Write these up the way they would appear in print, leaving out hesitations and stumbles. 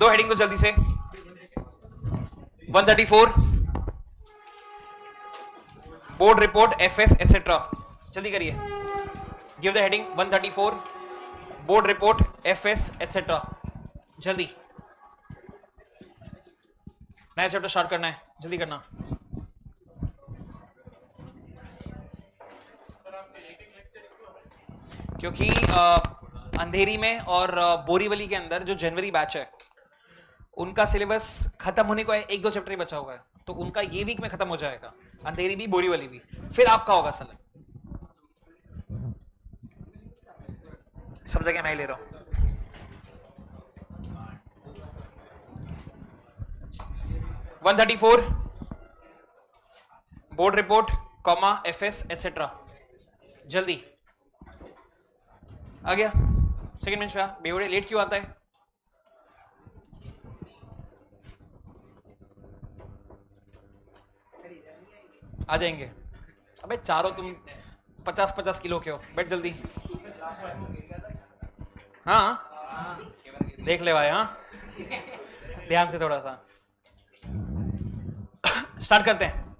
दो हेडिंग तो जल्दी से। 134 बोर्ड रिपोर्ट एफएस एटसेट्रा, जल्दी करिए। Give the heading 134 board report FS etcetera, जल्दी। नया चैप्टर स्टार्ट करना है, जल्दी करना। क्योंकि अंधेरी में और बोरीवली के अंदर जो जनवरी बैच है उनका सिलेबस खत्म होने को है, 1-2 चैप्टर ही बचा हुआ है, तो उनका ये वीक में खत्म हो जाएगा, अंधेरी भी बोरीवली भी, फिर आपका होगा साला। सब जगह मैं ही ले रहा हूं। (134) board report comma FS etcetera, जल्दी आ गया। सेकंड बेंच पे बेवड़े लेट क्यों आता है? आ जाएंगे। अबे चारों तुम 50-50 किलो के हो, बैठ जल्दी। हाँ देख ले भाई, हाँ ध्यान से थोड़ा सा। स्टार्ट करते हैं।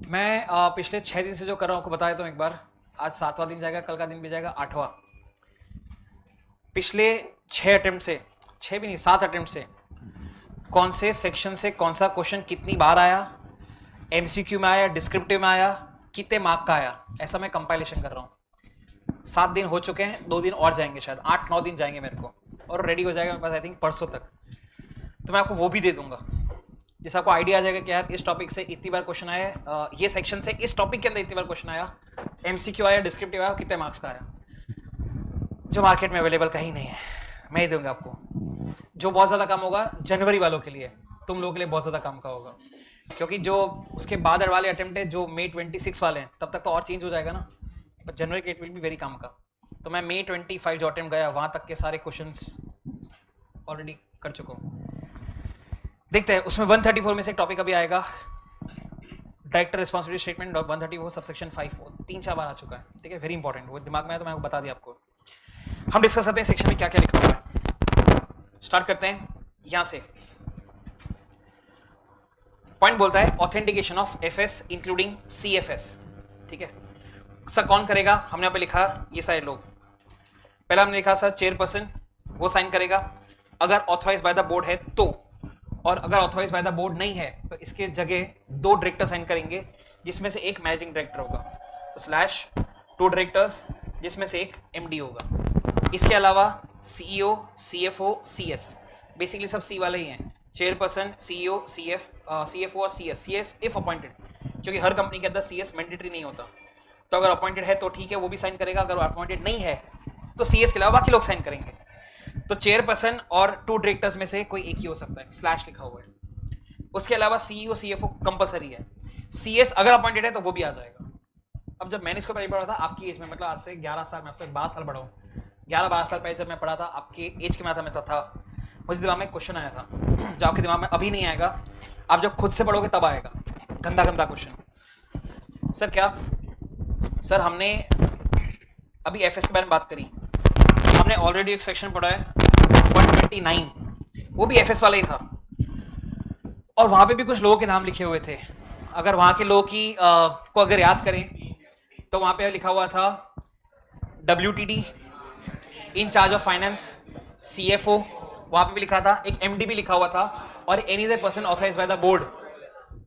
मैं पिछले 6 दिन से जो कर रहा हूं आपको बताया तो एक बार, आज 7वां दिन जाएगा, कल का दिन भी जाएगा 8वां। पिछले 6 अटेम्प्ट से, 6 भी नहीं 7 अटेम्प्ट से कौन से सेक्शन से कौन सा क्वेश्चन कितनी बार आया, एमसीक्यू में आया, डिस्क्रिप्टिव में आया, कितने मार्क का आया, ऐसा मैं कंपाइलेशन कर रहा हूँ। 7 दिन हो चुके हैं, 2 दिन और जाएंगे, शायद 8-9 दिन जाएंगे मेरे को, और रेडी हो जाएगा मेरे पास आई थिंक परसों तक। तो मैं आपको वो भी दे दूंगा, जिससे आपको आइडिया आ जाएगा कि यार इस टॉपिक से इतनी बार क्वेश्चन आया, ये सेक्शन से इस टॉपिक के अंदर इतनी बार क्वेश्चन आया, एमसीक्यू आया, डिस्क्रिप्टिव आया, कितने मार्क्स का आया, जो मार्केट में अवेलेबल कहीं नहीं है, मैं ही दूंगा आपको। जो बहुत ज़्यादा काम होगा जनवरी वालों के लिए, तुम लोगों के लिए बहुत ज़्यादा काम का होगा, क्योंकि जो उसके बाद वाले अटेम्प्ट है जो May 26 वाले हैं, तब तक तो और चेंज हो जाएगा ना, बट जनवरी के it will be very calm का। तो मैं May 25 जो अटेम्प्ट गया वहाँ तक के सारे क्वेश्चंस ऑलरेडी कर चुका हूँ। देखते हैं उसमें 134 में से एक टॉपिक अभी आएगा, डायरेक्टर रिस्पॉन्सिबिलिटी स्टेटमेंट, 134 सबसेक्शन 5 3-4 बार आ चुका है, ठीक है, वेरी इंपॉर्टेंट, वो दिमाग में है तो मैं बता दिया आपको। हम डिस्कस करते हैं सेक्शन में क्या क्या लिखा हुआ है। स्टार्ट करते हैं यहां से। पॉइंट बोलता है authentication of FS including CFS, ठीक है। सर कौन करेगा? हमने यहाँ पे लिखा ये सारे लोग। पहला हमने लिखा सर चेयरपर्सन, वो साइन करेगा अगर ऑथराइज बाय द बोर्ड है तो, और अगर ऑथराइज बाय द बोर्ड नहीं है तो इसके जगह 2 डायरेक्टर साइन करेंगे, जिसमें से एक मैनेजिंग डायरेक्टर होगा, तो /2 डायरेक्टर्स जिसमें से एक एमडी होगा। इसके अलावा सीईओ, सीएफओ, सीएस, बेसिकली सब सी वाले ही हैं, चेयरपर्सन, सीईओ, सीएफओ और सीएस इफ अपॉइंटेड, क्योंकि हर कंपनी के अंदर सीएस मैंडेटरी नहीं होता, तो अगर अपॉइंटेड है तो ठीक है वो भी साइन करेगा, अगर अपॉइंटेड नहीं है तो सीएस के अलावा बाकी लोग साइन करेंगे। तो चेयरपर्सन और 2 डायरेक्टर्स में से कोई एक ही हो सकता है, / लिखा हुआ है। उसके अलावा सीईओ, सीएफओ कंपलसरी है, सीएस अगर अपॉइंटेड है तो वो भी आ जाएगा। अब जब मैंने इसको पहले पढ़ा था आपकी एज में, मतलब आज से 11 साल, मैं आपसे 12 साल बड़ा हूँ, 11-12 साल पहले जब मैं पढ़ा था आपके एज के माथा में था, मुझे दिमाग में क्वेश्चन आया था जो आपके दिमाग में अभी नहीं आएगा, आप जब खुद से पढ़ोगे तब आएगा, गंदा गंदा क्वेश्चन। सर क्या? सर हमने अभी एफएस के बारे में बात करी, हमने ऑलरेडी एक सेक्शन पढ़ा है 129, वो भी एफएस वाला ही था, और वहां पे भी कुछ लोगों के नाम लिखे हुए थे। अगर वहां के लोगों की को अगर याद करें तो वहां पे लिखा हुआ था WTD in charge of finance, CFO वहां पे भी लिखा था, एक MD भी लिखा हुआ था, और any other person authorized by the board,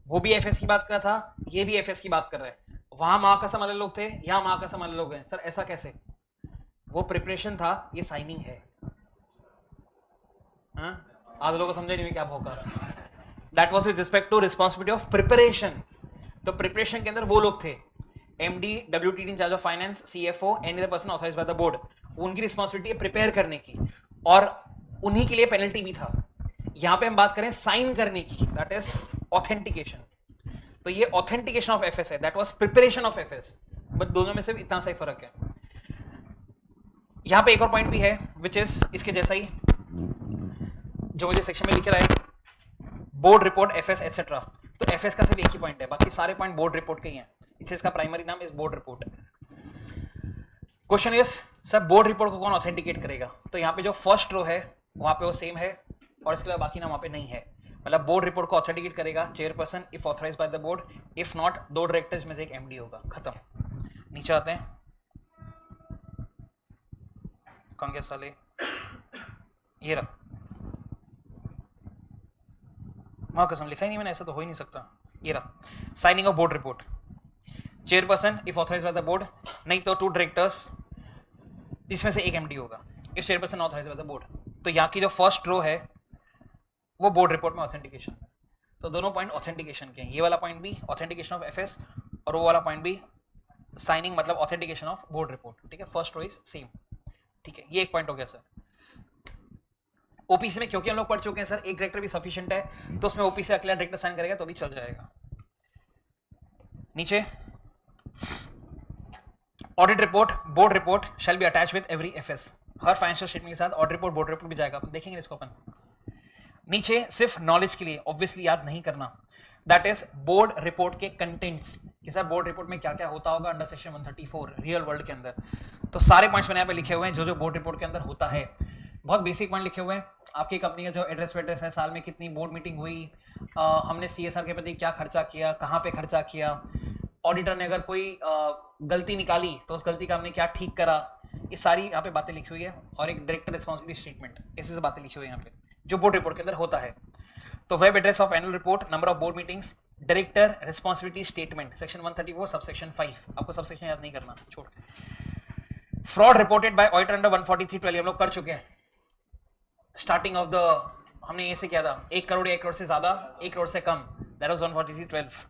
वो भी एफएस की बात कर रहा था, ये भी एफएस की बात कर रहा है। वहां महाकसम वाले लोग थे, यहाँ महाकसम वाले लोग हैं। सर ऐसा कैसे? वो प्रिपरेशन था, ये साइनिंग है। आधे लोगों को समझा नहीं क्या भौका। That was with respect to responsibility of preparation. तो प्रिपरेशन के अंदर वो लोग थे, MD, WTD in charge of finance, CFO, any other person authorized by the board, उनकी रिस्पांसिबिलिटी है प्रिपेयर करने की, और उन्हीं के लिए पेनल्टी भी था। यहां पे हम बात करें साइन करने की, दैट इज ऑथेंटिकेशन। तो ये ऑथेंटिकेशन ऑफ एफएस है, that was preparation of FS, but दोनों में सिर्फ इतना सा ही फर्क है। यहां पे एक और पॉइंट भी है विच इज इसके जैसा ही, जो मुझे सेक्शन में लिख रहा है बोर्ड रिपोर्ट एफएस एटसेट्रा। तो एफएस का सिर्फ एक ही पॉइंट है, बाकी सारे पॉइंट बोर्ड रिपोर्ट के ही हैं, इसका प्राइमरी नाम is board report. Question is sir board report को कौन ऑथेंटिकेट करेगा? तो यहाँ पे जो फर्स्ट रो है वहां पे वो सेम है और इसके अलावा बाकी ना वहां पे नहीं है। मतलब बोर्ड रिपोर्ट को ऑथेंटिकेट करेगा chairperson if authorise by the board, if not दो डायरेक्टर्स में से एक एमडी होगा। खत्म। नीचे आते हैं, कौन क्या साले, ये रहा, वहां कसम लिखा ही नहीं मैंने, ऐसा तो हो ही नहीं सकता। ये रहा, signing of board report, chairperson if authorise by the board, नहीं तो 2 डायरेक्टर्स, इसमें से एक एमडी होगा if chairperson authorise by the board. तो यहाँ की जो फर्स्ट रो है वो बोर्ड रिपोर्ट में ऑथेंटिकेशन है। तो दोनों पॉइंट ऑथेंटिकेशन के हैं, ये वाला पॉइंट भी ऑथेंटिकेशन ऑफ एफएस और वो वाला पॉइंट भी साइनिंग मतलब ऑथेंटिकेशन ऑफ बोर्ड रिपोर्ट। ठीक है, फर्स्ट रो इज सेम। ठीक है, ये एक पॉइंट हो गया सर। ओपीसी में क्योंकि हम लोग पढ़ चुके हैं सर एक डायरेक्टर भी सफिशिएंट है, तो उसमें ओपीसी अकेला डायरेक्टर साइन करेगा तो भी चल जाएगा। नीचे audit report board report shall be attach with every FS, her financial statement के साथ ऑडिट रिपोर्ट बोर्ड रिपोर्ट भी जाएगा, अपन देखेंगे इसको अपन। नीचे सिर्फ नॉलेज के लिए ऑब्वियसली याद नहीं करना, दैट इज बोर्ड रिपोर्ट के कंटेंट्स कि सर बोर्ड रिपोर्ट में क्या क्या होता होगा अंडर सेक्शन 134 रियल वर्ल्ड के अंदर। तो सारे पॉइंट्स मैंने यहाँ पे लिखे हुए हैं जो जो बोर्ड रिपोर्ट के अंदर होता है। बहुत बेसिक पॉइंट लिखे हुए हैं, आपकी कंपनी का जो एड्रेस वेड्रेस है, साल में कितनी बोर्ड मीटिंग हुई, हमने सीएसआर के प्रति क्या खर्चा किया, कहाँ पे खर्चा किया, ऑडिटर ने अगर कोई गलती निकाली तो उस गलती का हमने क्या ठीक करा, ये सारी यहाँ पे बातें लिखी हुई है। और एक डायरेक्टर रिस्पॉन्सिबिलिटी स्टेटमेंट, ऐसे से बातें लिखी हुई है यहाँ पे जो बोर्ड रिपोर्ट के अंदर होता है। तो web address of annual report, number of board meetings, director responsibility statement section 134 subsection 5, आपको सबसेक्शन याद नहीं करना, छोड़। Fraud reported by auditor under 143(12) हम लोग कर चुके हैं। स्टार्टिंग ऑफ द हमने ये से किया था 1 करोड़ या 1 करोड़ से ज्यादा 1 करोड़ से कम, that was 143(12).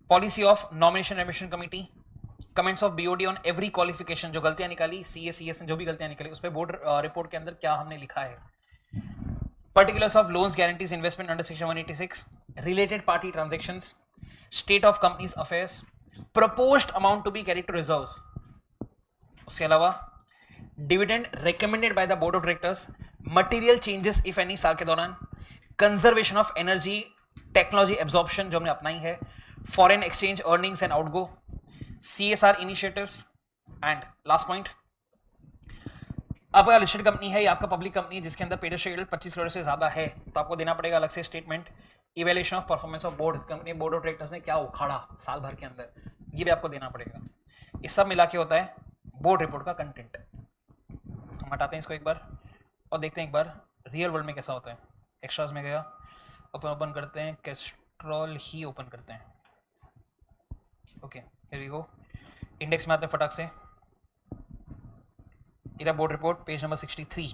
Policy of nomination admission committee, comments of BOD on every qualification, जो गलतियां निकाली सीएस ने जो भी गलतियां निकाली उस पर बोर्ड रिपोर्ट के अंदर क्या हमने लिखा है। Particulars of loans guarantees investment under section 186, related party transactions, state of companies affairs, proposed amount to be carried to reserves. उसके अलावा dividend recommended by the board of directors, material changes if any साल के दौरान, conservation of energy technology absorption जो हमने अपनाई है, foreign exchange earnings and outgo, CSR initiatives and last point, आपका लिस्टेड कंपनी है या आपका पब्लिक कंपनी है जिसके अंदर पेड शेड्यूल 25 करोड़ से ज्यादा है तो आपको देना पड़ेगा अलग से statement, evaluation of performance of board, company board of directors ने क्या उखाड़ा साल भर के अंदर, ये भी आपको देना पड़ेगा। ये सब मिला के होता है बोर्ड रिपोर्ट का कंटेंट। हम हटाते हैं इसको एक बार और देखते हैं एक बार रियल वर्ल्ड में कैसा होता है। एक्स्ट्राज में गया, ओपन करते हैं, कैस्ट्रॉल ही ओपन करते हैं। Okay here we go, index में आते हैं फटाक से, इधर बोर्ड रिपोर्ट पेज नंबर 63,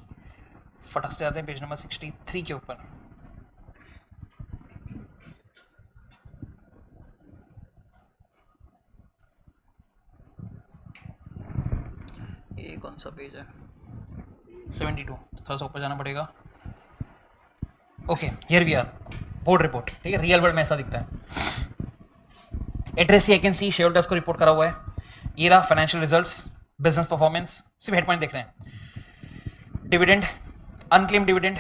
फटाक से आते हैं पेज नंबर 63 के ऊपर। ये कौन सा पेज है? 72, थोड़ा सा ऊपर जाना पड़ेगा। Okay here we are, board report. ठीक है, रियल वर्ल्ड में ऐसा दिखता है। एड्रेस वैकेंसी शेयर होल्डर्स को रिपोर्ट करा हुआ है। ये रहा फाइनेंशियल रिजल्ट्स, बिजनेस परफॉर्मेंस, सिर्फ हेड पॉइंट देख रहे हैं। Dividend, unclaim dividend,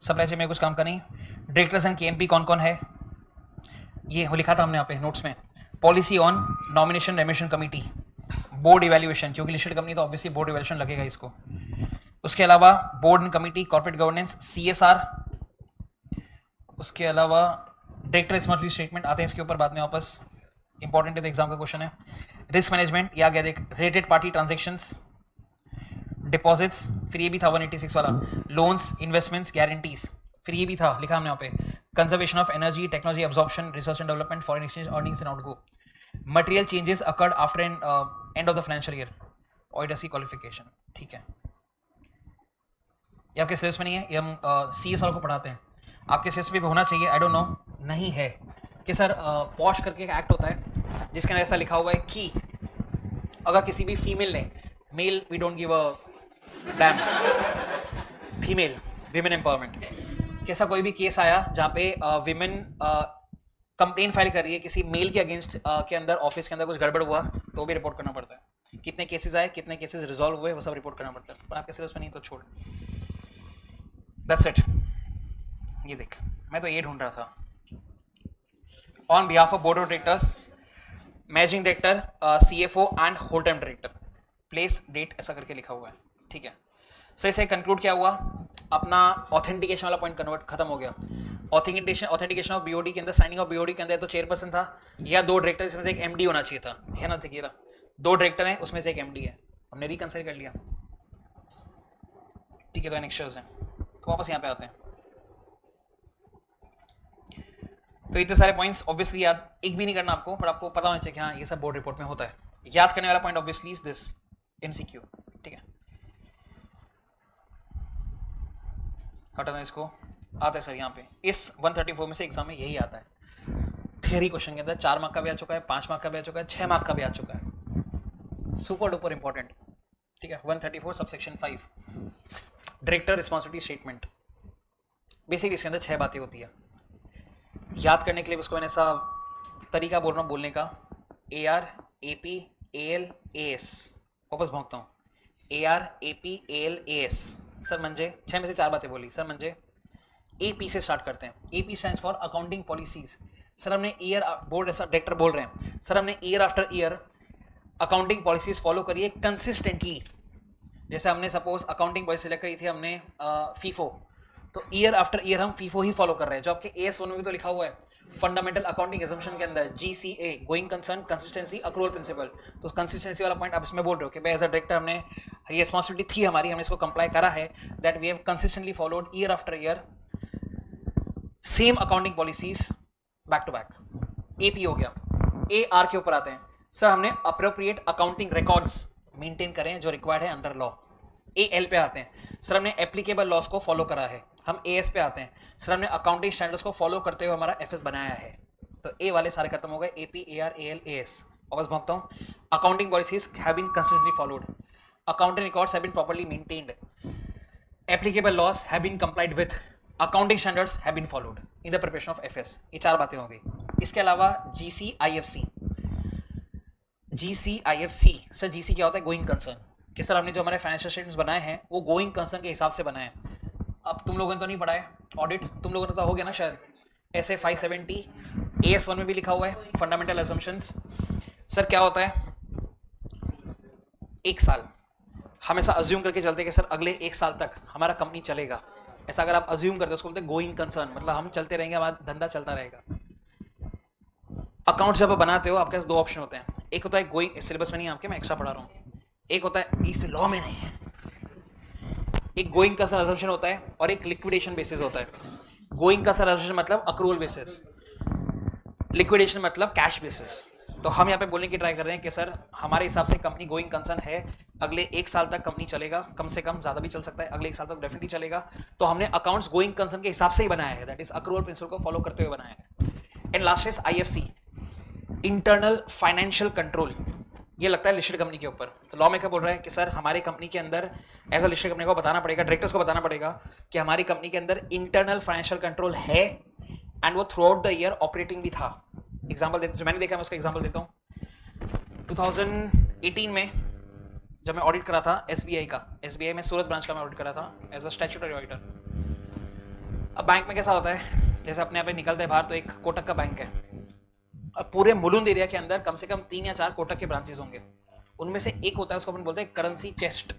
supply chain में कुछ काम का नहीं। डायरेक्टर्स एंड केएमपी कौन कौन है ये लिखा था हमने यहाँ पे नोट्स में। Policy on nomination रेमिशन committee, board evaluation, क्योंकि लिस्टेड कंपनी तो ऑब्वियसली बोर्ड इवैल्यूएशन लगेगा इसको। उसके अलावा board and committee, corporate governance, CSR, उसके अलावा डायरेक्टर रिस्पॉन्सिबिलिटी स्टेटमेंट आते हैं इसके ऊपर बाद में वापस, इंपॉर्टेंट है तो एग्जाम का क्वेश्चन है। रिस्क मैनेजमेंट, ये आ गया देख, रिलेटेड पार्टी ट्रांजैक्शंस, डिपॉजिट्स, फिर ये भी था 186 वाला, लोन्स, इन्वेस्टमेंट्स, गारंटीज, फिर ये भी था लिखा हमने यहाँ पे, conservation of energy technology absorption, research and development, foreign exchange earnings and outgo, material changes occurred after end of the financial year, auditors की क्वालिफिकेशन। ठीक है, ये आपके सिलेबस में नहीं है, ये हम सीएस वालों को पढ़ाते हैं, आपके सिलेबस में भी होना चाहिए। आई डोंट नो नहीं है कि सर पॉश करके एक एक्ट होता है जिसके अंदर ऐसा लिखा हुआ है कि अगर किसी भी फीमेल ने, male we don't give a damn, female women empowerment, कैसा कोई भी केस आया जहाँ पे विमेन कंप्लेन फाइल कर रही है किसी मेल के अगेंस्ट के अंदर, ऑफिस के अंदर कुछ गड़बड़ हुआ तो भी रिपोर्ट करना पड़ता है। कितने केसेस आए, कितने केसेस रिजॉल्व हुए, वो सब रिपोर्ट करना पड़ता है। पर आपके सिलेबस में नहीं तो छोड़, दैट्स इट। ये देख, मैं तो ये ढूंढ रहा था। On behalf of board of directors, managing director, CFO and whole time director, place date ऐसा करके लिखा हुआ है, ठीक है। सही से कंक्लूड क्या हुआ, अपना ऑथेंटिकेशन वाला पॉइंट कन्वर्ट खत्म हो गया। ऑथेंटिकेशन ऑफ बीओडी के अंदर, साइनिंग ऑफ बीओडी के अंदर तो चेयरपर्सन था या 2 डायरेक्टर, इसमें से एक एमडी होना चाहिए था, है ना जकीरा? 2 डायरेक्टर हैं, उसमें से एक एमडी है, हमने रिकंसिडर कर लिया, ठीक है। तो एनेक्शर्स हैं, तो वापस यहाँ पे आते हैं। तो इतने सारे पॉइंट्स ऑब्वियसली याद एक भी नहीं करना आपको, पर आपको पता होना चाहिए कि हाँ ये सब बोर्ड रिपोर्ट में होता है। याद करने वाला point obviously is this MCQ, ठीक है। हटा दें इसको, आता है सर यहाँ पे इस 134 में से एग्जाम में यही आता है। थ्योरी क्वेश्चन के अंदर 4 मार्क का भी आ चुका है, 5 मार्क का भी आ चुका है, 6 मार्क का भी आ चुका है, सुपर डुपर इंपॉर्टेंट, ठीक है। 134 subsection 5 director responsibility statement. Basically इसके अंदर 6 बातें होती है। याद करने के लिए उसको मैंने ऐसा तरीका बोल रहा हूँ बोलने का, AR AP AL AS, वापस भोंकता हूँ, AR AP AL AS sir म्हणजे 6 में से 4 बातें बोली सर, म्हणजे AP से स्टार्ट करते हैं। AP stands for accounting policies. Sir हमने ईयर, बोर्ड ऐसा डायरेक्टर बोल रहे हैं सर, हमने year after year accounting policies follow करिए कंसिस्टेंटली। जैसे हमने सपोज अकाउंटिंग पॉलिसी सेलेक्ट करी थी हमने फीफो, तो ईयर आफ्टर ईयर हम फीफो ही फॉलो कर रहे हैं, जो आपके AS1 में भी तो लिखा हुआ है फंडामेंटल अकाउंटिंग एजम्पशन के अंदर, GCA going concern consistency accrual principle. तो कंसिस्टेंसी वाला पॉइंट आप इसमें बोल रहे हो कि भाई एज अ डायरेक्टर हमने ये रिस्पॉन्सिबिलिटी थी हमारी, हमने इसको कंप्लाई करा है, that we have consistently followed year after year same accounting policies back to back. AP हो गया। AR के ऊपर आते हैं सर, हमने अप्रोप्रिएट अकाउंटिंग रिकॉर्ड्स मेंटेन करें जो रिक्वायर्ड है अंडर लॉ। AL पे आते हैं सर, हमने एप्लीकेबल लॉस को फॉलो करा है। हम AS पे आते हैं सर, हमने अकाउंटिंग स्टैंडर्ड्स को फॉलो करते हुए हमारा FS बनाया है। तो A वाले सारे खत्म हो गए, AP AR AL AS। वापस भोंकता हूँ, accounting policies have been consistently followed, accounting records have been properly maintained, applicable laws have been complied with, accounting standards have been followed in the preparation of FS। ये 4 बातें हो गई। इसके अलावा GCIFC sir, GC क्या होता है? Going concern. कि सर हमने जो हमारे फाइनेंशियल स्टेटमेंट्स बनाए हैं वो गोइंग कंसर्न के हिसाब से बनाए हैं। अब तुम लोगों ने तो नहीं पढ़ा है ऑडिट, तुम लोगों ने तो हो गया ना शायद, SA 570 AS1 में भी लिखा हुआ है फंडामेंटल असम्पशंस। सर क्या होता है? 1 साल हम ऐसा अज्यूम करके चलते हैं कि सर अगले 1 साल तक हमारा कंपनी चलेगा, ऐसा अगर आप अज्यूम करते हो उसको बोलते हैं गोइंग कंसर्न, मतलब हम चलते रहेंगे, हमारा धंधा चलता रहेगा। अकाउंट जब आप बनाते हो आपके पास 2 ऑप्शन होते हैं, एक होता है गोइंग, सिलेबस में नहीं आपके, मैं एक्स्ट्रा पढ़ा रहा हूँ, एक होता है इस लॉ में नहीं है, एक गोइंग कंसर्न असम्पशन होता है और एक लिक्विडेशन बेसिस होता है। गोइंग कंसर्न असम्पशन मतलब अक्रूवल बेसिस, लिक्विडेशन मतलब कैश बेसिस। तो हम यहाँ पे बोलने की ट्राई कर रहे हैं कि सर हमारे हिसाब से कंपनी गोइंग कंसर्न है, अगले 1 साल तक कंपनी चलेगा, कम से कम, ज़्यादा भी चल सकता है, अगले 1 साल तक डेफिनेटली चलेगा। तो हमने अकाउंट्स गोइंग कंसर्न के हिसाब से ही बनाया है, दैट इज अक्रूवल प्रिंसिपल को फॉलो करते हुए बनाया है। And last is IFC, internal financial control. ये लगता है लिस्टेड कंपनी के ऊपर। तो लॉ में क्या बोल रहा है कि सर हमारी कंपनी के अंदर एज अ लिस्टेड कंपनी को बताना पड़ेगा, डायरेक्टर्स को बताना पड़ेगा कि हमारी कंपनी के अंदर इंटरनल फाइनेंशियल कंट्रोल है एंड वो through out the year operating भी था। एग्जाम्पल देते, जो मैंने देखा मैं उसका एग्जाम्पल देता हूँ। 2018 में जब मैं ऑडिट करा था SBI में सूरत ब्रांच का मैं ऑडिट करा था एज अ स्टैट्यूटरी ऑडिटर। अब बैंक में कैसा होता है, जैसे अपने आप निकलते हैं बाहर तो एक कोटक का बैंक है, अब पूरे मुलुंद एरिया के अंदर कम से कम 3 या 4 कोटक के ब्रांचेस होंगे। उनमें से एक होता है, उसको अपन बोलते हैं करेंसी चेस्ट।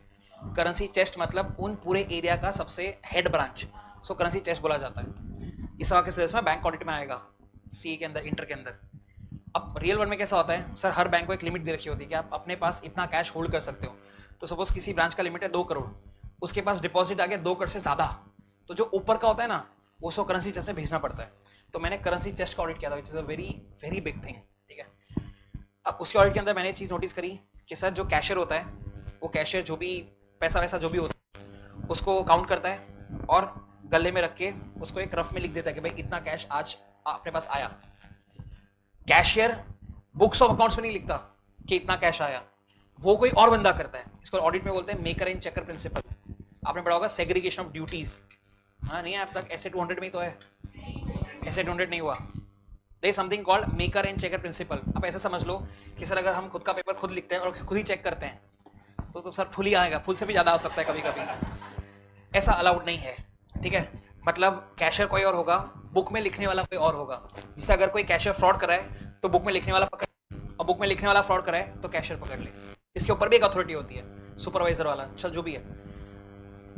करेंसी चेस्ट मतलब उन पूरे एरिया का सबसे हेड ब्रांच, सो करेंसी चेस्ट बोला जाता है। इस वाले सिलेबस में बैंक ऑडिट में आएगा, CA के अंदर, इंटर के अंदर। अब रियल वर्ल्ड में कैसा होता है सर, हर बैंक को एक लिमिट दे रखी होती है कि आप अपने पास इतना कैश होल्ड कर सकते हो। तो सपोज किसी ब्रांच का लिमिट है 2 करोड़, उसके पास डिपॉजिट आ गया 2 करोड़ से ज़्यादा, तो जो ऊपर का होता है ना उसको करेंसी चेस्ट में भेजना पड़ता है। तो मैंने करेंसी चेस्ट का ऑडिट किया था, which is a very very big thing, ठीक है। अब उसके ऑडिट के अंदर मैंने एक चीज़ नोटिस करी कि सर जो कैशियर होता है वो कैशियर जो भी पैसा वैसा जो भी होता है उसको काउंट करता है और गले में रख के उसको एक रफ में लिख देता है कि भाई इतना कैश आज अपने पास आया। कैशियर बुक्स ऑफ अकाउंट्स में नहीं लिखता कि इतना कैश आया, वो कोई और बंदा करता है। इसको ऑडिट में बोलते हैं मेकर एंड चेकर प्रिंसिपल। आपने पढ़ा होगा सेग्रीगेशन ऑफ ड्यूटीज, हाँ नहीं है अब तक, SA 200 में ही तो है, SA 200 नहीं हुआ। There is something called maker and checker principle. आप ऐसा समझ लो कि सर अगर हम खुद का पेपर खुद लिखते हैं और खुद ही चेक करते हैं तो सर फुल ही आएगा, फुल से भी ज़्यादा आ सकता है कभी कभी। ऐसा अलाउड नहीं है, ठीक है। मतलब कैशियर कोई और होगा, बुक में लिखने वाला कोई और होगा। जिससे अगर कोई कैशियर फ्रॉड कराए तो बुक में लिखने वाला पकड़, और बुक में लिखने वाला फ्रॉड कराए तो कैशियर पकड़ ले। इसके ऊपर भी एक अथॉरिटी होती है, सुपरवाइजर वाला, चल जो भी है।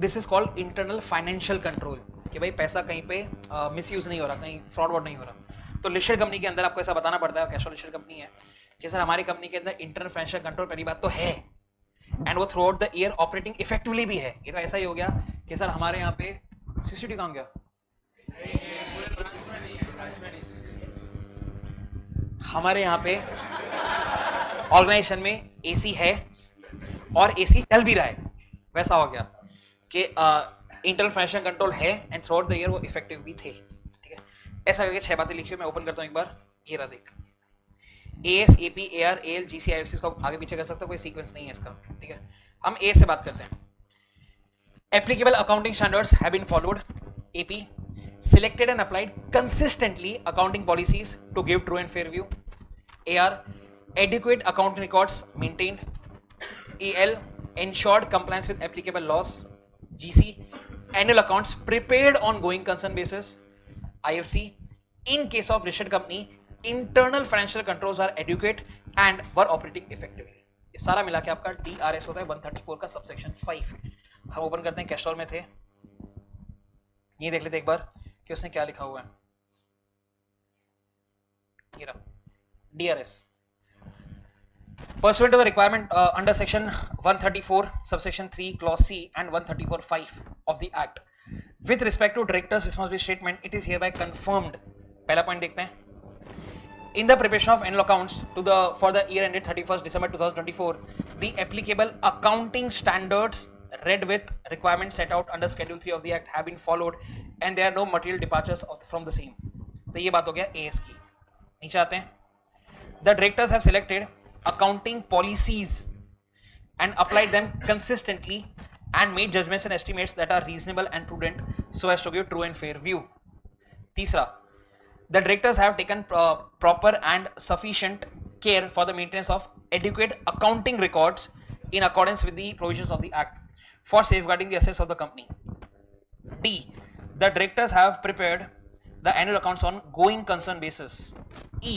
This is called internal financial control, कि भाई पैसा कहीं पे मिसयूज नहीं हो रहा, कहीं फ्रॉड वॉड नहीं हो रहा। तो लिस्टेड कंपनी के अंदर आपको ऐसा बताना पड़ता है, कैश लिस्टेड कंपनी है, कि सर हमारी कंपनी के अंदर इंटरनल फाइनेंशियल कंट्रोल पहली बात तो है, एंड वो through out the year operating effectively भी है। ये तो ऐसा ही हो गया कि सर हमारे यहाँ पे सीसीटीवी कहाँ गया, हमारे यहाँ पे ऑर्गेनाइजेशन में एसी है और एसी चल भी रहा है, वैसा हो गया कि इंटरनल फाइनेंशियल कंट्रोल है and through out the year वो इफेक्टिव भी थे। ठीक है, ऐसा करके 6 बातें लिखी हुई, मैं ओपन करता हूँ एक बार, ये रहा देख। As, AP, AR, AL, GC, IFC को आगे पीछे कर सकते हो, कोई सीक्वेंस नहीं है इसका। ठीक है, हम ए से बात करते हैं। Applicable accounting standards have been followed. AP, selected and applied consistently accounting policies to give true and fair view. AR, adequate accounting records maintained. AL, ensured compliance with applicable laws. GC, annual accounts prepared on going concern basis. IFC, in case of listed company, internal financial controls are adequate and were operating effectively. ये सारा मिला के आपका DRS होता है 134 का subsection 5। हम open करते हैं, कैस्ट्रॉल में थे, ये देख लेते एक बार कि उसने क्या लिखा हुआ है। ये रहा DRS। Pursuant to the requirement under section 134 subsection 3 clause C and 134(5) of the act, with respect to directors responsibility statement, it is hereby confirmed। पहला पॉइंट देखते हैं। In the preparation of annual accounts for the year ended 31st December 2024, the applicable accounting standards read with requirements set out under Schedule 3 of the Act have been followed and there are no material departures from the same। तो ये बात हो गया AS की। नीचे आते हैं। The directors have selected accounting policies and applied them consistently and made judgments and estimates that are reasonable and prudent so as to give true and fair view। तीसरा, the directors have taken proper and sufficient care for the maintenance of adequate accounting records in accordance with the provisions of the Act for safeguarding the assets of the company। D, the directors have prepared the annual accounts on going concern basis। E,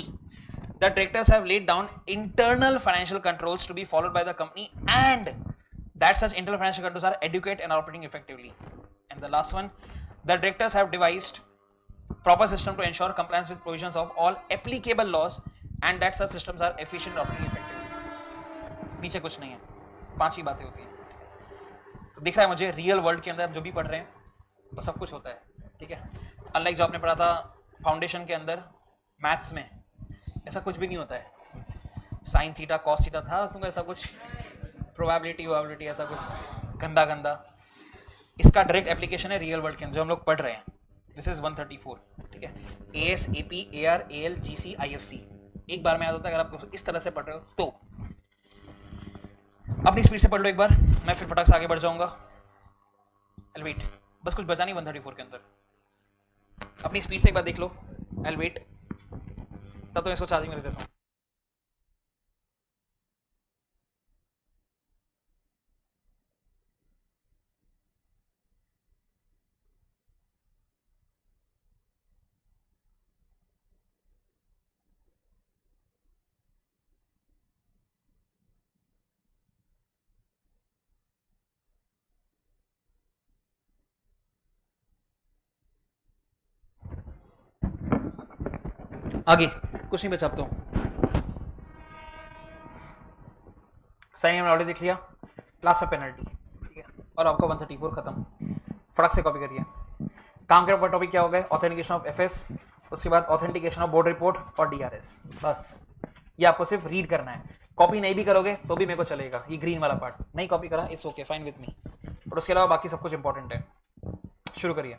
the directors have laid down internal financial controls to be followed by the company and that such internal financial controls are adequate and are operating effectively। And the last one, the directors have devised proper system to ensure compliance with provisions of all applicable laws and that such systems are efficient and operating effectively। नीचे कुछ नहीं है, 5 ही बातें होती हैं। तो दिख रहा है मुझे रियल वर्ल्ड के अंदर जो भी पढ़ रहे हैं तो सब कुछ होता है। ठीक है, अनलाइक जो आपने पढ़ा था फाउंडेशन के अंदर मैथ्स में, ऐसा कुछ भी नहीं होता है। साइन थीटा कॉस थीटा था उसमें, ऐसा कुछ प्रोबेबिलिटी ऐसा कुछ गंदा गंदा। इसका डायरेक्ट एप्लीकेशन है रियल वर्ल्ड के अंदर जो हम लोग पढ़ रहे हैं। This is 134। ठीक है, as, AP, AR, AL, GC, IFC एक बार में याद होता है अगर आप इस तरह से पढ़ रहे हो तो। अपनी स्पीड से पढ़ लो एक बार, मैं फिर फटाक से आगे बढ़ जाऊंगा। I'll wait, बस कुछ बचा नहीं 134 के अंदर। अपनी स्पीड से एक बार देख लो। I'll wait, तब तो मैं इसको चार्जिंग में रख देता हूँ। आगे कुछ नहीं बचा अब तो। साइन हमने ऑलरेडी देख लिया, लास्ट में पेनल्टी। ठीक है, और आपका 134 खत्म। फटक से कॉपी करिए। काम के ऊपर टॉपिक क्या हो गए, ऑथेंटिकेशन ऑफ एफएस, उसके बाद ऑथेंटिकेशन ऑफ बोर्ड रिपोर्ट और डीआरएस। बस ये आपको सिर्फ रीड करना है, कॉपी नहीं भी करोगे तो भी मेरे को चलेगा। ये ग्रीन वाला पार्ट नहीं कॉपी करा, it's okay, fine with me, but उसके अलावा बाकी सब कुछ इंपॉर्टेंट है। शुरू करिए।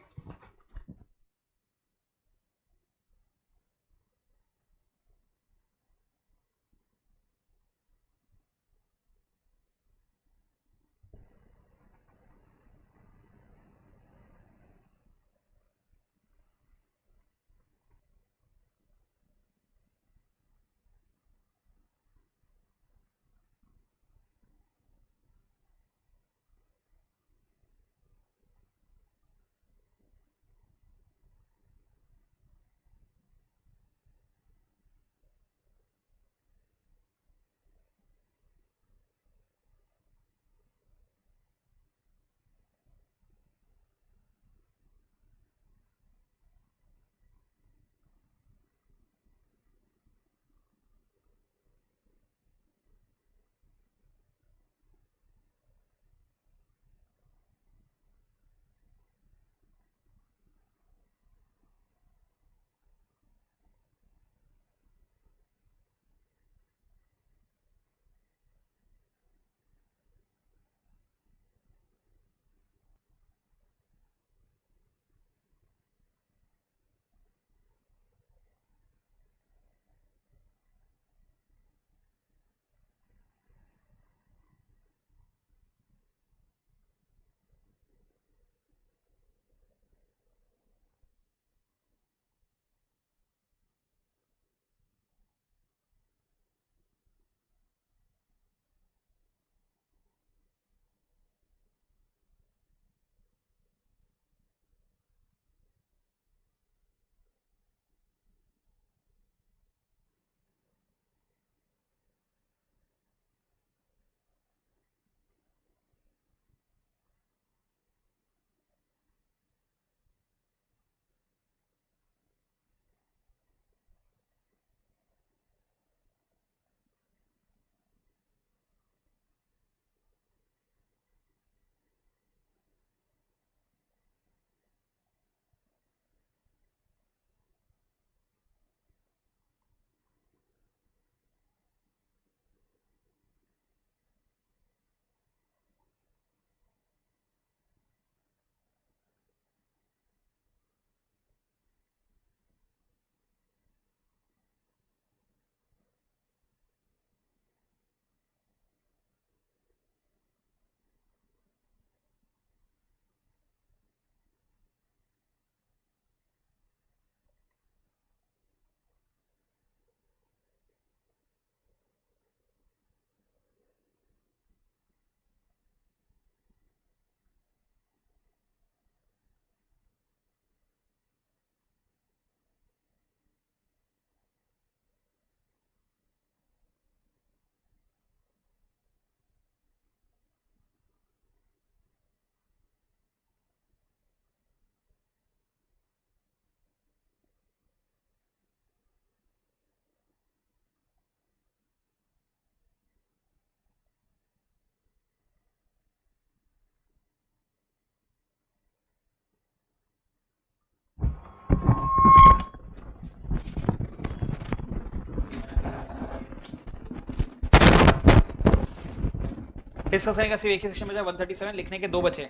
डिस्कस करने का सिर्फ एक ही सेक्शन बचा, 137 लिखने के 2 बचे।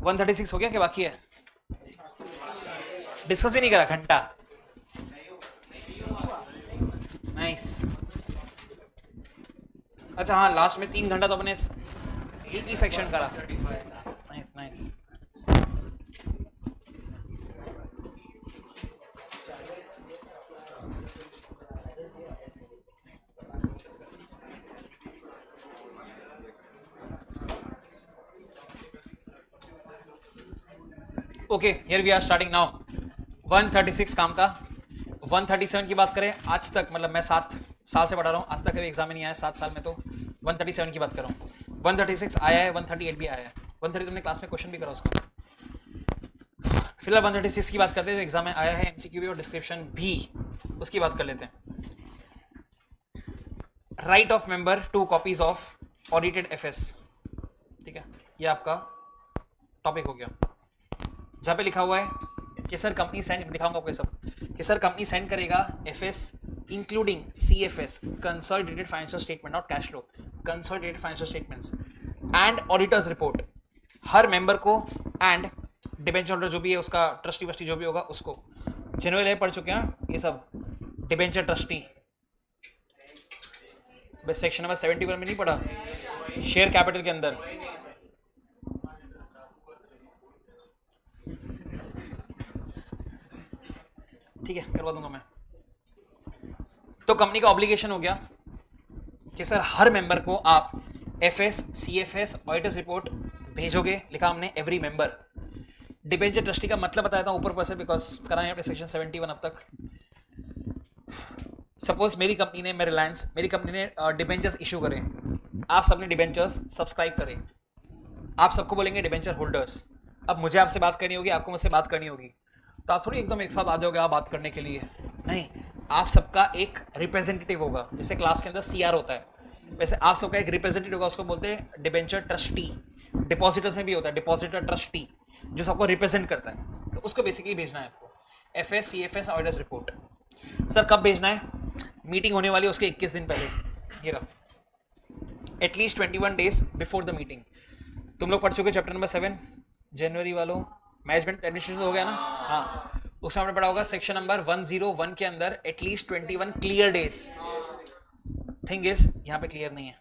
136 हो गया क्या बाकी है? डिस्कस भी नहीं करा घंटा। नाइस। अच्छा हाँ, लास्ट में 3 घंटा तो अपने एक ही सेक्शन करा। Nice nice. Okay, here we are starting now 136 काम का। 137 की बात करें, आज तक मतलब मैं 7 साल से पढ़ा रहा हूँ, आज तक कभी एग्जाम में नहीं आया 7 साल में, तो 137 की बात कर रहा हूँ। 136 आया है, 138 भी आया है। 130 तुमने क्लास में क्वेश्चन भी करा उसका। फिलहाल 136 की बात करते हैं जो एग्जाम में आया है, एमसीक्यू भी और डिस्क्रिप्शन भी, उसकी बात कर लेते हैं। Right of member two copies of audited FS, ठीक है, ये आपका टॉपिक हो गया। जहाँ पे लिखा हुआ है कि सर कंपनी सेंड, दिखाऊंगा आपको सब, कि सर कंपनी सेंड करेगा FS including CFS, consolidated financial statement, not cash flow, consolidated financial statements and auditors report her member को, एंड डिबेंचर होल्डर जो भी है उसका, ट्रस्टी वस्टी जो भी होगा उसको। जनरल पढ़ चुके हैं ये सब, डिबेंचर ट्रस्टी बस सेक्शन नंबर 71 में नहीं पढ़ा, शेयर कैपिटल के अंदर। ठीक है, करवा दूंगा मैं। तो कंपनी का ऑब्लिगेशन हो गया कि सर हर मेंबर को आप एफएस, सीएफएस, ऑडिटर्स रिपोर्ट भेजोगे, लिखा हमने एवरी मेंबर। डिबेंचर ट्रस्टी का मतलब बताया था ऊपर से, बिकॉज कराए अपने सेक्शन 71 अब तक। सपोज मेरी कंपनी ने, मैं रिलायंस, मेरी कंपनी ने डिबेंचर्स इशू करें, आप सबने डिबेंचर्स सब्सक्राइब करें, आप सबको बोलेंगे डिबेंचर होल्डर्स। अब मुझे आपसे बात करनी होगी, आपको मुझसे बात करनी होगी, तो आप थोड़ी एकदम एक साथ आ जाओगे आप बात करने के लिए, नहीं, आप सबका एक रिप्रेजेंटेटिव होगा। जैसे क्लास के अंदर सीआर होता है, वैसे आप सबका एक रिप्रेजेंटेटिव होगा, उसको बोलते हैं डिबेंचर ट्रस्टी। डिपॉजिटर्स में भी होता है डिपॉजिटर ट्रस्टी, जो सबको रिप्रेजेंट करता है, तो उसको बेसिकली भेजना है आपको FS, CFS, auditors report. Sir कब भेजना है? मीटिंग होने वाली है उसके 21 दिन पहले, ये रहा, at least 21 days before the meeting. तुम लोग पढ़ चुके चैप्टर नंबर 7 जनवरी वालों, मैनेजमेंट एडमिनिस्ट्रेशन हो गया ना, हाँ, उसमें हमने पढ़ा होगा सेक्शन नंबर 101 के अंदर at least 21 clear days. Thing is यहाँ पे क्लियर नहीं है,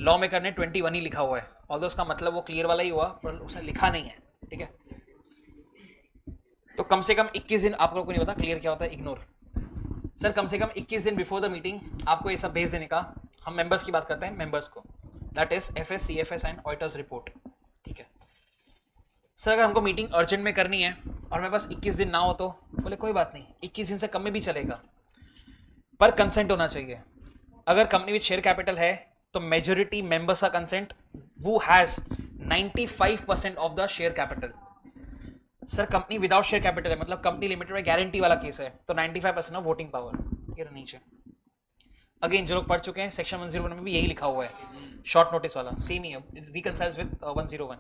लॉ मेकर ने 21 ही लिखा हुआ है, ऑल्दो उसका मतलब वो क्लियर वाला ही हुआ, पर उसने लिखा नहीं है, ठीक है। तो कम से कम 21 दिन, आप लोगों को नहीं पता क्लियर क्या होता है, इग्नोर। सर कम से कम 21 दिन बिफोर द मीटिंग आपको ये सब भेज देने का। हम मेंबर्स की बात करते हैं, मेंबर्स को, that is FS, CFS and auditors report, ठीक है। सर अगर हमको मीटिंग अर्जेंट में करनी है और मेरे पास 21 दिन ना हो तो, बोले कोई बात नहीं, 21 दिन से कम में भी चलेगा, पर कंसेंट होना चाहिए। अगर कंपनी विद शेयर कैपिटल है तो मेजोरिटी मेंबर्स का कंसेंट, वो has 95% of the share capital. Sir company without share capital है, मतलब कंपनी लिमिटेड में गारंटी वाला केस है, तो 95% ऑफ वोटिंग पावर, ये नीचे। अगेन जो लोग पढ़ चुके हैं सेक्शन 101 में भी यही लिखा हुआ है, शॉर्ट नोटिस वाला सेम ही है, रिकंसाइल्स विद 101।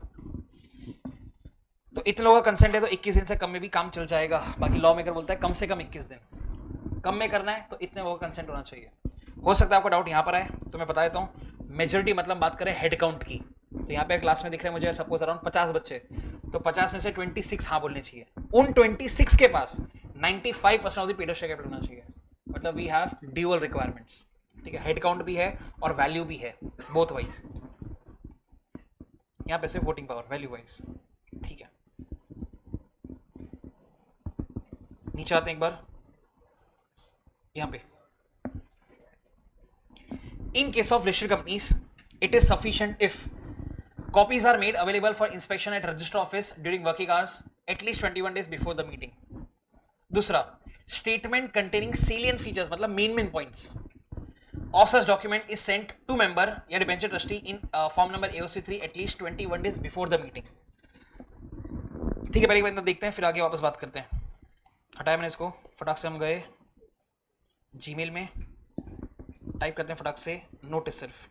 तो इतने लोगों का कंसेंट है तो 21 दिन से कम में भी काम चल जाएगा। बाकी लॉ मेकर बोलता है कम से कम 21 दिन, कम में करना है तो इतने लोगों का कंसेंट होना चाहिए। हो सकता है आपको डाउट यहाँ पर आए, तो मैं बता देता हूँ। मेजोरिटी मतलब बात करें हेड काउंट की, तो यहाँ पे क्लास में दिख रहे हैं मुझे सपोज अराउंड 50 बच्चे, तो 50 में से 26 हाँ बोलने चाहिए। उन 26 के पास 95% of the paid share capital होना चाहिए, मतलब वी हैव ड्यूअल रिक्वायरमेंट्स, ठीक है। हेड काउंट भी है और वैल्यू भी है, बोथ वाइज। यहाँ पे से वोटिंग पावर वैल्यू वाइज, ठीक है। नीचे आते हैं एक बार, यहाँ पे in case of listed companies it is sufficient if copies are made available for inspection at register office during working hours at least 21 days before the meeting. दूसरा, statement containing salient features मतलब main points of such document is sent to member या debenture trustee in form number AOC3 at least 21 days before the meeting. ठीक है, पहले एक बार देखते हैं फिर आगे वापस बात करते हैं। हटाया मैंने इसको, फटाक से हम गए जीमेल में, टाइप करते हैं फटाक से नोटिस सिर्फ।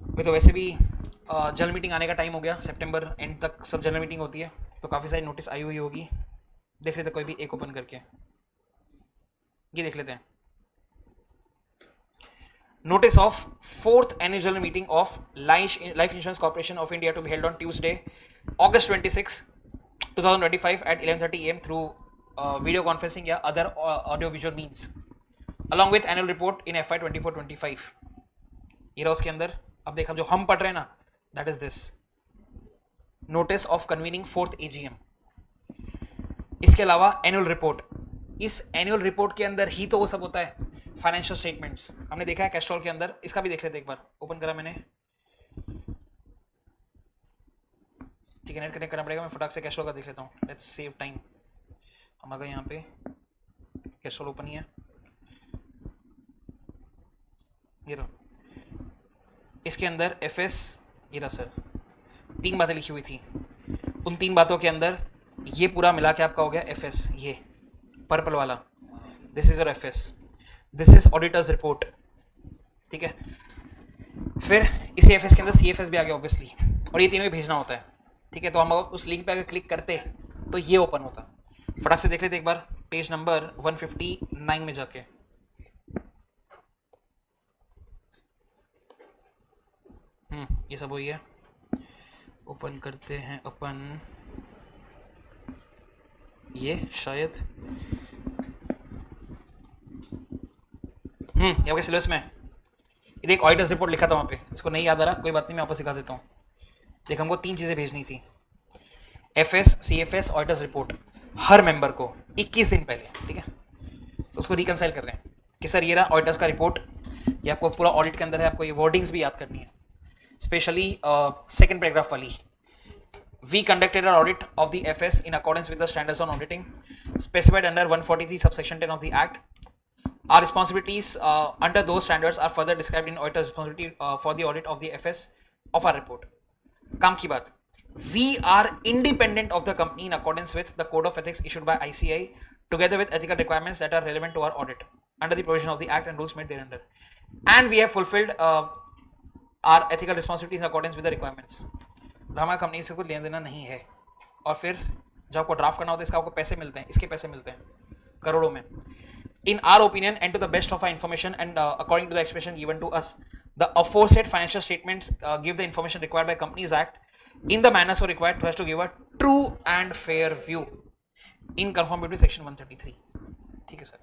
वे तो वैसे भी जनरल मीटिंग आने का टाइम हो गया, सितंबर एंड तक सब जनरल मीटिंग होती है, तो काफ़ी सारी नोटिस आई हुई होगी। देख लेते कोई भी एक ओपन करके। ये देख लेते हैं। Notice of fourth annual general meeting of Life Insurance Corporation of India to be held on Tuesday, August 26, 2025 at 11:30 a.m. through video conferencing या other audio visual means, along with annual report in FY 24-25. ये रहा उसके अंदर। अब देखा जो हम पढ़ रहे हैं ना, that is this notice of convening fourth AGM। इसके अलावा एनुअल रिपोर्ट, इस एनुअल रिपोर्ट के अंदर ही तो वो सब होता है, फाइनेंशियल स्टेटमेंट्स हमने देखा है कैस्ट्रॉल के अंदर। इसका भी देख लेते एक बार, ओपन करा मैंने, ठीक है, नेट कनेक्ट करना पड़ेगा, मैं फटाक से कैस्ट्रॉल का देख लेता हूँ, लेट्स सेव टाइम। हम आ गए यहाँ पे, कैस्ट्रॉल ओपन ही है, ये रहा। इसके अंदर एफएस, ये रहा सर, 3 बातें लिखी हुई थी, उन 3 बातों के अंदर ये पूरा मिला के आपका हो गया एफएस, ये पर्पल वाला, this is your FS, this is auditors report, ठीक है। फिर इसी एफएस के अंदर सीएफएस भी आ गया ऑब्वियसली, और ये तीनों ही भेजना होता है, ठीक है। तो हम अगर उस लिंक पे अगर क्लिक करते तो ये ओपन होता। फटाक से देख लेते एक बार पेज नंबर 159 में जाके। ये सब वही है, ओपन करते हैं अपन, ये शायद यहाँ के सिलेबस में ये देख ऑडिटर्स रिपोर्ट लिखा था वहाँ पे, इसको नहीं याद आ रहा, कोई बात नहीं, मैं वापस सिखा देता हूँ। देख हमको 3 चीज़ें भेजनी थी, एफएस, सीएफएस, ऑडिटर्स रिपोर्ट, हर मेंबर को 21 दिन पहले, ठीक है। तो उसको रिकनसाइल कर रहे हैं कि सर ये रहा ऑडिटर्स का रिपोर्ट, ये आपको पूरा ऑडिट के अंदर है, आपको ये वर्डिंग्स भी याद करनी है, स्पेशली सेकेंड पैराग्राफ वाली। We conducted our audit of the FS in accordance with the standards on auditing specified under 143 subsection 10 of the Act. Our responsibilities under those standards are further described in auditor's responsibility for the audit of the FS of our report. काम की बात, we are independent of the company in accordance with the code of ethics issued by ICAI together with ethical requirements that are relevant to our audit under the provision of the Act and rules made thereunder. And we have fulfilled our ethical responsibilities in accordance with the requirements. हमारा company से कुछ लेना देना नहीं है। और फिर जब आपको ड्राफ्ट करना होता है, इसका आपको पैसे मिलते हैं, इसके पैसे मिलते हैं करोड़ों में। In our opinion and to the best of our information and according to the expression given to us, the aforesaid financial statements give the information required by Companies Act in the manner so required to us to give a true and fair view in conformity with section 133। ठीक है sir,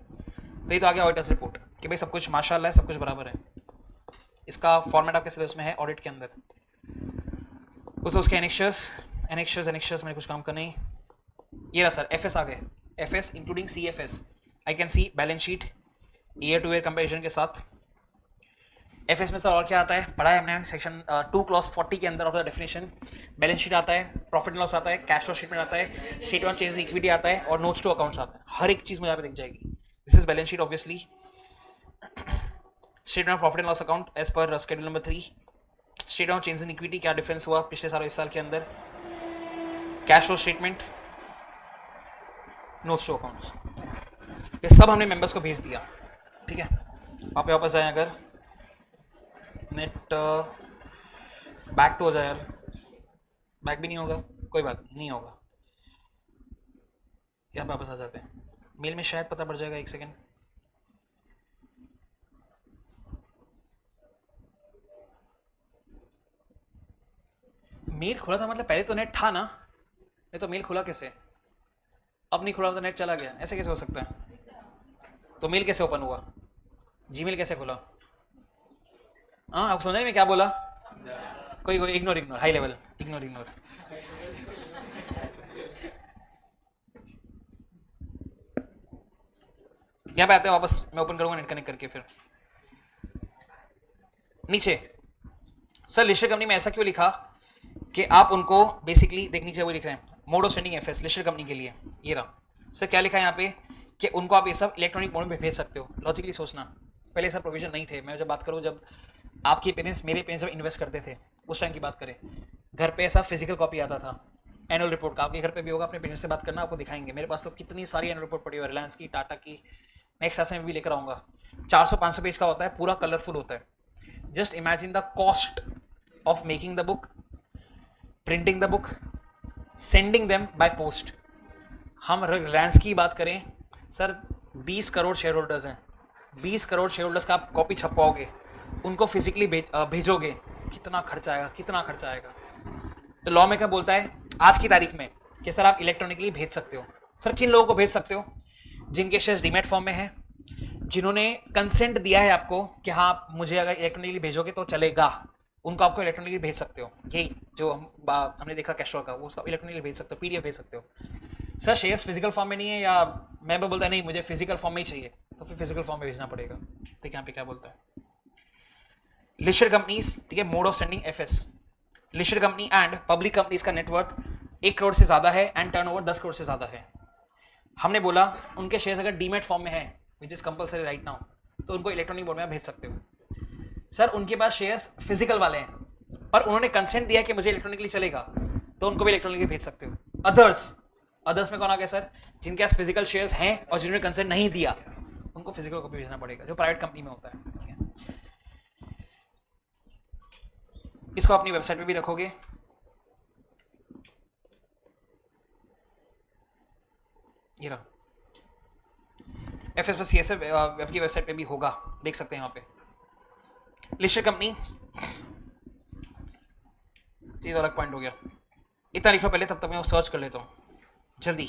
तो ये तो आ गया auditors report कि भाई सब कुछ माशाल्लाह है, सब कुछ बराबर है। इसका फॉर्मेट आपके सिलेबस में है ऑडिट के अंदर। तो उसके एनेक्शर्स मैंने कुछ काम करना ही। ये रहा सर, एफएस आ गए, FS including CFS. I can see balance sheet year two year comparison के साथ। एफएस में सर और क्या आता है, पढ़ा है हमने सेक्शन 2 क्लॉज 40 के अंदर of the definition. Balance sheet आता है, प्रॉफिट एंड लॉस आता है, कैश फ्लो स्टेटमेंट आता है, statement of change in equity आता है, और नोट्स टू अकाउंट्स आता है। हर एक चीज मुझे यहाँ पे दिख जाएगी। This is balance sheet obviously, statement of profit and loss account as per schedule number 3, statement of change in equity, क्या डिफरेंस हुआ पिछले साल इस साल के अंदर, cash flow statement, notes to accounts. ये सब हमने मेंबर्स को भेज दिया, ठीक है। वहाँ पे वापस जाए, अगर नेट बैक तो हो जाए यार, बैक भी नहीं होगा, कोई बात नहीं होगा। यहाँ पे वापस आ जाते हैं, मेल में शायद पता पड़ जाएगा, 1 सेकेंड। मेल खुला था मतलब पहले तो नेट था ना, नहीं तो मेल खुला कैसे? अब नहीं खुला तो नेट चला गया, ऐसे कैसे हो सकता है? तो मेल कैसे ओपन हुआ, जीमेल कैसे खुला? हाँ, आपको समझ में क्या बोला? कोई इग्नोर हाई लेवल इग्नोर। यहाँ पे आते हैं वापस, मैं ओपन करूंगा नेट कनेक्ट करके। फिर नीचे सर लिस्टेड कंपनी में ऐसा क्यों लिखा कि आप उनको बेसिकली देख, नीचे वो लिख रहे हैं mode of sending FS listed company के लिए। ये रहा सर, क्या लिखा है यहाँ पे कि उनको आप ये सब इलेक्ट्रॉनिक मोड में भेज सकते हो। लॉजिकली सोचना, पहले सब प्रोविजन नहीं थे। मैं जब बात करूँ, जब आपके पेरेंट्स, मेरे पेरेंट्स जब इन्वेस्ट करते थे उस टाइम की बात करें, घर पे ऐसा फिजिकल कॉपी आता था एनुअल रिपोर्ट का। आपके घर पे भी होगा, अपने पेरेंट्स से बात करना, आपको दिखाएंगे। मेरे पास तो कितनी सारी एनुअल रिपोर्ट पड़ी हुई है, रिलायंस की, टाटा की। नेक्स्ट क्लास में भी लेकर आऊँगा। 400-500 पेज का होता है, पूरा कलरफुल होता है। Just imagine the cost of making the book, printing the book, sending them by post. हम रिलायंस की बात करें सर, 20 करोड़ शेयर होल्डर्स हैं, 20 करोड़ शेयर होल्डर्स का आप कॉपी छपवाओगे, उनको फिजिकली भेजोगे, कितना खर्चा आएगा, कितना खर्चा आएगा। तो लॉ में क्या बोलता है आज की तारीख में कि सर आप इलेक्ट्रॉनिकली भेज सकते हो। सर किन लोगों को भेज सकते हो? जिनके शेयर्स डीमैट फॉर्म में है, जिन्होंने कंसेंट दिया है आपको कि हाँ आप मुझे अगर इलेक्ट्रॉनिकली भेजोगे तो चलेगा, उनको आपको इलेक्ट्रॉनिकली भेज सकते हो। यही जो हमने देखा कैस्ट्रॉल का, वो उसका इलेक्ट्रॉनिकली भेज सकते हो, पीडीएफ भेज सकते हो। सर शेयर्स फिजिकल फॉर्म में नहीं है, या मैं भी बोलता है नहीं मुझे फिजिकल फॉर्म में ही चाहिए, तो फिर फिजिकल फॉर्म में भेजना पड़ेगा। ठीक है, यहाँ पे क्या बोलता है, लिस्टेड कंपनीज, ठीक है, mode of sending FS, listed company and public companies का नेटवर्थ 1 करोड़ से ज्यादा है एंड टर्नओवर 10 करोड़ से ज्यादा है। हमने बोला उनके शेयर्स अगर डीमैट फॉर्म में है which is compulsory right now, तो उनको इलेक्ट्रॉनिक मोड में भेज सकते हो। सर उनके पास शेयर्स फिजिकल वाले हैं पर उन्होंने कंसेंट दिया कि मुझे इलेक्ट्रॉनिकली चलेगा, तो उनको भी इलेक्ट्रॉनिकली भेज सकते हो। अदर्स में कौन आ गया सर? जिनके पास फिजिकल शेयर्स हैं और जिन्होंने कंसेंट नहीं दिया, उनको फिजिकल कॉपी भेजना पड़ेगा, जो प्राइवेट कंपनी में होता है। ठीक है, इसको अपनी वेबसाइट पे भी रखोगे। ये रहा एफएस प्लस सीएसएफ वेब की वेबसाइट पे भी होगा, देख सकते हैं यहाँ पे। लिस्टेड कंपनी, ये तो अलग पॉइंट हो गया, इतना लिख लो पहले, तब तक मैं वो सर्च कर लेता हूँ जल्दी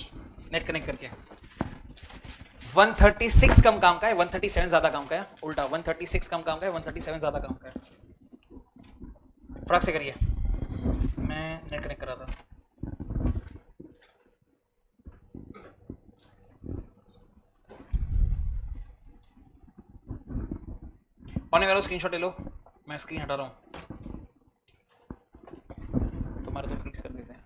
नेट कनेक्ट करके। 136 कम काम का है, 137 ज्यादा काम का है, उल्टा 136 कम काम का है, 137 ज्यादा काम का है। फर्क से करिए, मैं नेट कनेक्ट कर रहा था। पाने वाला स्क्रीनशॉट ले लो, मैं स्क्रीन हटा रहा हूँ, तुम्हारा तो फिक्स कर देते हैं।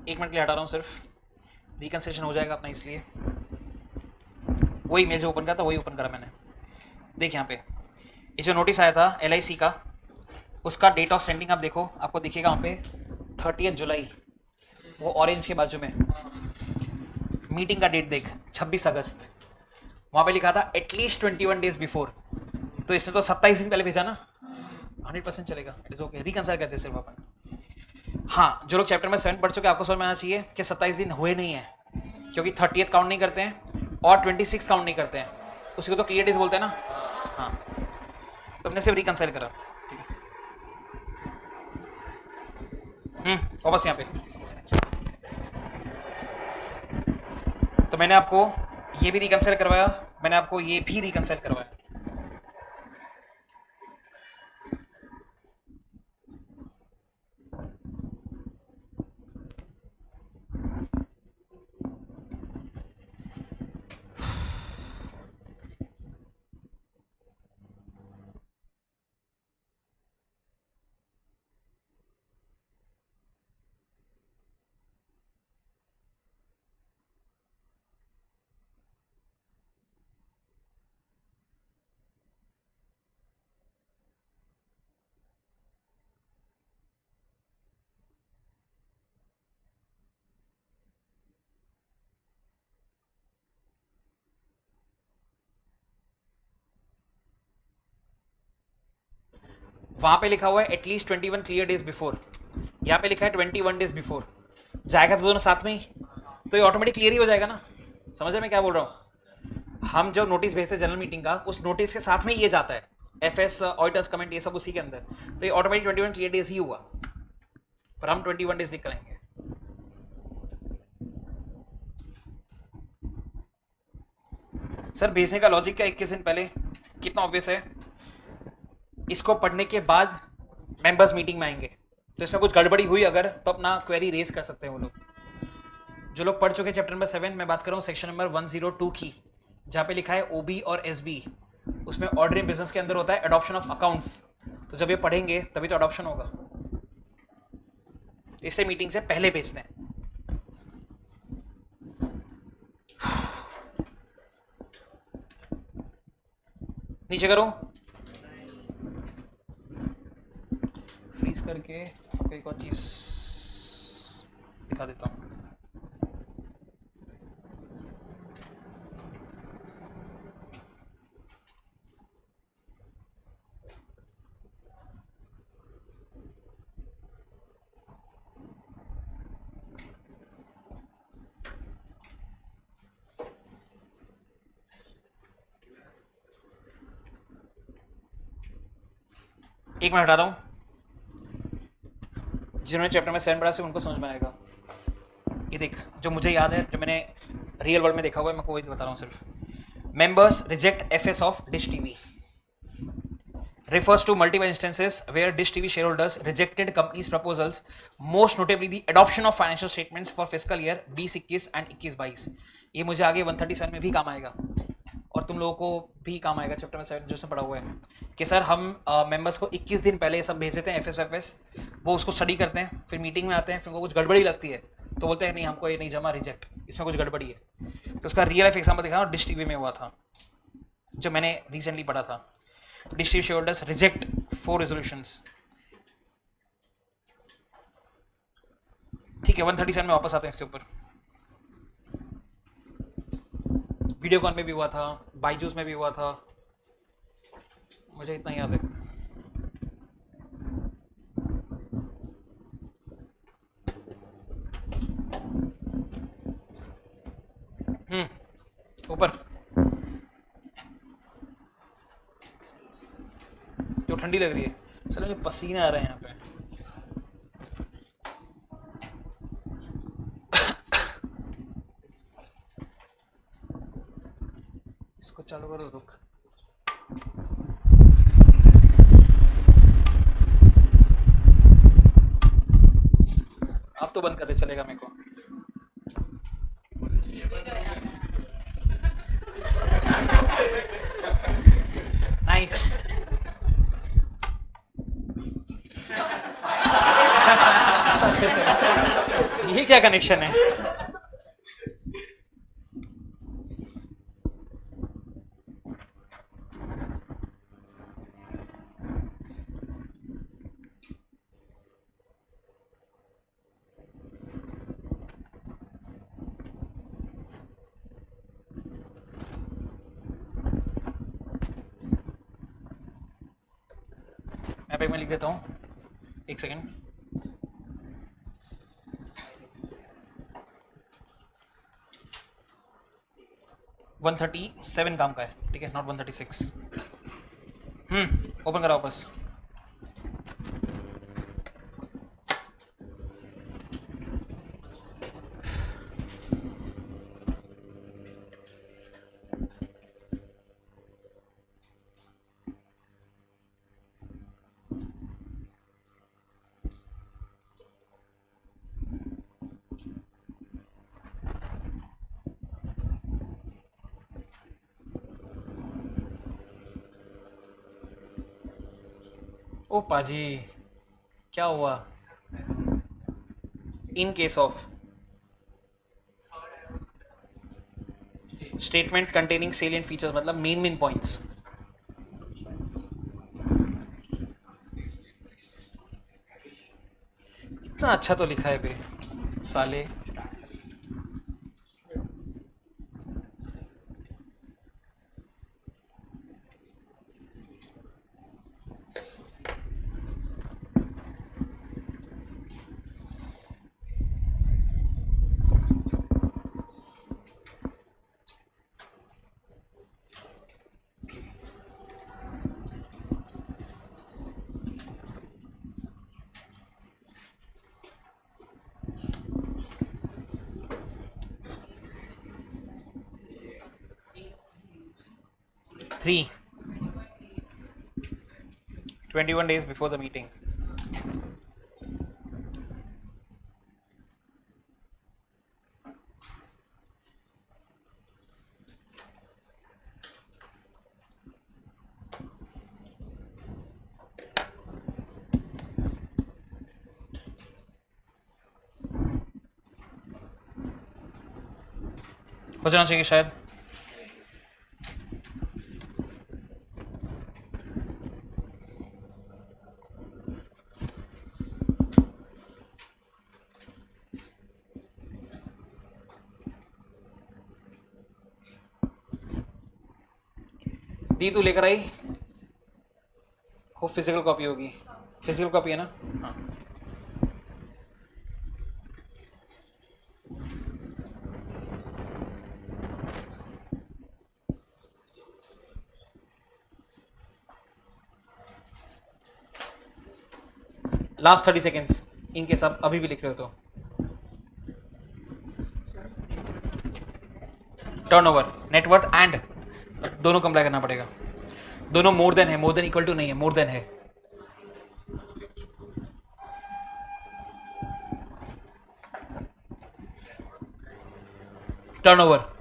एक मिनट के लिए हटा रहा हूँ, सिर्फ रिकंसिलेशन हो जाएगा अपना, इसलिए वही मेल जो ओपन करा था वही ओपन करा मैंने। देख यहाँ पे ये जो नोटिस आया था LIC का, उसका डेट ऑफ सेंडिंग आप देखो, आपको दिखेगा वहाँ पे 30 जुलाई, वो ऑरेंज के बाजू में। मीटिंग का डेट देख 26 अगस्त, वहाँ पे लिखा था एटलीस्ट 21 डेज बिफोर, तो इसने तो 27 दिन पहले भेजा ना, 100% चलेगा। इट इज ओके, रिकंसिल करते सिर्फ अपन। हाँ, जो लोग चैप्टर में 7 पढ़ चुके, आपको समझ में आना चाहिए कि 27 दिन हुए नहीं है, क्योंकि 30th काउंट नहीं करते हैं और 26 काउंट नहीं करते हैं, उसी को तो क्लियर डेज बोलते हैं ना। हाँ, तो हमने सिर्फ रिकंसाइल करा, ठीक है। वापस यहाँ पे, तो मैंने आपको ये भी रिकंसाइल करवाया, मैंने आपको ये भी रिकंसाइल करवाया। वहां पे लिखा हुआ है एटलीस्ट 21 क्लियर डेज बिफोर, यहाँ पे लिखा है 21 डेज बिफोर, जाएगा तो दोनों साथ में ही, तो ये ऑटोमेटिक क्लियर ही हो जाएगा ना। समझ रहे मैं क्या बोल रहा हूँ? हम जो नोटिस भेजते हैं जनरल मीटिंग का, उस नोटिस के साथ में ये जाता है, FS ऑडिटर्स कमेंट ये सब उसी के अंदर, तो ये ऑटोमेटिक 21 क्लियर डेज ही हुआ, पर हम 21 डेज लिख करेंगे। सर भेजने का लॉजिक क्या 21 दिन पहले, कितना ऑब्वियस है। इसको पढ़ने के बाद मेंबर्स मीटिंग में आएंगे, तो इसमें कुछ गड़बड़ी हुई अगर, तो अपना क्वेरी रेज कर सकते हैं वो लोग। जो लोग पढ़ चुके हैं चैप्टर नंबर 7, मैं बात कर रहा हूँ सेक्शन नंबर 102 की, जहाँ पे लिखा है OB और SB, उसमें ऑर्डनरी बिजनेस के अंदर होता है अडॉप्शन ऑफ अकाउंट्स, तो जब ये पढ़ेंगे तभी तो अडॉप्शन होगा, इसलिए मीटिंग से पहले भेजते हैं। नीचे करो, फ्रीज करके एक और चीज दिखा देता हूँ। एक मिनट हटा रहा हूँ, जिन्होंने चैप्टर में 7 पढ़ा से उनको समझ में आएगा। ये देख, जो मुझे याद है, जो मैंने रियल वर्ल्ड में देखा हुआ है, मैं को वही बता रहा हूँ सिर्फ। Members reject FS of dish TV refers to multiple instances where Dish TV shareholders rejected company's proposals, most notably the adoption of financial statements for fiscal year 2021 and 21-22। ये मुझे आगे 137 में भी काम आएगा और तुम लोगों को भी काम आएगा चैप्टर में 7 जो से पढ़ा हुआ है कि सर हम मेंबर्स को 21 दिन पहले ये सब भेज देते हैं एफएस वेफएस, वो उसको स्टडी करते हैं, फिर मीटिंग में आते हैं, फिर उनको कुछ गड़बड़ी लगती है तो बोलते हैं नहीं हमको ये नहीं जमा, रिजेक्ट, इसमें कुछ गड़बड़ी है। तो उसका रियल लाइफ एग्जाम्पल दिखा डिश टीवी में हुआ था जो मैंने रिसेंटली पढ़ा था। Dish TV shareholders reject 4 resolutions। ठीक है, 137 में वापस आते हैं इसके ऊपर। वीडियोकॉन में भी हुआ था, बाइजूस में भी हुआ था, मुझे इतना याद है। ऊपर जो ठंडी लग रही है, चलो मुझे पसीना आ रहा है यहाँ पे। इसको चालू करो, रुक। अब तो बंद कर दे, चलेगा मेरे को। नाइस। ये क्या कनेक्शन है? मैं पे मैं लिख देता हूँ, एक सेकेंड। वन 137 काम का है, ठीक है, नॉट 136। ओपन करा वापस। ओ पाजी, क्या हुआ? In case of statement containing salient features, मतलब मेन पॉइंट्स। इतना अच्छा तो लिखा है बे साले। Three. 21 days before the meeting. हो जाना चाहिए शायद। दी तू लेकर आई वो फिजिकल कॉपी होगी, फिजिकल कॉपी है ना? हाँ। लास्ट 30 सेकेंड्स इनके सब अभी भी लिख रहे हो तो टर्नओवर, नेटवर्थ एंड दोनों कंप्लाई करना पड़ेगा। दोनों मोर देन है, मोर देन इक्वल टू नहीं है, मोर देन है। टर्नओवर,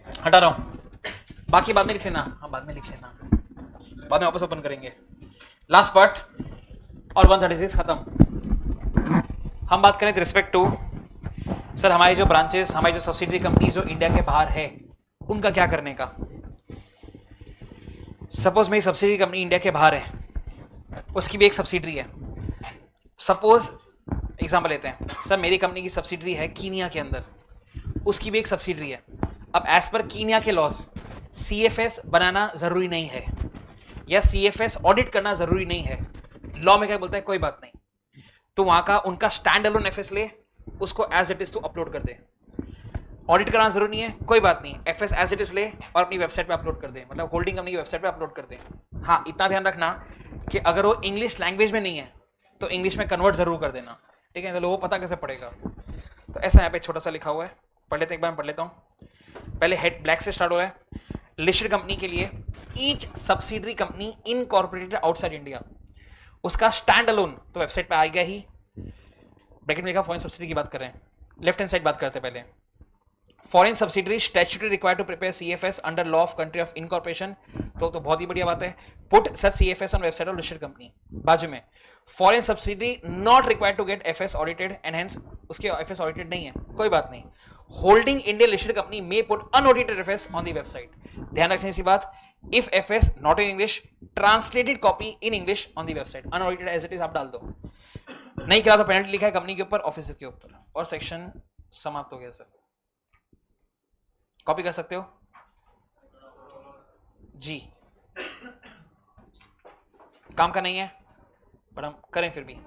हटा रहा हूं, बाकी बाद में लिख लेना। हाँ बाद में लिख लेना, बाद में वापस ओपन करेंगे। लास्ट पार्ट और 136 खत्म। हम बात करें रिस्पेक्ट टू सर हमारी जो ब्रांचेस, हमारी जो सब्सिडरी कंपनी जो इंडिया के बाहर है उनका क्या करने का। सपोज मेरी सब्सिडरी कंपनी इंडिया के बाहर है, उसकी भी एक सब्सिडरी है। सपोज एग्जांपल लेते हैं, सर मेरी कंपनी की सब्सिडरी है कीनिया के अंदर, उसकी भी एक सब्सिडरी है। अब एज पर कीनिया के लॉस सीएफएस बनाना जरूरी नहीं है या सीएफएस ऑडिट करना जरूरी नहीं है। लॉ में क्या बोलता है, कोई बात नहीं, तो वहां का उनका स्टैंड अलोन एफएस ले, उसको एज इट इज तो अपलोड कर दे। ऑडिट कराना जरूरी नहीं है, कोई बात नहीं, एफएस एज इट इज ले और अपनी वेबसाइट पे अपलोड कर दे, मतलब होल्डिंग कंपनी की वेबसाइट पे अपलोड कर दे। हाँ इतना ध्यान रखना कि अगर वो इंग्लिश लैंग्वेज में नहीं है तो इंग्लिश में कन्वर्ट जरूर कर देना, ठीक है? तो लोगों को पता कैसे पड़ेगा। तो ऐसा यहाँ पे छोटा सा लिखा हुआ है, पढ़ लेते एक बार, पढ़ लेता हूँ। पहले हेड ब्लैक से स्टार्ट हो रहा है। लिस्टेड कंपनी के लिए each subsidiary company incorporated outside India, उसका स्टैंड अलोन तो वेबसाइट पे आएगा ही। ब्रैकेट में लिखा फॉरेन सब्सिडरी की बात कर रहे हैं, लेफ्ट हैंड साइड बात करते हैं पहले। Foreign subsidiary statutory required to prepare CFS under law of country of incorporation, तो बहुत ही बढ़िया बात है। Put such CFS on website of listed company. बाजू में foreign subsidiary not required to get FS audited and hence उसके FS audited नहीं है, कोई बात नहीं। Holding India listed company may put unaudited FS on the website. ध्यान रखने की बात, if FS not in English translated copy in English on the website, unaudited as it is आप डाल दो। नहीं करा तो पेनल्टी लिखा है कंपनी के ऊपर, ऑफिसर के ऊपर, और सेक्शन समाप्त हो गया सर। कॉपी कर सकते हो जी, काम का नहीं है पर हम करें फिर भी।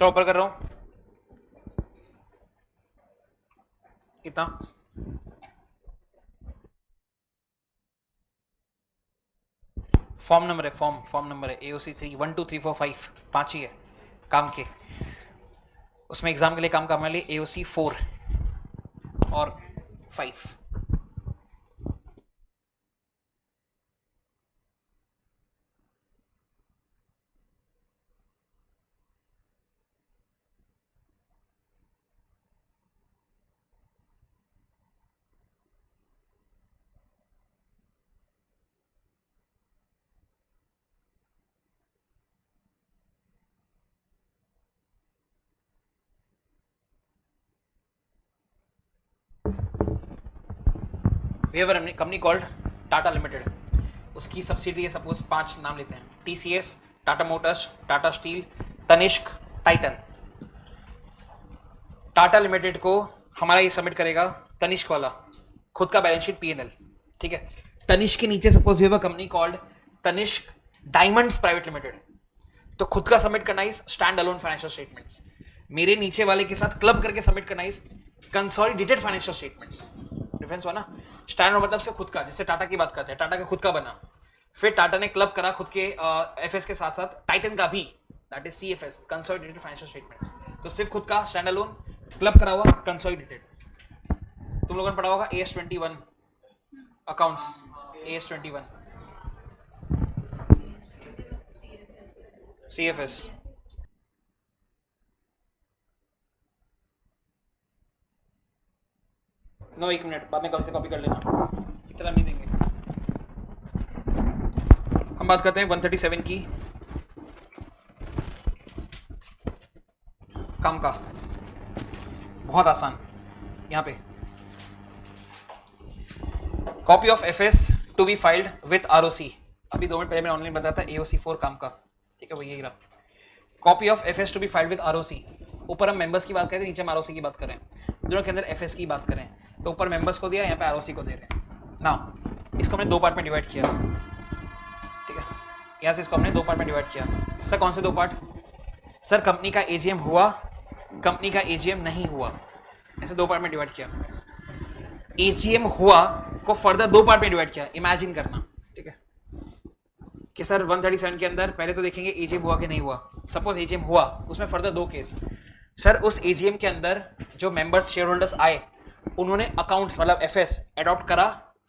तो ऊपर कर रहा हूं इतना। फॉर्म नंबर है, फॉर्म नंबर है AOC 3 1 2 3 4 5, 5 ही है काम के। उसमें एग्जाम के लिए काम का हमारे लिए AOC 4 और 5। We have a company called Tata Limited, उसकी सब्सिडी है सपोज 5 नाम लेते हैं, TCS, Tata Motors, Tata Steel, Tanishq, Titan. Tata Limited को हमारा ये सबमिट करेगा तनिष्क वाला खुद का बैलेंस शीट P&L, ठीक है? तनिष्क के नीचे सपोज ये company called Tanishq Diamonds Private Limited, तो खुद का सबमिट करना इस स्टैंड अलोन फाइनेंशियल स्टेटमेंट्स। मेरे नीचे वाले के साथ क्लब करके सबमिट करना इस कंसोलिडेटेड फाइनेंशियल स्टेटमेंट्स। डिफरेंस हुआ ना? स्टैंड मतलब से खुद का, जिससे टाटा की बात करते हैं, टाटा का खुद का बना, फिर टाटा ने क्लब करा खुद के एफएस के साथ साथ टाइटन का भी, that is CFS, consolidated financial statements. तो सिर्फ खुद का स्टैंड अलोन क्लब करा हुआ कंसोलिडेटेड। तुम लोगों ने पढ़ा होगा AS21 accounts, AS21 CFS। No, 1 minute, बाद में कल से कॉपी कर लेना, इतना नहीं देंगे। हम बात करते हैं 137 की, काम का, बहुत आसान। यहां पे copy of FS to be filed with ROC. अभी 2 मिनट पहले मैंने ऑनलाइन बताया था AOC4 काम का, ठीक है, वो यही रहा। Copy of FS to be filed with ROC. ऊपर हम मेंबर्स की बात करें, नीचे हम आरओसी की बात करें। दोनों के अंदर एफएस की बात करें तो ऊपर मेंबर्स को दिया, यहाँ पे आरओसी को दे रहे हैं ना। इसको हमने 2 पार्ट में डिवाइड किया, ठीक है, यहाँ से इसको हमने 2 पार्ट में डिवाइड किया। सर कौन से 2 पार्ट? सर कंपनी का एजीएम हुआ, कंपनी का एजीएम नहीं हुआ, ऐसे 2 पार्ट में डिवाइड किया। एजीएम हुआ को फर्दर 2 पार्ट में डिवाइड किया। इमेजिन करना, ठीक है, कि सर 137 के अंदर पहले तो देखेंगे एजीएम हुआ कि नहीं हुआ। सपोज एजीएम हुआ, उसमें फर्दर 2 केस। सर उस एजीएम के अंदर जो मेंबर्स शेयर होल्डर्स आए, उन्होंने अकाउंट्स मतलब एफएस एडॉप्ट करा,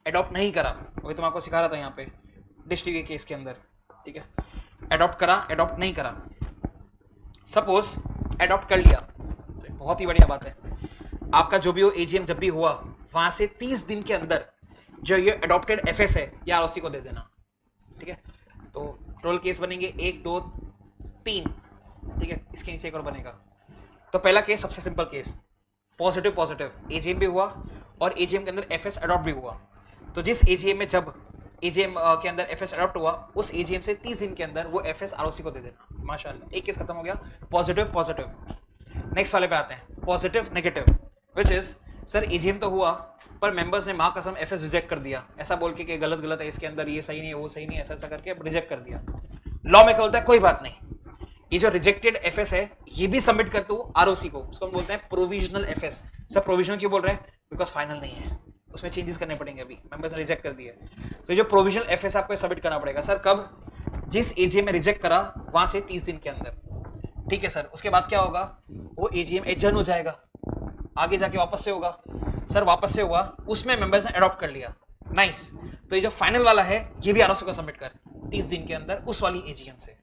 एडॉप्ट नहीं करा। वही तुम आपको सिखा रहा था यहाँ पे डिश टीवी के केस के अंदर, ठीक है, एडॉप्ट करा, एडॉप्ट नहीं करा। सपोज एडॉप्ट कर लिया, बहुत ही बढ़िया बात है। आपका जो भी हो एजीएम जब भी हुआ, वहां से 30 दिन के अंदर जो ये एडॉप्टेड एफएस है या आरओसी को दे देना, ठीक है। तो टोटल केस बनेंगे 1 2 3, ठीक है, इसके नीचे एक और बनेगा। तो पहला केस सबसे simple case, positive positive, AGM भी हुआ और एजीएम के अंदर एफएस एडॉप्ट भी हुआ। तो जिस एजीएम में जब एजीएम के अंदर एफएस अडॉप्ट हुआ, उस एजीएम से 30 दिन के अंदर वो एफएस आरओसी को दे देना। माशाल्लाह, एक केस खत्म हो गया, पॉजिटिव पॉजिटिव। नेक्स्ट वाले पे आते हैं, positive negative, which is sir AGM तो हुआ पर मेंबर्स ने माँ कसम एफएस रिजेक्ट कर दिया, ऐसा बोल के कि गलत गलत है इसके अंदर, ये सही नहीं है, वो सही नहीं है, ऐसा ऐसा करके रिजेक्ट कर दिया। लॉ में क्या बोलता है, कोई बात नहीं, ये जो रिजेक्टेड एफएस है ये भी सबमिट कर तू आरओसी को, उसको हम बोलते हैं प्रोविजनल एफएस। सर प्रोविजनल क्यों बोल रहे हैं? बिकॉज फाइनल नहीं है, उसमें चेंजेस करने पड़ेंगे, अभी मेंबर्स ने रिजेक्ट कर दिए। तो जो प्रोविजनल एफएस आपको सबमिट करना पड़ेगा। सर कब? जिस एजीएम में रिजेक्ट करा वहां से 30 दिन के अंदर, ठीक है सर। उसके बाद क्या होगा, वो एजीएम एडजर्न हो जाएगा, आगे जाके वापस से होगा। सर वापस से हुआ, उसमें मेंबर्स ने अडॉप्ट कर लिया, नाइस। तो ये जो फाइनल वाला है ये भी आरओसी को सबमिट कर 30 दिन के अंदर उस वाली एजीएम से।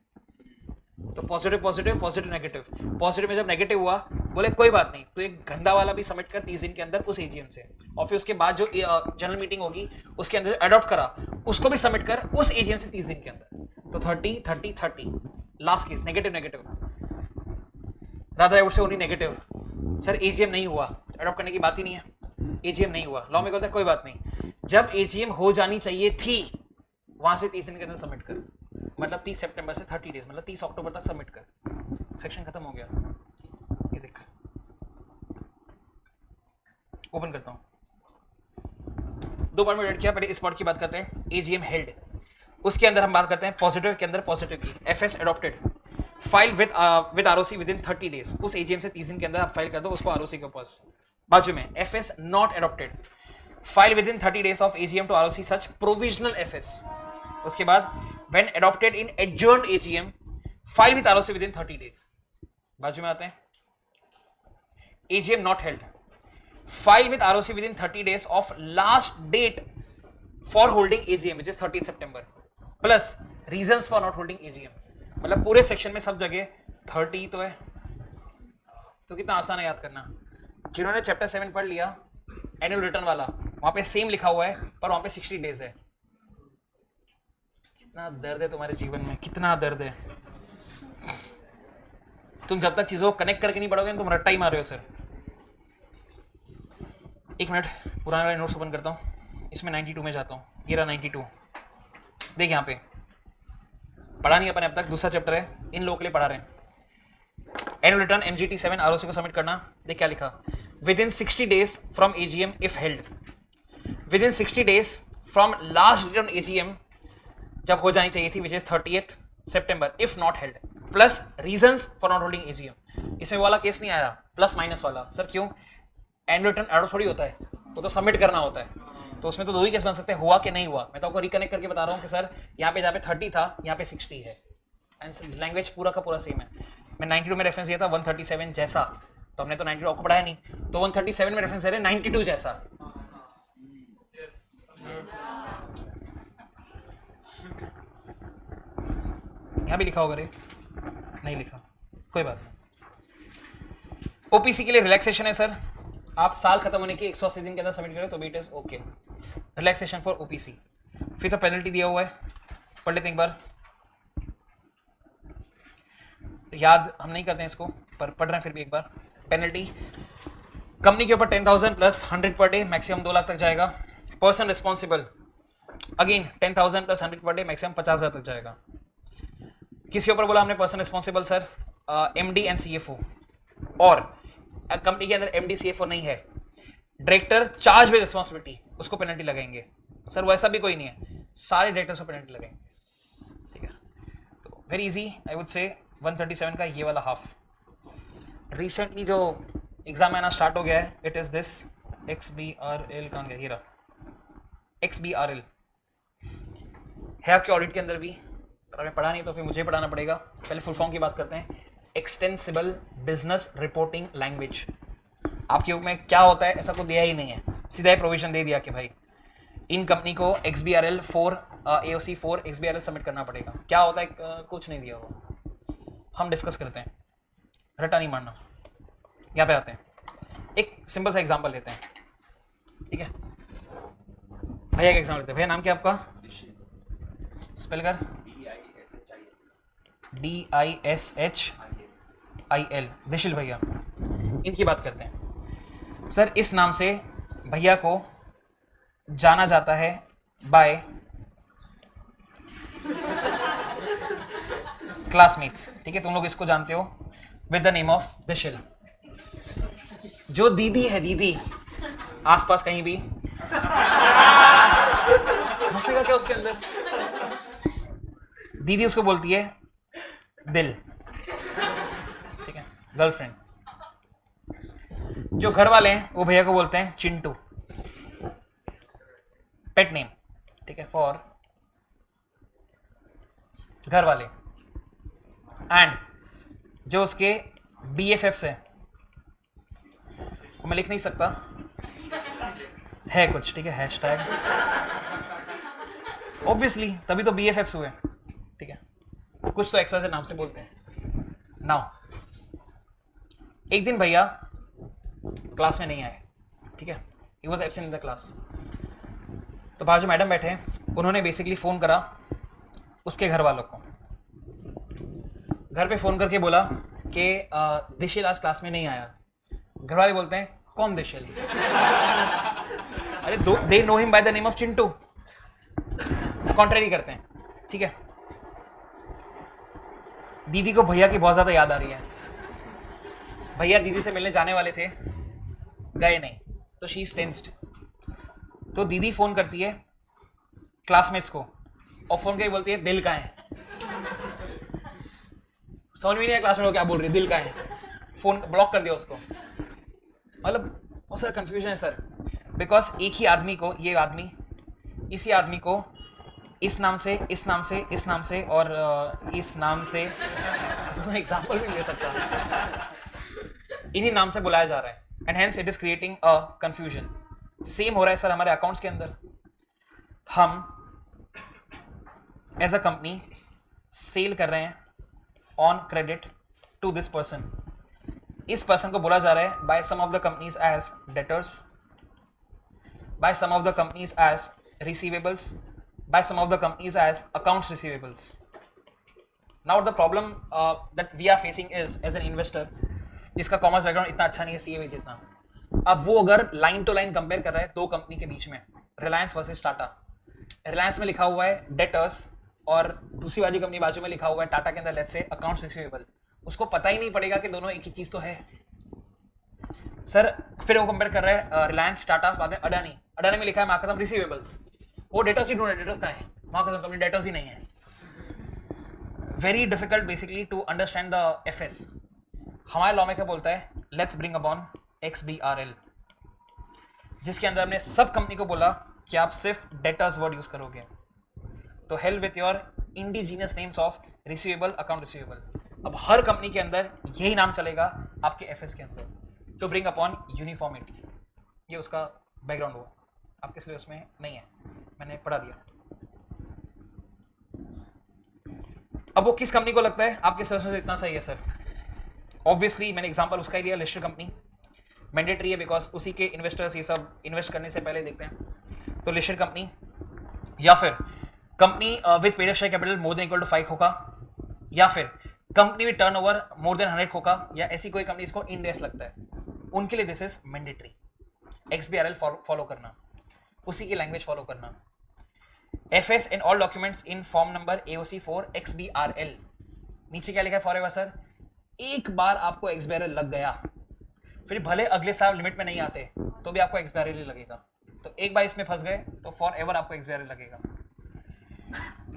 तो positive positive positive negative, positive में जब नेगेटिव हुआ बोले कोई बात नहीं, तो एक गंदा वाला भी सबमिट कर 30 दिन के अंदर उस एजीएम से, और फिर उसके बाद जो जनरल मीटिंग होगी उसके अंदर अडॉप्ट करा उसको भी सबमिट कर उस एजीएम से 30 दिन के अंदर। तो 30 30 30। Last case negative negative, Radha I would say only negative. Sir AGM नहीं हुआ, अडॉप्ट करने की बात ही नहीं है, एजीएम नहीं हुआ। लॉ में कहता है कोई बात नहीं, जब एजीएम हो जानी चाहिए थी वहां से 30 दिन के अंदर सबमिट कर, मतलब 30 सितंबर से 30 डेज, मतलब 30 अक्टूबर तक सबमिट कर। सेक्शन खत्म हो गया। ये देख, ओपन करता हूं, 2 पार्ट में डिवाइड किया। पहले इस पार्ट की बात करते हैं, एजीएम हेल्ड, उसके अंदर हम बात करते हैं पॉजिटिव के अंदर पॉजिटिव की। FS adopted, file with ROC with in 30 days, उस एजीएम से 30 दिन के अंदर आप फाइल कर दो उसको आरओसी के पास। बाजू में FS not adopted, file within 30 days of AGM to ROC such provisional FS. उसके बाद when adopted in adjourned AGM, file with ROC within 30 days. बाजू में आते हैं, AGM not held, file with ROC within 30 days of last date for holding AGM which is 30th September, plus reasons for not holding AGM। मतलब पूरे section में सब जगह 30 तो है, तो कितना आसान है याद करना। जिन्होंने चैप्टर 7 पढ़ लिया एनुअल रिटर्न वाला, वहां पे सेम लिखा हुआ है पर वहां पे 60 डेज है। कितना दर्द है तुम्हारे जीवन में, कितना दर्द है। तुम जब तक चीजों को कनेक्ट करके नहीं पढ़ोगे तुम रट्टा ही मार रहे हो सर। 1 मिनट, पुराना वाला नोट्स ओपन करता हूँ, इसमें 92 में जाता हूँ। ये रहा 92, देख यहाँ पे पढ़ा नहीं अपन अब तक, दूसरा चैप्टर है, इन लोगों के लिए पढ़ा रहे हैं। एनुअल रिटर्न MGT 7 आरओसी को सबमिट करना। देख क्या लिखा, with in 60 days from AGM if held, with in 60 days from last return AGM जब हो जानी चाहिए थी which is 30th September if not held, plus reasons for not holding AGM. इसमें वाला केस नहीं आया प्लस माइनस वाला। सर क्यों? एनुअल रिटर्न एडो थोड़ी होता है, वो तो सबमिट करना होता है। तो उसमें तो दो ही केस बन सकते हैं, हुआ कि नहीं हुआ। मैं तो आपको रिकनेक्ट करके बता रहा हूँ कि सर यहाँ पे जहाँ पे 30 था यहाँ पे 60 है, एंड लैंग्वेज पूरा का पूरा सेम है। मैं 92 में रेफरेंस दिया था 137 जैसा, तो हमने तो 92 आपको पढ़ाया नहीं, तो 137 में रेफरेंस दे रहे 92 जैसा। यहाँ भी लिखा होगा रे, नहीं लिखा, कोई बात नहीं। ओपीसी के लिए रिलैक्सेशन है सर, आप साल खत्म होने के 180 दिन के अंदर सबमिट करें तो भी it is okay. Relaxation for OPC. फिर तो पेनल्टी दिया हुआ है, पढ़ लेते हैं एक बार, याद हम नहीं करते हैं इसको पर पढ़ रहे हैं फिर भी एक बार। पेनल्टी कंपनी के ऊपर 10,000 plus 100 per day, maximum 2 lakh तक जाएगा। Person responsible again 10,000 plus 100 per day, maximum 50,000 तक जाएगा। किसके ऊपर बोला हमने person responsible sir? MD and CFO, और कंपनी के अंदर एमडी सीएफओ नहीं है, डायरेक्टर चार्ज विद रिस्पॉन्सिबिलिटी, उसको पेनल्टी लगाएंगे सर। वैसा भी कोई नहीं है, सारे डायरेक्टर्स को पेनल्टी लगाएंगे, ठीक है। तो very easy I would say 137 का ये वाला हाफ। रिसेंटली जो एग्जाम आना स्टार्ट हो गया है, इट इज दिस XBRL, कहाँ गया, ये रहा XBRL है आपके ऑडिट के अंदर भी, पर हमें पढ़ा नहीं तो फिर मुझे पढ़ाना पड़ेगा। पहले फुल फॉर्म की बात करते हैं, एक्सटेंसिबल बिजनेस रिपोर्टिंग लैंग्वेज। आपके बुक में क्या होता है ऐसा को दिया ही नहीं है, सीधा ही प्रोविजन दे दिया कि भाई इन कंपनी को XBRL 4 AOC 4 XBRL सबमिट करना पड़ेगा। क्या होता है कुछ नहीं दिया हुआ, हम डिस्कस करते हैं, रट्टा नहीं मारना। यहाँ पे आते हैं, एक सिंपल सा एग्जांपल लेते हैं, ठीक है। भैया का एग्जाम्पल लेते हैं। भैया नाम क्या आपका? स्पेल कर। DISHIL, दिशिल भैया। इनकी बात करते हैं सर। इस नाम से भैया को जाना जाता है बाय क्लासमेट्स, ठीक है। तुम लोग इसको जानते हो विद द नेम ऑफ दिशिल। जो दीदी है, दीदी आसपास कहीं भी हंसने का क्या उसके अंदर, दीदी उसको बोलती है दिल, ठीक है, गर्लफ्रेंड। जो घर वाले हैं वो भैया को बोलते हैं चिंटू, पेट नेम, ठीक है, फॉर घर वाले। एंड जो उसके BFFs हैं, मैं लिख नहीं सकता है कुछ, ठीक है, हैशटैग ऑब्वियसली, तभी तो BFFs हुए, ठीक है। कुछ तो एक्स्ट्रा से नाम से बोलते हैं। नाउ एक दिन भैया क्लास में नहीं आए, ठीक है, he was absent in the class. तो बाहर जो मैडम बैठे हैं उन्होंने बेसिकली फ़ोन करा उसके घर वालों को, घर पे फ़ोन करके बोला कि दिशिल आज क्लास में नहीं आया। घर वाले बोलते हैं कौन दिशिल? अरे they know him by the name of Chintu, contrary करते हैं, ठीक है। दीदी को भैया की बहुत ज़्यादा याद आ रही है। भैया दीदी से मिलने जाने वाले थे, गए नहीं, तो शी इज टेंस्ड। तो दीदी फ़ोन करती है क्लासमेट्स को और फ़ोन करके बोलती है दिल का है। समझ में नहीं आया क्लासमेट को क्या बोल रही है, दिल का है। फ़ोन ब्लॉक कर दिया उसको। मतलब बहुत सारा कंफ्यूजन है सर, बिकॉज एक ही आदमी को, ये आदमी इसी आदमी को इस नाम से, इस नाम से, इस नाम से और इस नाम से, एग्जाम्पल भी दे सकता, इन्हीं नाम से बुलाया जा रहा है, and hence it is creating a confusion. Same हो रहा है सर हमारे अकाउंट्स के अंदर। हम एज अ कंपनी सेल कर रहे हैं on credit to this person. इस पर्सन को बोला जा रहा है by some of the companies as debtors, by some of the companies as receivables, by some of the companies as accounts receivables. Now the problem that we are facing is as an investor, इसका commerce background इतना अच्छा नहीं है CA में जितना। अब वो अगर लाइन टू लाइन कंपेयर कर रहा है दो कंपनी के बीच में, रिलायंस वर्सेस टाटा, रिलायंस में लिखा हुआ है डेटर्स और दूसरी वाली कंपनी बाजू में लिखा हुआ है टाटा के अंदर लेट्स से अकाउंट्स रिसीवेबल, उसको पता ही नहीं पड़ेगा कि दोनों एक ही चीज तो है सर। फिर वो कंपेयर कर रहा है रिलायंस टाटा, बाद में अडानी, अडानी में लिखा है मार्केट रिसीवेबल्स, वो डेटर्स ही ढूंढे, डेटर्स कहाँ है, वहाँ का कंपनी डेटर्स ही नहीं है। Very difficult basically to understand the FS। हमारे लॉ में क्या बोलता है, लेट्स ब्रिंग अपॉन XBRL, जिसके अंदर हमने सब कंपनी को बोला कि आप सिर्फ डेटर्स वर्ड यूज करोगे, तो hell with your indigenous names of receivable, account receivable. अब हर कंपनी के अंदर यही नाम चलेगा आपके एफएस के अंदर, टू ब्रिंग अपॉन यूनिफॉर्मिटी। ये उसका बैकग्राउंड हुआ, आपके सिलेबस में नहीं है, मैंने पढ़ा दिया। अब वो किस कंपनी को लगता है आपके सिलेबस में इतना सही है सर? ऑब्वियसली मैंने एग्जांपल उसका ही लिया, लिस्टेड कंपनी। मैंडेटरी है बिकॉज उसी के इन्वेस्टर्स ये सब इन्वेस्ट करने से पहले देखते हैं। तो लिस्टेड कंपनी या फिर company with paid share capital more than equal to 5 होगा, या फिर company with turnover more than 100 होगा, या ऐसी कोई कंपनी इसको इंडेक्स लगता है, उनके लिए this is mandatory. XBRL follow करना, उसी की लैंग्वेज फॉलो करना। FS in all documents in form number AOC 4 XBRL। नीचे क्या लिखा है फॉरएवर सर? एक बार आपको XBRL लग गया, फिर भले अगले साल लिमिट में नहीं आते तो भी आपको XBRL ही लगेगा। तो एक बार इसमें फंस गए तो फॉर एवर आपको XBRL लगेगा।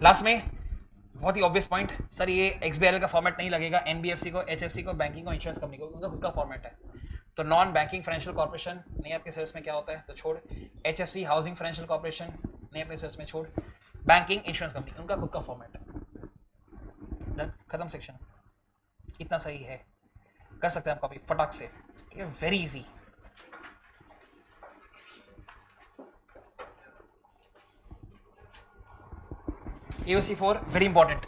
लास्ट में बहुत ही ऑब्वियस पॉइंट सर, ये XBRL का फॉर्मेट नहीं लगेगा NBFC को, HFC को, बैंकिंग को, इंश्योरेंस कंपनी को, उनका खुद का फॉर्मेट है। तो नॉन बैंकिंग फाइनेंशियल कॉर्पोरेशन नहीं आपके सेल्स में क्या होता है तो छोड़, HFC हाउसिंग फाइनेंशियल कॉर्पोरेशन नहीं अपने सेल्स में छोड़, बैंकिंग इंश्योरेंस कंपनी उनका खुद का फॉर्मेट है। खत्म सेक्शन। इतना सही है, कर सकते हैं आप कॉपी फटाक से, very easy. AOC 4 very important.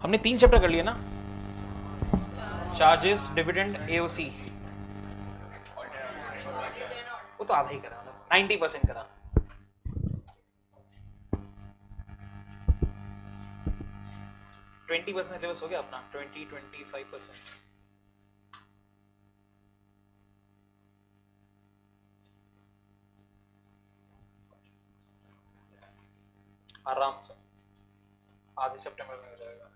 हमने 3 चैप्टर कर लिए ना, चार्जेस, डिविडेंड, AOC। वो तो आधा ही करा, 90% करा। %20 सिलेबस हो गया अपना, 20-25%। आराम से आधे सितंबर में हो जाएगा।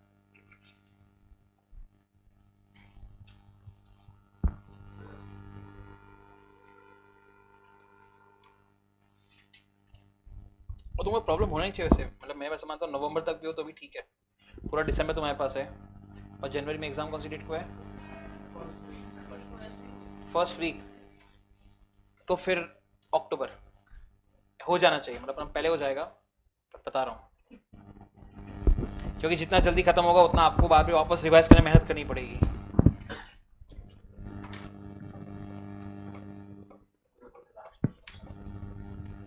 और तुम्हें प्रॉब्लम होना ही चाहिए वैसे, मतलब मैं वैसे मानता हूँ नवंबर तक भी हो तो भी ठीक है, पूरा दिसंबर तुम्हारे पास है, और जनवरी में एग्जाम कौन सी डेट को है? फर्स्ट वीक, तो फिर अक्टूबर हो जाना चाहिए, मतलब अपना पहले हो जाएगा, बता रहा हूँ। क्योंकि जितना जल्दी खत्म होगा उतना आपको बाद में वापस रिवाइज करने में मेहनत करनी पड़ेगी।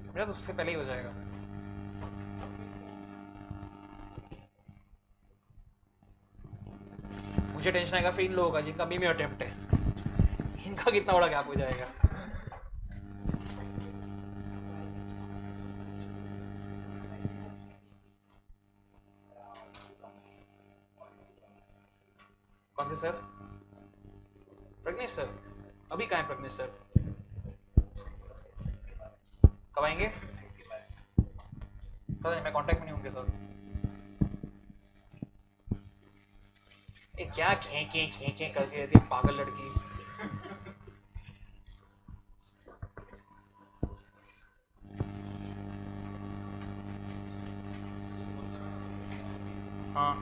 मेरा तो उससे पहले ही हो जाएगा। मुझे टेंशन आएगा फिर इन लोगों का जिनका भी अटेम्प्ट है, इनका कितना बड़ा गैप हो जाएगा। कौन से सर? प्रज्ञेश सर? अभी कहाँ है प्रज्ञेश सर? कब आएंगे पता नहीं, मैं कांटेक्ट में नहीं उनके साथ। ए क्या खे करती रहती है पागल लड़की। हाँ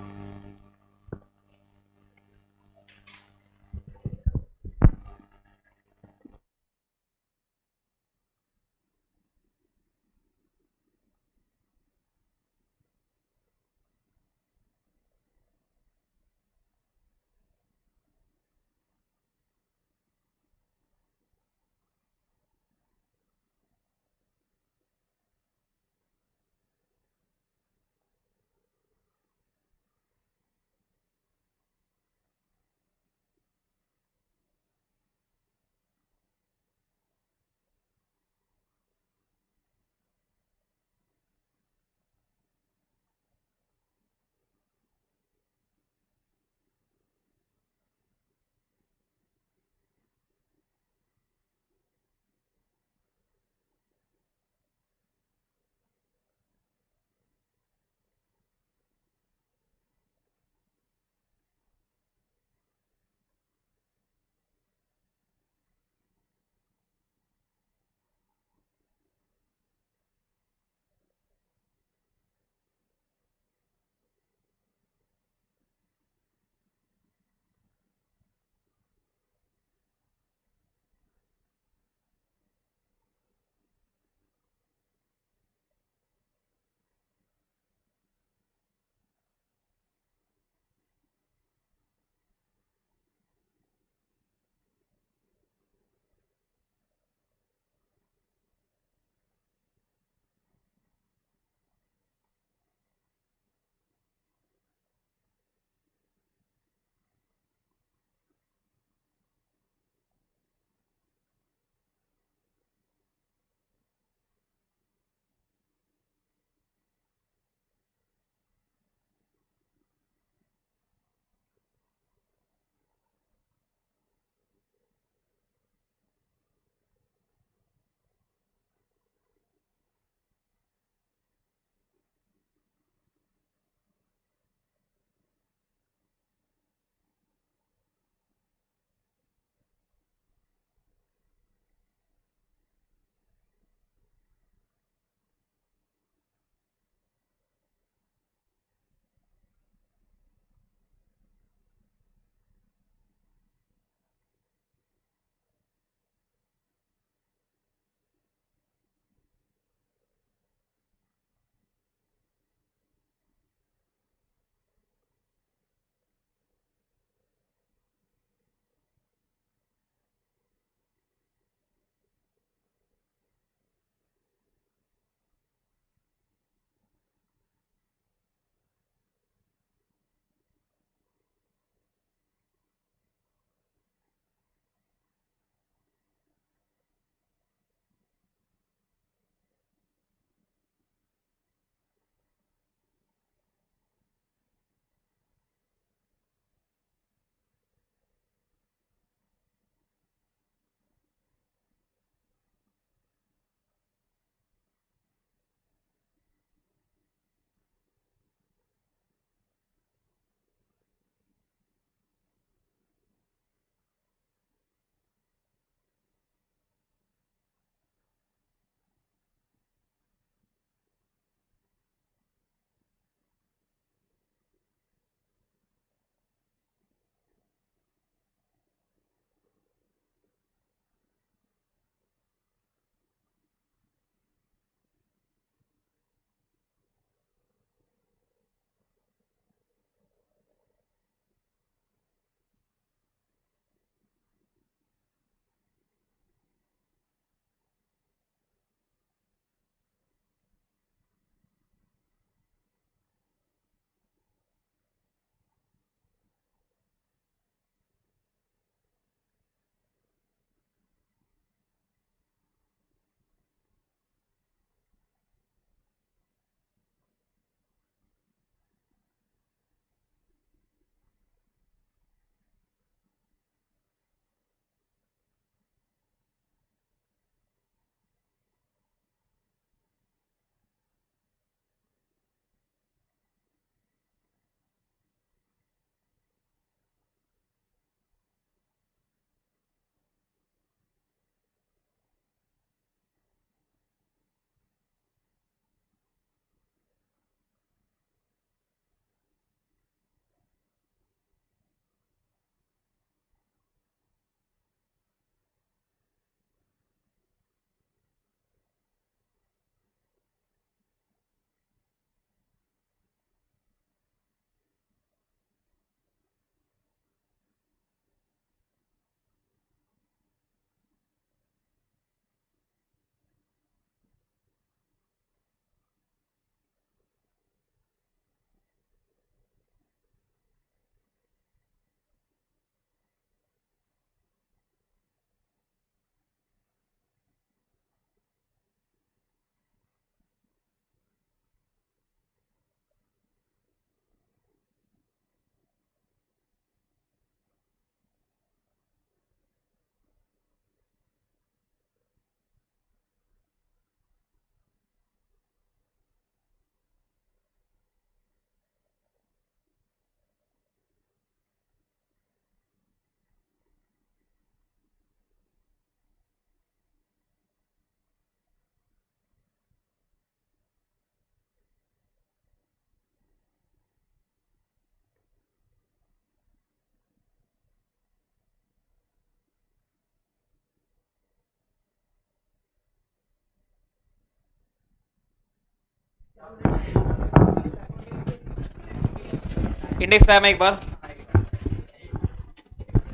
इंडेक्स पे आया मैं एक बार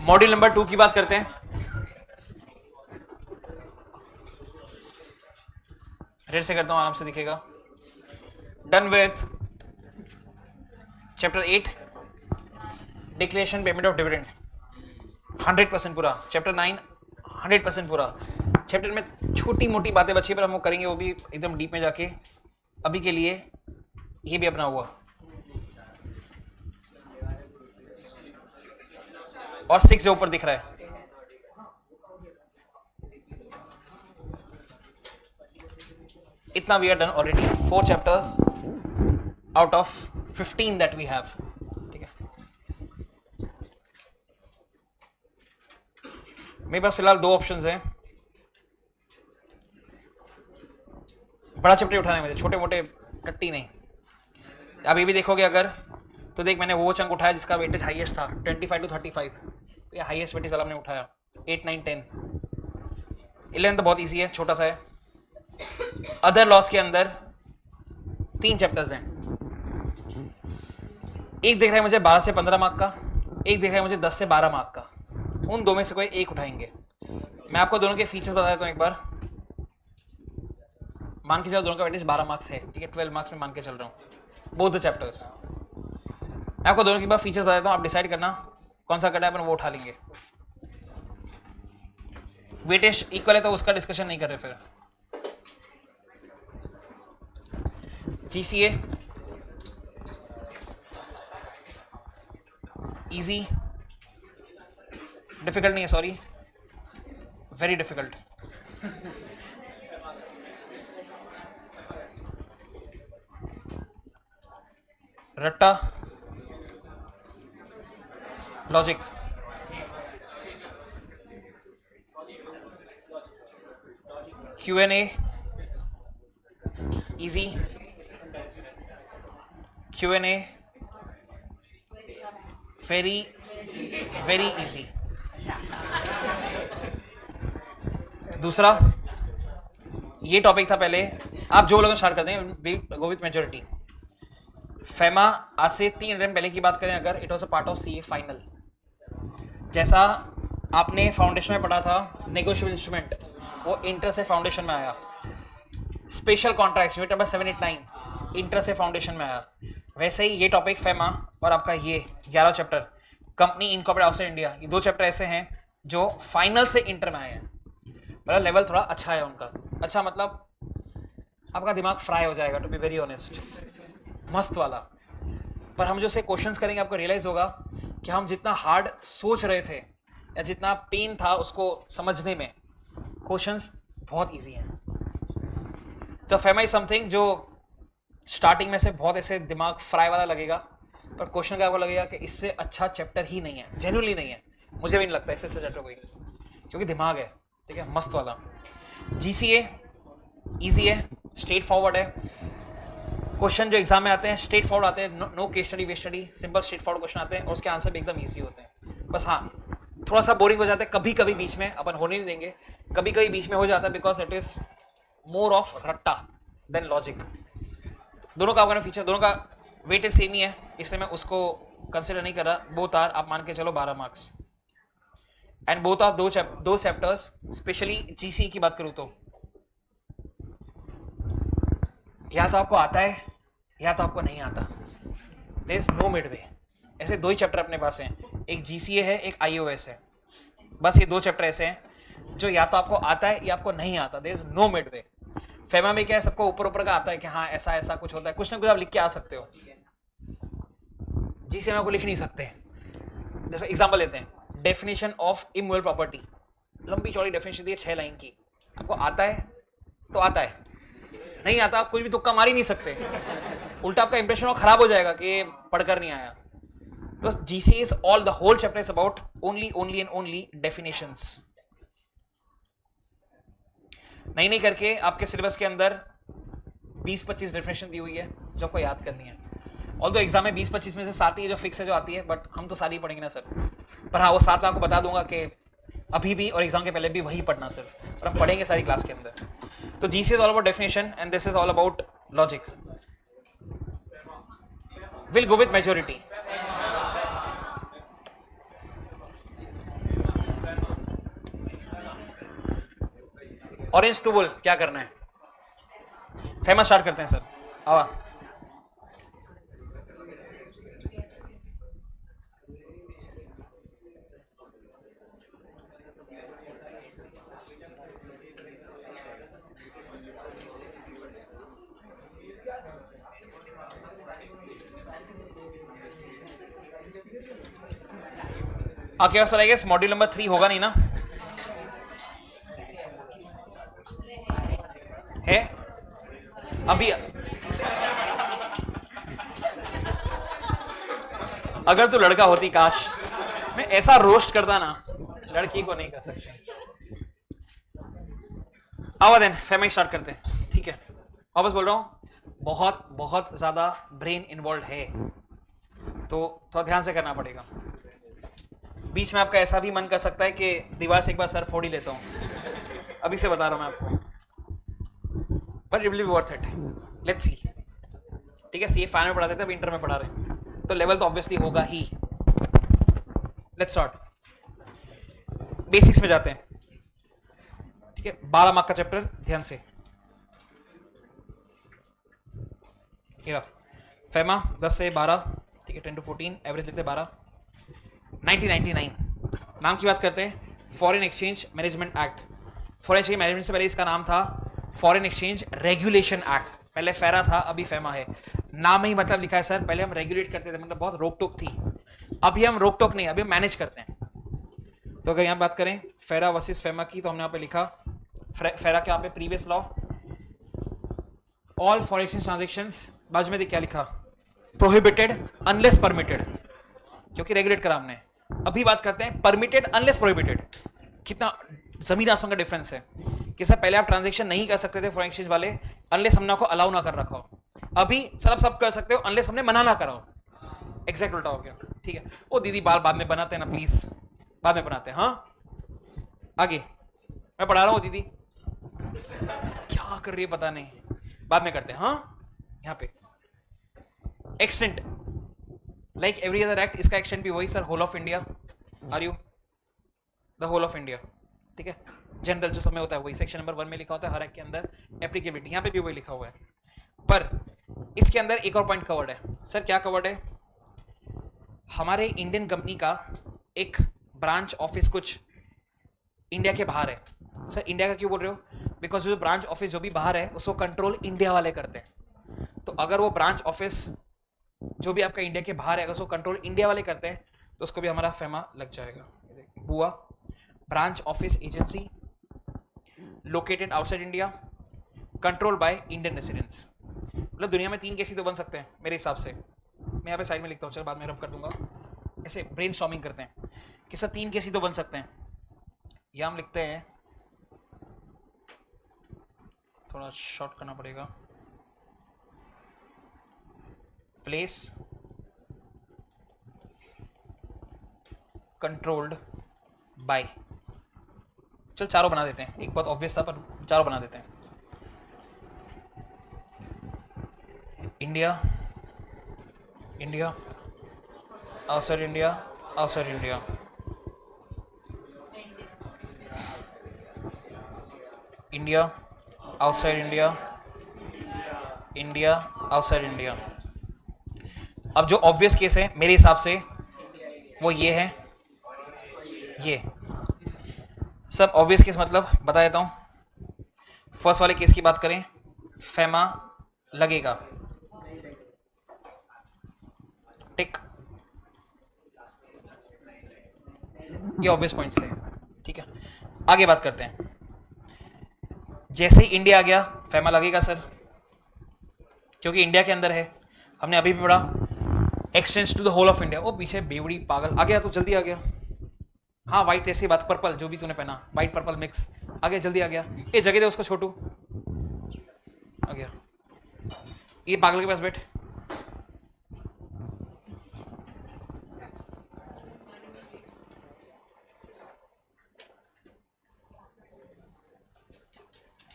मॉड्यूल नंबर 2 की बात करते हैं। रेड से करता हूं, आराम से दिखेगा। Done with chapter 8 declaration payment of dividend 100% पूरा। चैप्टर 9 100% पूरा। चैप्टर में छोटी मोटी बातें बची पर हम वो करेंगे, वो भी एकदम डीप में जाके। अभी के लिए ये भी अपना हुआ और 6 जो ऊपर दिख रहा है इतना we are done already. 4 chapters out of 15 that we have. ठीक है, मेरे पास फिलहाल 2 ऑप्शंस हैं। बड़ा चैप्टर उठाना है मुझे, छोटे मोटे टट्टी नहीं। अब ये भी देखोगे अगर तो देख, मैंने वो चंक उठाया जिसका वेटेज हाईएस्ट था 25 to 35। ये हाईएस्ट वेटेज वाला हमने उठाया। 8, 9, 10, 11 तो बहुत इजी है, छोटा सा है। अदर लॉस के अंदर 3 चैप्टर्स हैं। एक दिख रहा है मुझे 12 से 15 मार्क का, एक दिख रहा है मुझे 10 से 12 मार्क का। उन 2 में से कोई एक उठाएंगे। मैं आपको दोनों के फीचर्स बता देता हूँ एक बार। मान के चलो दोनों का वेटेज 12 मार्क्स है, ठीक है, 12 मार्क्स में मान के चल रहा हूँ बोथ द चैप्टर्स। मैं आपको दोनों के बाद फीचर्स बता देता हूँ, आप डिसाइड करना कौन सा करना है, अपन वो उठा लेंगे। वेटेज इक्वल है तो उसका डिस्कशन नहीं कर रहे। फिर जीसीए इजी, डिफिकल्ट नहीं है, सॉरी, वेरी डिफिकल्ट। रट्टा, logic, Q&A easy, Q&A very very easy। दूसरा ये टॉपिक था पहले, आप जो लोग स्टार्ट करते हैं गो विथ मेजोरिटी। फेमा आज से 3 दिन पहले की बात करें अगर, it was a part of CA final. जैसा आपने फाउंडेशन में पढ़ा था नेगोशिएबल इंस्ट्रूमेंट, वो इंटर से फाउंडेशन में आया। Special contracts unit number 7, 8, 9 inter से फाउंडेशन में आया। वैसे ही ये टॉपिक फेमा और आपका ये 11 chapter company incorporated outside India, ये 2 चैप्टर ऐसे हैं जो फाइनल से इंटर में आए हैं। मतलब लेवल थोड़ा अच्छा है उनका। अच्छा मतलब आपका दिमाग फ्राई हो जाएगा, टू बी वेरी ऑनेस्ट, मस्त वाला। पर हम जो से क्वेश्चंस करेंगे आपको रियलाइज होगा कि हम जितना हार्ड सोच रहे थे या जितना पेन था उसको समझने में, क्वेश्चंस बहुत इजी हैं। तो फेमा इज समथिंग जो स्टार्टिंग में से बहुत ऐसे दिमाग फ्राई वाला लगेगा, पर क्वेश्चन का आपको लगेगा कि इससे अच्छा चैप्टर ही नहीं है, जेन्युइनली नहीं है। मुझे भी नहीं लगता इससे अच्छा चैप्टर कोई, क्योंकि दिमाग है, ठीक है, मस्त वाला। जीसीए इजी है, स्ट्रेट फॉरवर्ड है। क्वेश्चन जो एग्जाम में आते हैं स्ट्रेट फॉरवर्ड आते हैं, no case study waste study, simple straightforward question आते हैं और उसके आंसर भी एकदम ईजी होते हैं। बस हाँ, थोड़ा सा बोरिंग हो जाता है कभी कभी बीच में, अपन होने नहीं देंगे, कभी कभी बीच में हो जाता है, because it is more of रट्टा देन लॉजिक। दोनों का आपका फीचर, दोनों का वेटेज सेम ही है, इसलिए मैं उसको कंसिडर नहीं कर रहा। बोथ आर, आप मान के चलो 12 marks, and both are 2 chapters. Specially GC की बात करूं तो या तो आपको आता है या तो आपको नहीं आता, there is no mid way. ऐसे 2 ही चैप्टर अपने पास हैं, एक जीसीए है, एक आईओएस है। बस ये 2 चैप्टर ऐसे हैं जो या तो आपको आता है या आपको नहीं आता, there is no mid way. FEMA में क्या है, सबको ऊपर ऊपर का आता है कि हाँ ऐसा ऐसा कुछ होता है, कुछ ना कुछ आप लिख के आ सकते हो। जीसीए में आपको लिख नहीं सकते। जैसे एग्जांपल लेते हैं, डेफिनेशन ऑफ इमूवेबल प्रॉपर्टी, लंबी चौड़ी डेफिनेशन दी है 6 लाइन की। आपको आता है तो आता है, नहीं आता आप कुछ भी तुक्का मार ही नहीं सकते, उल्टा आपका इंप्रेशन और खराब हो जाएगा कि पढ़कर नहीं आया। तो GC is all, the whole chapter is about only and only definitions. नहीं करके आपके सिलेबस के अंदर 20-25 डेफिनेशन दी हुई है जो आपको याद करनी है। ऑल्दो एग्जाम में 20-25 में से 7 ही है जो फिक्स है, जो आती है, बट हम तो सारी पढ़ेंगे ना सर। पर हाँ, वो 7 मैं आपको बता दूंगा कि अभी भी और एग्जाम के पहले भी वही पढ़ना सर, पर हम पढ़ेंगे सारी क्लास के अंदर। तो GC is all about definition and this is all about logic. Will go with majority. Orange तू बोल क्या करना है। फेमस स्टार्ट करते हैं सर। आवा आपके पास आई गेस मॉड्यूल नंबर 3 होगा नहीं ना? है अभी अगर तू लड़का होती काश मैं ऐसा रोस्ट करता ना, लड़की को नहीं कर सकते। आओ देन फेमा स्टार्ट करते हैं, ठीक है। वापस बोल रहा हूं, बहुत बहुत ज्यादा ब्रेन इन्वॉल्व है, तो थोड़ा ध्यान से करना पड़ेगा। बीच में आपका ऐसा भी मन कर सकता है कि दीवार से एक बार सर फोड़ ही लेता हूं, अभी से बता रहा हूं मैं आपको, but it will be worth it. Let's see, ठीक है। सीए फाइनल में पढ़ाते थे, अब इंटर में पढ़ा रहे हैं, तो लेवल तो ऑब्वियसली होगा ही। लेट्स स्टार्ट, बेसिक्स में जाते हैं, ठीक है। 12 मार्क का चैप्टर, ध्यान से। फेमा 10 से 12, ठीक है, 10 to 14, एवरेज लेते 12। 1999 नाम की बात करते हैं, foreign exchange management act. Foreign exchange management से पहले इसका नाम था फॉरेन एक्सचेंज रेगुलेशन एक्ट। पहले फेरा था, अभी फेमा है। नाम ही मतलब लिखा है सर, पहले हम रेगुलेट करते थे, मतलब बहुत रोक टोक थी, अभी हम रोक टोक नहीं, अभी हम मैनेज करते हैं। तो अगर यहाँ बात करें फेरा वर्सेस फेमा की, तो हमने यहाँ पे लिखा फेरा के यहाँ पे previous law, all foreign exchange transactions, बाजू में क्या लिखा, प्रोहिबिटेड अनलेस परमिटेड, क्योंकि रेगुलेट करा हमने। अभी बात करते हैं परमिटेड अनलेस प्रोहिबिटेड। कितना जमीन आसमान का डिफरेंस है कि सर पहले आप ट्रांजैक्शन नहीं कर सकते थे फॉरेन एक्सचेंज वाले अनलेस हमने आपको अलाउ ना कर रखा हो, अभी सर आप सब कर सकते हो अनलेस हमने मना ना करा हो। एग्जैक्ट उल्टा हो गया, ठीक है। ओ दीदी बाल बाद में बनाते हैं ना प्लीज, बाद में बनाते हैं। हाँ आगे मैं पढ़ा रहा हूँ, दीदी क्या कर रही है पता नहीं, बाद में करते हैं। हाँ यहाँ पे extent like every other act, इसका एक्सटेंट भी वही sir, whole of India. Are you the whole of India, ठीक है। जनरल जो समय होता है वही सेक्शन नंबर 1 में लिखा होता है हर एक के अंदर, एप्लीकेबिलिटी यहाँ पे भी वही लिखा हुआ है। पर इसके अंदर एक और पॉइंट कवर्ड है सर। क्या कवर्ड है? हमारे इंडियन कंपनी का एक ब्रांच ऑफिस कुछ इंडिया के बाहर है। सर इंडिया का क्यों बोल रहे हो? बिकॉज जो ब्रांच ऑफिस जो भी बाहर है उसको कंट्रोल इंडिया वाले करते हैं। तो अगर वो ब्रांच ऑफिस जो भी आपका इंडिया के बाहर है, अगर उसको कंट्रोल इंडिया वाले करते हैं, तो उसको भी हमारा फेमा लग जाएगा। बुआ branch office agency located outside India, control by Indian residents. मतलब दुनिया में 3 केस ही तो बन सकते हैं मेरे हिसाब से। मैं यहाँ पे साइड में लिखता हूँ, चलो बाद में रब कर दूंगा। ऐसे ब्रेनस्टॉर्मिंग करते हैं कि सर 3 केस ही तो बन सकते हैं। यहाँ हम लिखते हैं, थोड़ा शॉर्ट करना पड़ेगा, प्लेस कंट्रोल्ड बाय। चल चारों बना देते हैं, एक बहुत ऑब्वियस था पर चारों बना देते हैं। India, India, outside India, outside India, India, outside India, India, outside India. अब जो ऑब्वियस केस है मेरे हिसाब से वो ये है, ये सब ऑब्वियस केस मतलब बता देता हूं। फर्स्ट वाले केस की बात करें, फेमा लगेगा, टिक, ये ऑब्वियस पॉइंट्स थे, ठीक है। आगे बात करते हैं, जैसे ही इंडिया आ गया फेमा लगेगा सर, क्योंकि इंडिया के अंदर है। हमने अभी भी पढ़ा extends to the whole of India. ओ पीछे बेवड़ी पागल आ गया, तो जल्दी आ गया। हाँ व्हाइट ऐसी बात, पर्पल जो भी तूने पहना, व्हाइट पर्पल मिक्स आ गया, जल्दी आ गया। ये जगह दे उसको, छोटू आ गया, ये पागल के पास बैठ।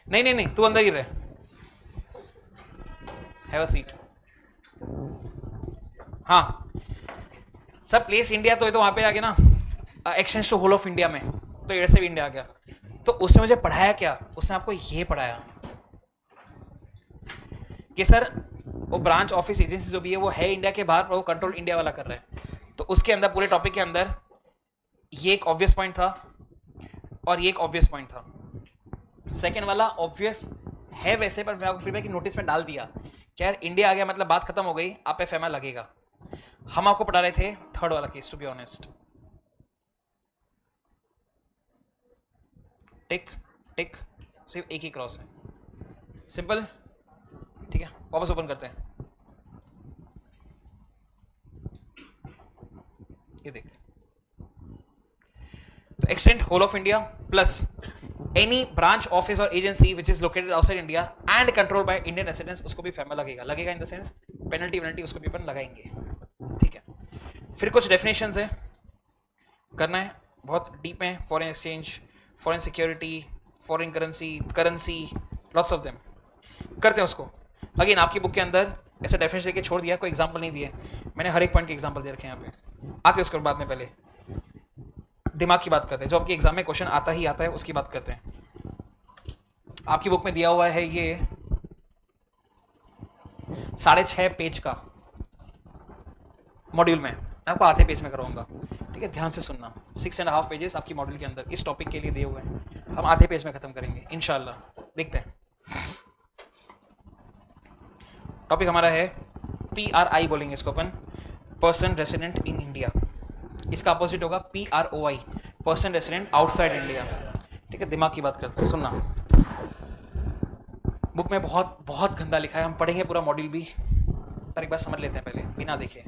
नहीं नहीं नहीं, तू अंदर ही रहे, हैव अ सीट। हाँ सर प्लेस इंडिया तो ये तो वहां पे आ गया ना, extends to whole of India में, तो इधर से भी इंडिया आ गया। तो उसने मुझे पढ़ाया क्या, उसने आपको ये पढ़ाया कि सर वो ब्रांच ऑफिस एजेंसी जो भी है वो है इंडिया के बाहर, पर वो कंट्रोल इंडिया वाला कर रहा है। तो उसके अंदर पूरे टॉपिक के अंदर ये एक ऑब्वियस पॉइंट था और ये एक ऑब्वियस पॉइंट था। सेकेंड वाला ऑब्वियस है वैसे, पर मैं आपको फिर भी नोटिस में डाल दिया कि यार इंडिया आ गया मतलब बात खत्म हो गई, आप पे फेमा लगेगा। हम आपको पढ़ा रहे थे थर्ड वाला केस, टू बी ऑनेस्ट। टिक टिक, सिर्फ एक ही क्रॉस है, सिंपल। ठीक है वापस ओपन करते हैं, ये देख। तो extend whole of India plus any branch office और agency which is located outside India and control by Indian residents, उसको भी फेमा लगेगा। लगेगा इन द सेंस पेनल्टी उसको भी अपन लगाएंगे। ठीक है, फिर कुछ डेफिनेशंस है, करना है, बहुत डीप है। Foreign exchange, foreign security, foreign currency, lots of them, करते हैं उसको। अगेन आपकी बुक के अंदर ऐसा डेफिनेशन लेके छोड़ दिया, कोई एग्जांपल नहीं दिए मैंने, हर एक पॉइंट के एग्जांपल दे रखे हैं यहाँ पे। आते हैं उसके बाद में, पहले दिमाग की बात करते हैं, जो आपके एग्जाम में क्वेश्चन आता ही आता है उसकी बात करते हैं। आपकी बुक में दिया हुआ है ये 6.5 पेज का मॉड्यूल में, आपको आधे पेज में कराऊंगा। ठीक है, ध्यान से सुनना। 6.5 पेजेस आपकी मॉड्यूल के अंदर इस टॉपिक के लिए दिए हुए हैं, हम आधे पेज में खत्म करेंगे इंशाल्लाह। देखते हैं, टॉपिक हमारा है PRI, बोलेंगे इसको अपन, पर्सन रेसिडेंट इन इंडिया। इसका अपोजिट होगा PROI, person resident outside India. ठीक है, दिमाग की बात करते हैं, सुनना। बुक में बहुत बहुत गंदा लिखा है, हम पढ़ेंगे पूरा मॉड्यूल भी, पर एक बार समझ लेते हैं पहले बिना देखे।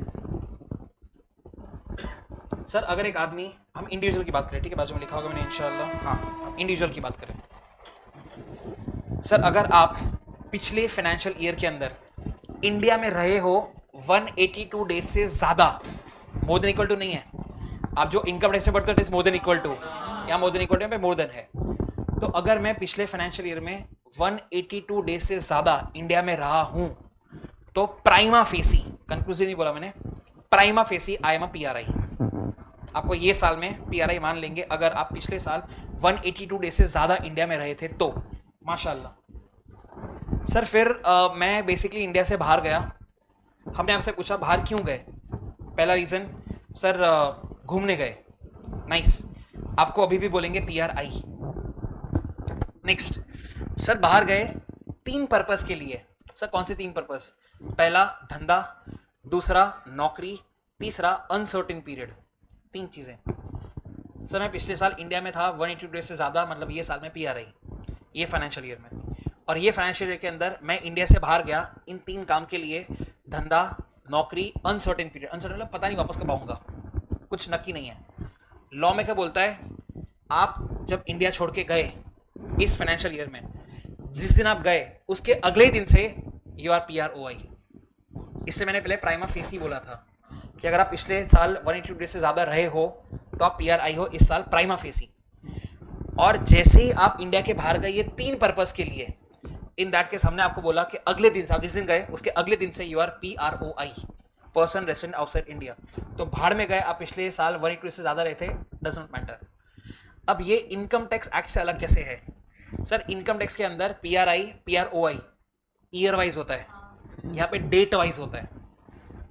सर अगर एक आदमी, हम इंडिविजुअल की बात करें, ठीक है, बाजू में लिखा होगा मैंने इंशाल्लाह, हाँ इंडिविजुअल की बात करें। सर अगर आप पिछले फाइनेंशियल ईयर के अंदर इंडिया में रहे हो 182 डेज से ज्यादा, मोर देन इक्वल टू नहीं है, आप जो इनकम टैक्स में बढ़ते हो it is more than equal to, या मोर देन इक्वल टू पे मोर देन है। तो अगर मैं पिछले फाइनेंशियल ईयर में 182 डेज से ज्यादा इंडिया में रहा हूं, तो प्राइमा फेसी, कंक्लूसिव नहीं बोला मैंने, prima facie I am a PRI। आपको ये साल में PRI मान लेंगे अगर आप पिछले साल 182 डेज से ज्यादा इंडिया में रहे थे तो, माशाल्लाह। सर फिर मैं बेसिकली इंडिया से बाहर गया, हमने आपसे पूछा बाहर क्यों गए, पहला रीजन सर घूमने गए, नाइस, आपको अभी भी बोलेंगे PRI। नेक्स्ट, सर बाहर गए 3 पर्पस के लिए। सर कौन से 3 पर्पस? पहला धंधा, दूसरा नौकरी, तीसरा अनसर्टेन पीरियड। 3 चीजें। सर मैं पिछले साल इंडिया में था 180 डेज से ज्यादा, मतलब ये साल में PRI, ये फाइनेंशियल ईयर में, और ये फाइनेंशियल ईयर के अंदर मैं इंडिया से बाहर गया इन 3 काम के लिए, धंधा, नौकरी, अनसर्टेन पीरियड। अनसर्टेन मतलब पता नहीं वापस कब आऊंगा, कुछ नक्की नहीं है। लॉ में क्या बोलता है, आप जब इंडिया छोड़ के गए इस फाइनेंशियल ईयर में, जिस दिन आप गए उसके अगले ही दिन से यू आर PROI। इसलिए मैंने पहले प्राइमा फेसी बोला था कि अगर आप पिछले साल 182 डेज से ज्यादा रहे हो तो आप PRI हो इस साल, प्राइमा फेसी। और जैसे ही आप इंडिया के बाहर गए ये 3 पर्पस के लिए, इन दैट केस हमने आपको बोला कि अगले दिन से, आप जिस दिन गए उसके अगले दिन से you are PROI, person resident outside India. तो बाहर में गए आप पिछले साल 182 से ज्यादा रहे थे, डज नॉट मैटर। अब ये इनकम टैक्स एक्ट से अलग कैसे है? सर इनकम टैक्स के अंदर PRI PROI ईयर वाइज होता है, यहाँ पे डेट वाइज होता है।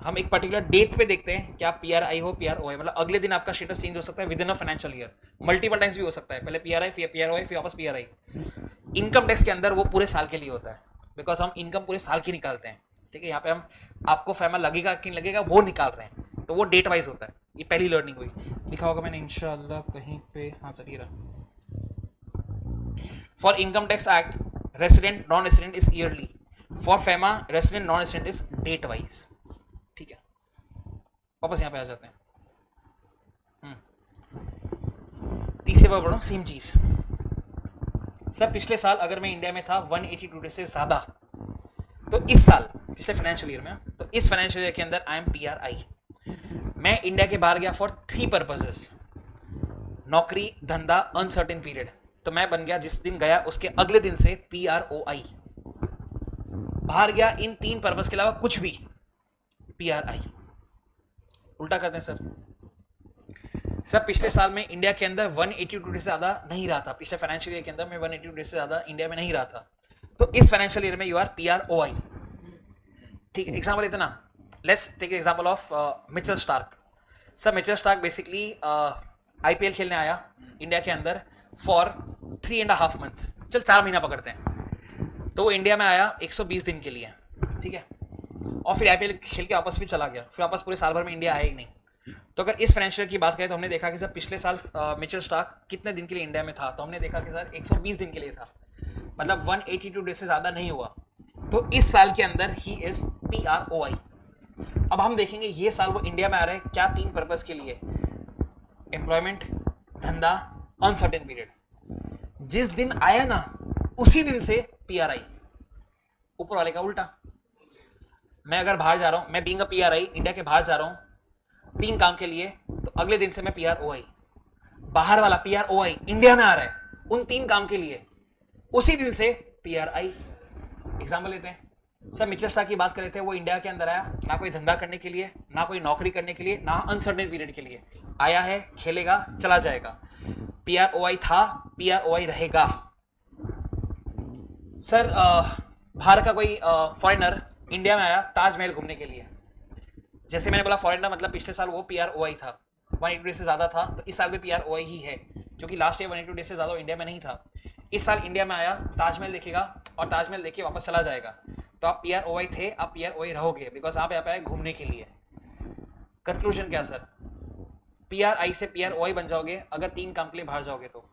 हम एक पर्टिकुलर डेट पे देखते हैं कि आप PRI हो PROI, मतलब अगले दिन आपका स्टेटस चेंज हो सकता है with in a financial year, multiple times भी हो सकता है, पहले PRI फिर PROI फिर वापस PRI। इनकम टैक्स के अंदर वो पूरे साल के लिए होता है, बिकॉज हम इनकम पूरे साल की निकालते हैं। ठीक है, यहाँ पे हम आपको फेमा लगेगा कि नहीं लगेगा वो निकाल रहे हैं, तो वो डेट वाइज होता है। ये पहली लर्निंग हुई, लिखा होगा मैंने इंशाल्लाह कहीं पे, हाँ सर ये रहा। For income tax act resident non resident is yearly, for FEMA resident non resident is date wise. ठीक है, वापस यहाँ पे आ जाते हैं। तीसरे बार पढ़ो सेम चीज। सर पिछले साल अगर मैं इंडिया में था 182 डेज से ज्यादा, तो इस साल पिछले फाइनेंशियल ईयर में, तो इस फाइनेंशियल ईयर के अंदर आई एम PRI। मैं इंडिया के बाहर गया फॉर 3 पर्पसेस, नौकरी, धंधा, अनसर्टेन पीरियड। तो मैं बन गया जिस दिन गया उसके अगले दिन से PROI। बाहर गया इन 3 पर्पस के अलावा कुछ भी, PRI। उल्टा करते हैं सर। सर पिछले साल में इंडिया के अंदर 182 डेज से ज्यादा नहीं रहा था, पिछले फाइनेंशियल ईयर के अंदर मैं 182 डेज से ज्यादा इंडिया में नहीं रहा था, तो इस फाइनेंशियल ईयर में यू आर PROI। ठीक है, एग्जाम्पल लेते ना, let's take example of Mitchell Starc. Sir Mitchell Starc basically IPL खेलने आया इंडिया के अंदर फॉर 3.5 मंथ्स, चल 4 महीना पकड़ते हैं, तो वो इंडिया में आया 120 दिन के लिए, ठीक है, और फिर IPL खेल के वापस भी चला गया, फिर वापस पूरे साल भर में इंडिया आया ही नहीं। तो अगर इस फाइनेंशियल की बात करें तो हमने देखा कि सर पिछले साल मिचेल स्टार्क कितने दिन के लिए इंडिया में था, तो हमने देखा कि सर 120 दिन के लिए था, मतलब 182 डेज से ज़्यादा नहीं हुआ, तो इस साल के अंदर ही इज PROI। अब हम देखेंगे ये साल वो इंडिया में आ रहा है क्या, 3 पर्पस के लिए, एम्प्लॉयमेंट, धंधा, अनसर्टेन पीरियड। जिस दिन आया ना उसी दिन से PRI, ऊपर वाले का उल्टा। मैं अगर बाहर जा रहा हूं, मैं बीइंग अ PRI इंडिया के बाहर जा रहा हूं 3 काम के लिए, तो अगले दिन से मैं PROI। बाहर वाला PROI इंडिया में आ रहा है उन 3 काम के लिए, उसी दिन से PRI। एग्जाम्पल लेते हैं, सर मिचेल स्टार्क की बात कर रहे थे, वो इंडिया के अंदर आया ना कोई धंधा करने के लिए, ना कोई नौकरी करने के लिए, ना अनसर्टेन पीरियड के लिए, आया है, खेलेगा, चला जाएगा, PROI था, PROI रहेगा। सर बाहर का कोई फॉरेनर इंडिया में आया ताजमहल घूमने के लिए, जैसे मैंने बोला फॉरेनर मतलब पिछले साल वो PROI था, 182 डेज से ज्यादा था, तो इस साल भी PROI ही है, क्योंकि लास्ट ईयर 182 डेज से ज्यादा इंडिया में नहीं था। इस साल इंडिया में आया, ताजमहल देखेगा और ताजमहल देख के वापस चला जाएगा, तो आप PROI थे, आप PROI रहोगे, बिकॉज आप यहाँ पे आए घूमने के लिए। कंक्लूजन क्या सर, PRI से PROI बन जाओगे अगर 3 काम के लिए बाहर जाओगे, तो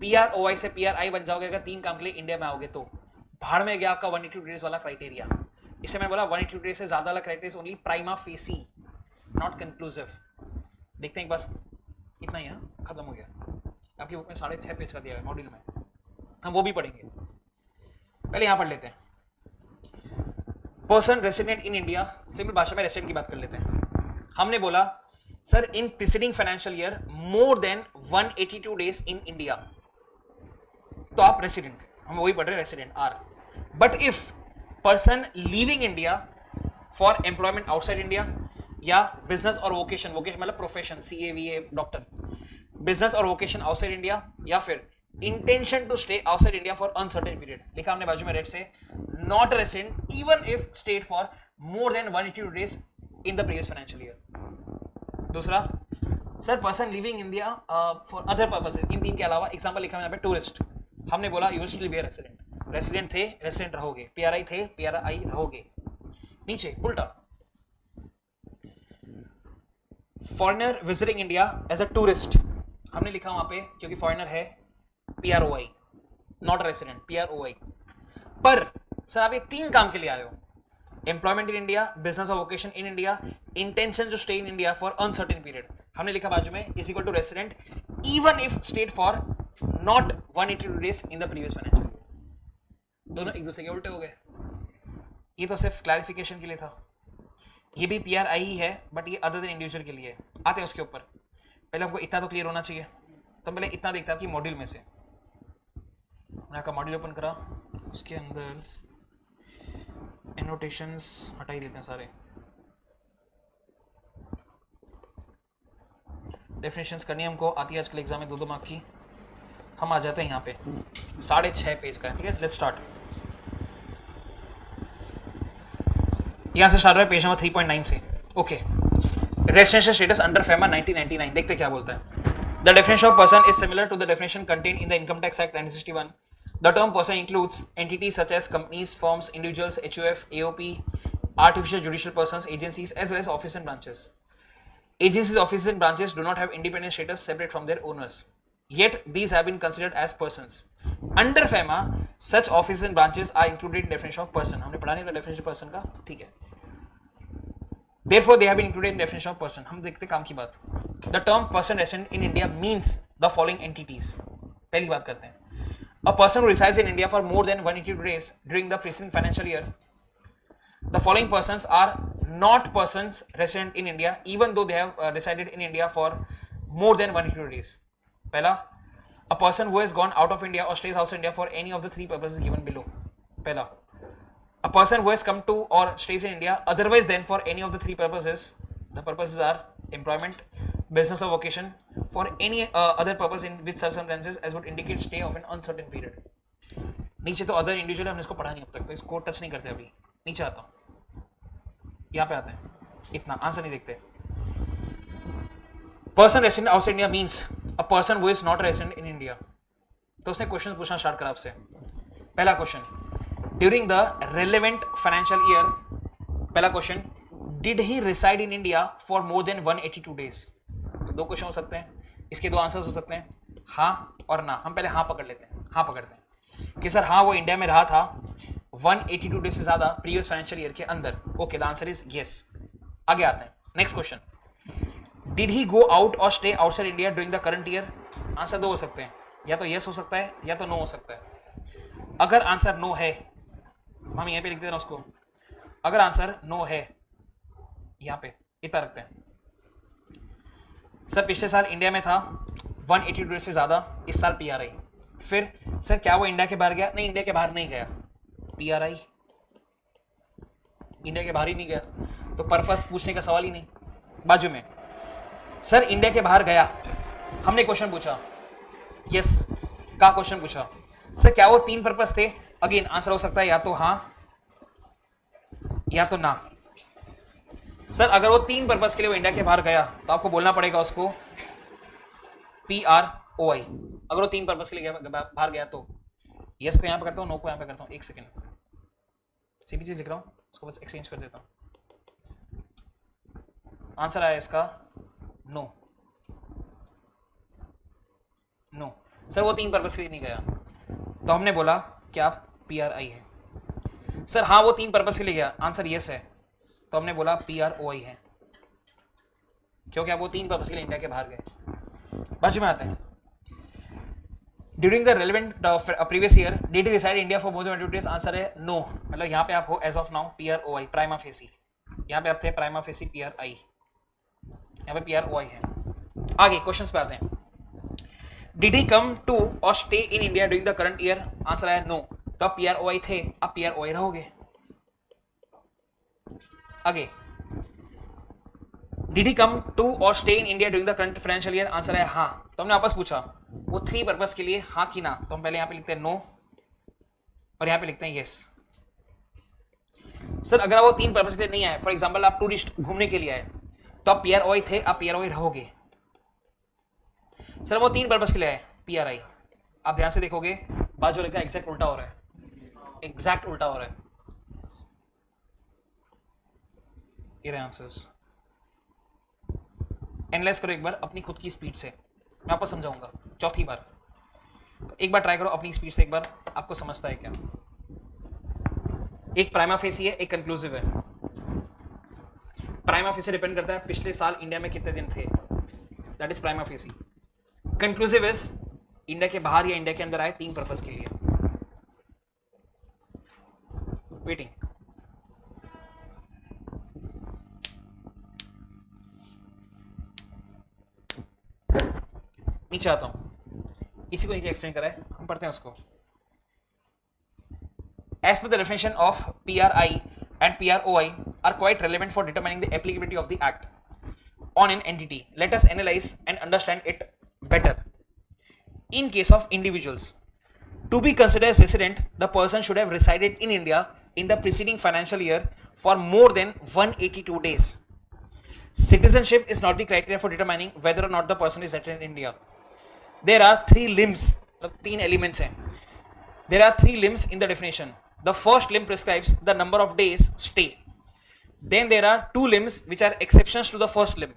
PROI से PRI बन जाओगे अगर 3 काम के लिए इंडिया में आओगे, तो बाहर में गया आपका 182 डेज वाला क्राइटेरिया। इसे मैं बोला 182 डेज से ज्यादा वाला criteria only prima facie, not conclusive. देखते हैं एक बार, इतना ही है, खत्म हो गया। आपकी बुक में 6.5 पेज का दिया है मॉड्यूल में, हम वो भी पढ़ेंगे। पहले यहां पढ़ लेते हैं, person resident in India, simple भाषा में रेसिडेंट की बात कर लेते हैं। हमने बोला sir in preceding financial year more than 182 days in India, तो आप रेसिडेंट, हम वही पढ़ रहे resident R. But if person leaving India for employment outside India, या बिजनेस और वोकेशन, वोकेशन मतलब प्रोफेशन, CA डॉक्टर, बिजनेस और वोकेशन आउटसाइड इंडिया, या फिर intention to stay outside India for uncertain period, लिखा हमने बाजू में रेड से, not resident even if stayed for more than 182 days in the previous financial year. दूसरा, sir person living India for other purposes, इन 3 के अलावा, एग्जांपल लिखा यहाँ पे टूरिस्ट, हमने बोला you will still be a resident, resident थे, रेसिडेंट रहोगे, PRI थे, PRI रहोगे। नीचे उल्टा, foreigner visiting India as a tourist, हमने लिखा वहां पे क्योंकि फॉरेनर है PROI, नॉट रेसिडेंट, PROI। पर सर आप ये 3 काम के लिए आए हो, एम्प्लॉयमेंट इन इंडिया, बिजनेस और vocation in India, intention to stay in India for uncertain period, हमने लिखा बाजू में is equal to resident even if stayed for not 182 days in the previous financial year. दोनों एक दूसरे के उल्टे हो गए। ये तो सिर्फ क्लैरिफिकेशन के लिए था, ये भी PRI ही है, बट ये अदर देन इंडिविजुअल के लिए। आते हैं उसके ऊपर, पहले हमको इतना तो क्लियर होना चाहिए, तो पहले इतना देखता आपकी मॉड्यूल में से, मैंने आपका मॉड्यूल ओपन करा, उसके अंदर एनोटेशंस हटा ही देते हैं सारे, डेफिनेशंस करनी हमको आती है आजकल एग्जाम में 2-2 मार्क की। हम आ जाते हैं यहाँ पे 6.5 पेज का, ठीक है, लेट्स स्टार्ट। यहाँ से स्टार्ट हो रहा है पेज नंबर 3.9 से। Okay, residential status under FEMA 1999, देखते क्या बोलता है। The definition of person is similar to the definition contained in the income tax act 1961। The term person includes entities such as companies, firms, individuals, HUF, AOP, artificial judicial persons, agencies, as well as offices and branches. Agencies, offices, and branches do not have independent status separate from their owners. Yet, these have been considered as persons. Under FEMA, such offices and branches are included in definition of person. हमने पढ़ा नहीं था definition of person का, ठीक है। Therefore, they have been included in definition of person. हम देखते काम की बात। The term person resident in India means the following entities. पहली बात करते हैं। A person who resides in India for more than 182 days during the preceding financial year. The following persons are not persons resident in India even though they have resided in India for more than 182 days. पहला, a person who has gone out of India or stays outside India for any of the 3 purposes given below. पहला, a person who has come to or stays in India otherwise than for any of the 3 purposes The purposes are employment, business or vocation, for any other purpose in which circumstances as would indicate stay of an uncertain period. नीचे तो other individual हमने इसको पढ़ा नहीं अब तक, तो इसको टच नहीं करते अभी. नीचे आता हूँ, यहाँ पे आते हैं. इतना आंसर नहीं देखते. Person resident outside India means a person who is not resident in India. तो उसने क्वेश्चन पूछना स्टार्ट करा आपसे. पहला question, during the relevant financial year. पहला question, did he reside in India for more than 182 days. तो दो question हो सकते हैं, इसके दो आंसर्स हो सकते हैं, हाँ और ना. हम पहले हाँ पकड़ लेते हैं. हाँ पकड़ते हैं कि सर हाँ वो इंडिया में रहा था 182 डेज से ज्यादा प्रीवियस फाइनेंशियल ईयर के अंदर. Okay, the answer is yes. आगे आते हैं. Next question, did he go out और stay outside India during the current year. Answer दो हो सकते हैं, या तो यस हो सकता है या तो नो हो सकता है. अगर आंसर नो है, हम यहीं पे लिख दे रहे हैं उसको. अगर आंसर नो है, यहां पे इतना रखते हैं. सर पिछले साल इंडिया में था 180 डेज से ज्यादा, इस साल पीआरआई. फिर सर क्या वो इंडिया के बाहर गया? नहीं, इंडिया के बाहर नहीं गया. पीआरआई इंडिया के बाहर ही नहीं गया, तो पर्पस पूछने का सवाल ही नहीं. बाजू में सर इंडिया के बाहर गया, हमने क्वेश्चन पूछा, यस का क्वेश्चन पूछा. सर क्या वो तीन पर्पस थे? अगेन आंसर हो सकता है या तो हाँ या तो ना. सर अगर वो तीन पर्पस के लिए वो इंडिया के बाहर गया तो आपको बोलना पड़ेगा उसको PROI. अगर वो तीन पर्पस के लिए बाहर गया तो यस को यहां पे करता हूं, नो को यहां पे करता हूं. एक सेकेंड, सीधी चीज लिख रहा हूं, उसको बस एक्सचेंज कर देता हूं. आंसर आया इसका नो. नो सर वो तीन पर्पस के लिए नहीं गया, तो हमने बोला कि आप PRI है. सर हाँ वो तीन पर्पस के लिए गया, आंसर यस है, तो हमने बोला PROI है, क्योंकि आप वो तीन पर्पस के लिए इंडिया के बाहर गए. बाजू में आते हैं. During the relevant previous year did reside India for more than 120 days. Answer है नो. मतलब यहाँ पे आप हो as of now PROI, prima facie. यहाँ पे आप थे प्राइमा फेसी PRI, यहाँ पे PROI है. आगे क्वेश्चंस पे आते हैं. डिड ही कम टू और stay in India during the current year. Answer है नो. तो आप PROI थे, आप PROI रहोगे. आगे, डिड ही कम टू और stay in India during the current financial year. Answer है हाँ. तो हमने वापस पूछा वो थ्री पर्पस के लिए हाँ कि ना, तो हम पहले यहां पे लिखते हैं नो और यहां पे लिखते हैं यस. सर अगर वो तीन पर्पस के लिए नहीं आए, फॉर एग्जांपल आप टूरिस्ट घूमने के लिए आए, तो आप PROI थे, आप PROI रहोगे. सर वो तीन पर्पस के लिए आए, PRI. आप ध्यान से देखोगे बाजू लिखा एग्जैक्ट उल्टा हो रहा है, एग्जैक्ट उल्टा हो रहा है. ये रहे आंसर्स. एनालाइज करो एक बार अपनी खुद की स्पीड से, मैं आपको समझाऊंगा चौथी बार. एक बार ट्राई करो अपनी स्पीड से एक बार, आपको समझता है क्या. एक प्राइमा फेसी है, एक कंक्लूसिव है. प्राइमा फेसी डिपेंड करता है पिछले साल इंडिया में कितने दिन थे, that is prima facie. Conclusive is India के बाहर या इंडिया के अंदर आए तीन पर्पस के लिए. वेटिंग. नीचे आता हूं, इसी को नीचे एक्सप्लेन करा है, हम पढ़ते हैं उसको. As per the definition of PRI and PROI are quite relevant for determining the applicability of the act on an entity. Let us analyze and understand it better. In case of individuals, to be considered as resident, the person should have resided in India in the preceding financial year for more than 182 days. Citizenship is not the criteria for determining whether or not the person is resident in India. There are three limbs, तीन elements हैं. There are three limbs in the definition. The first limb prescribes the number of days stay. Then there are two limbs which are exceptions to the first limb.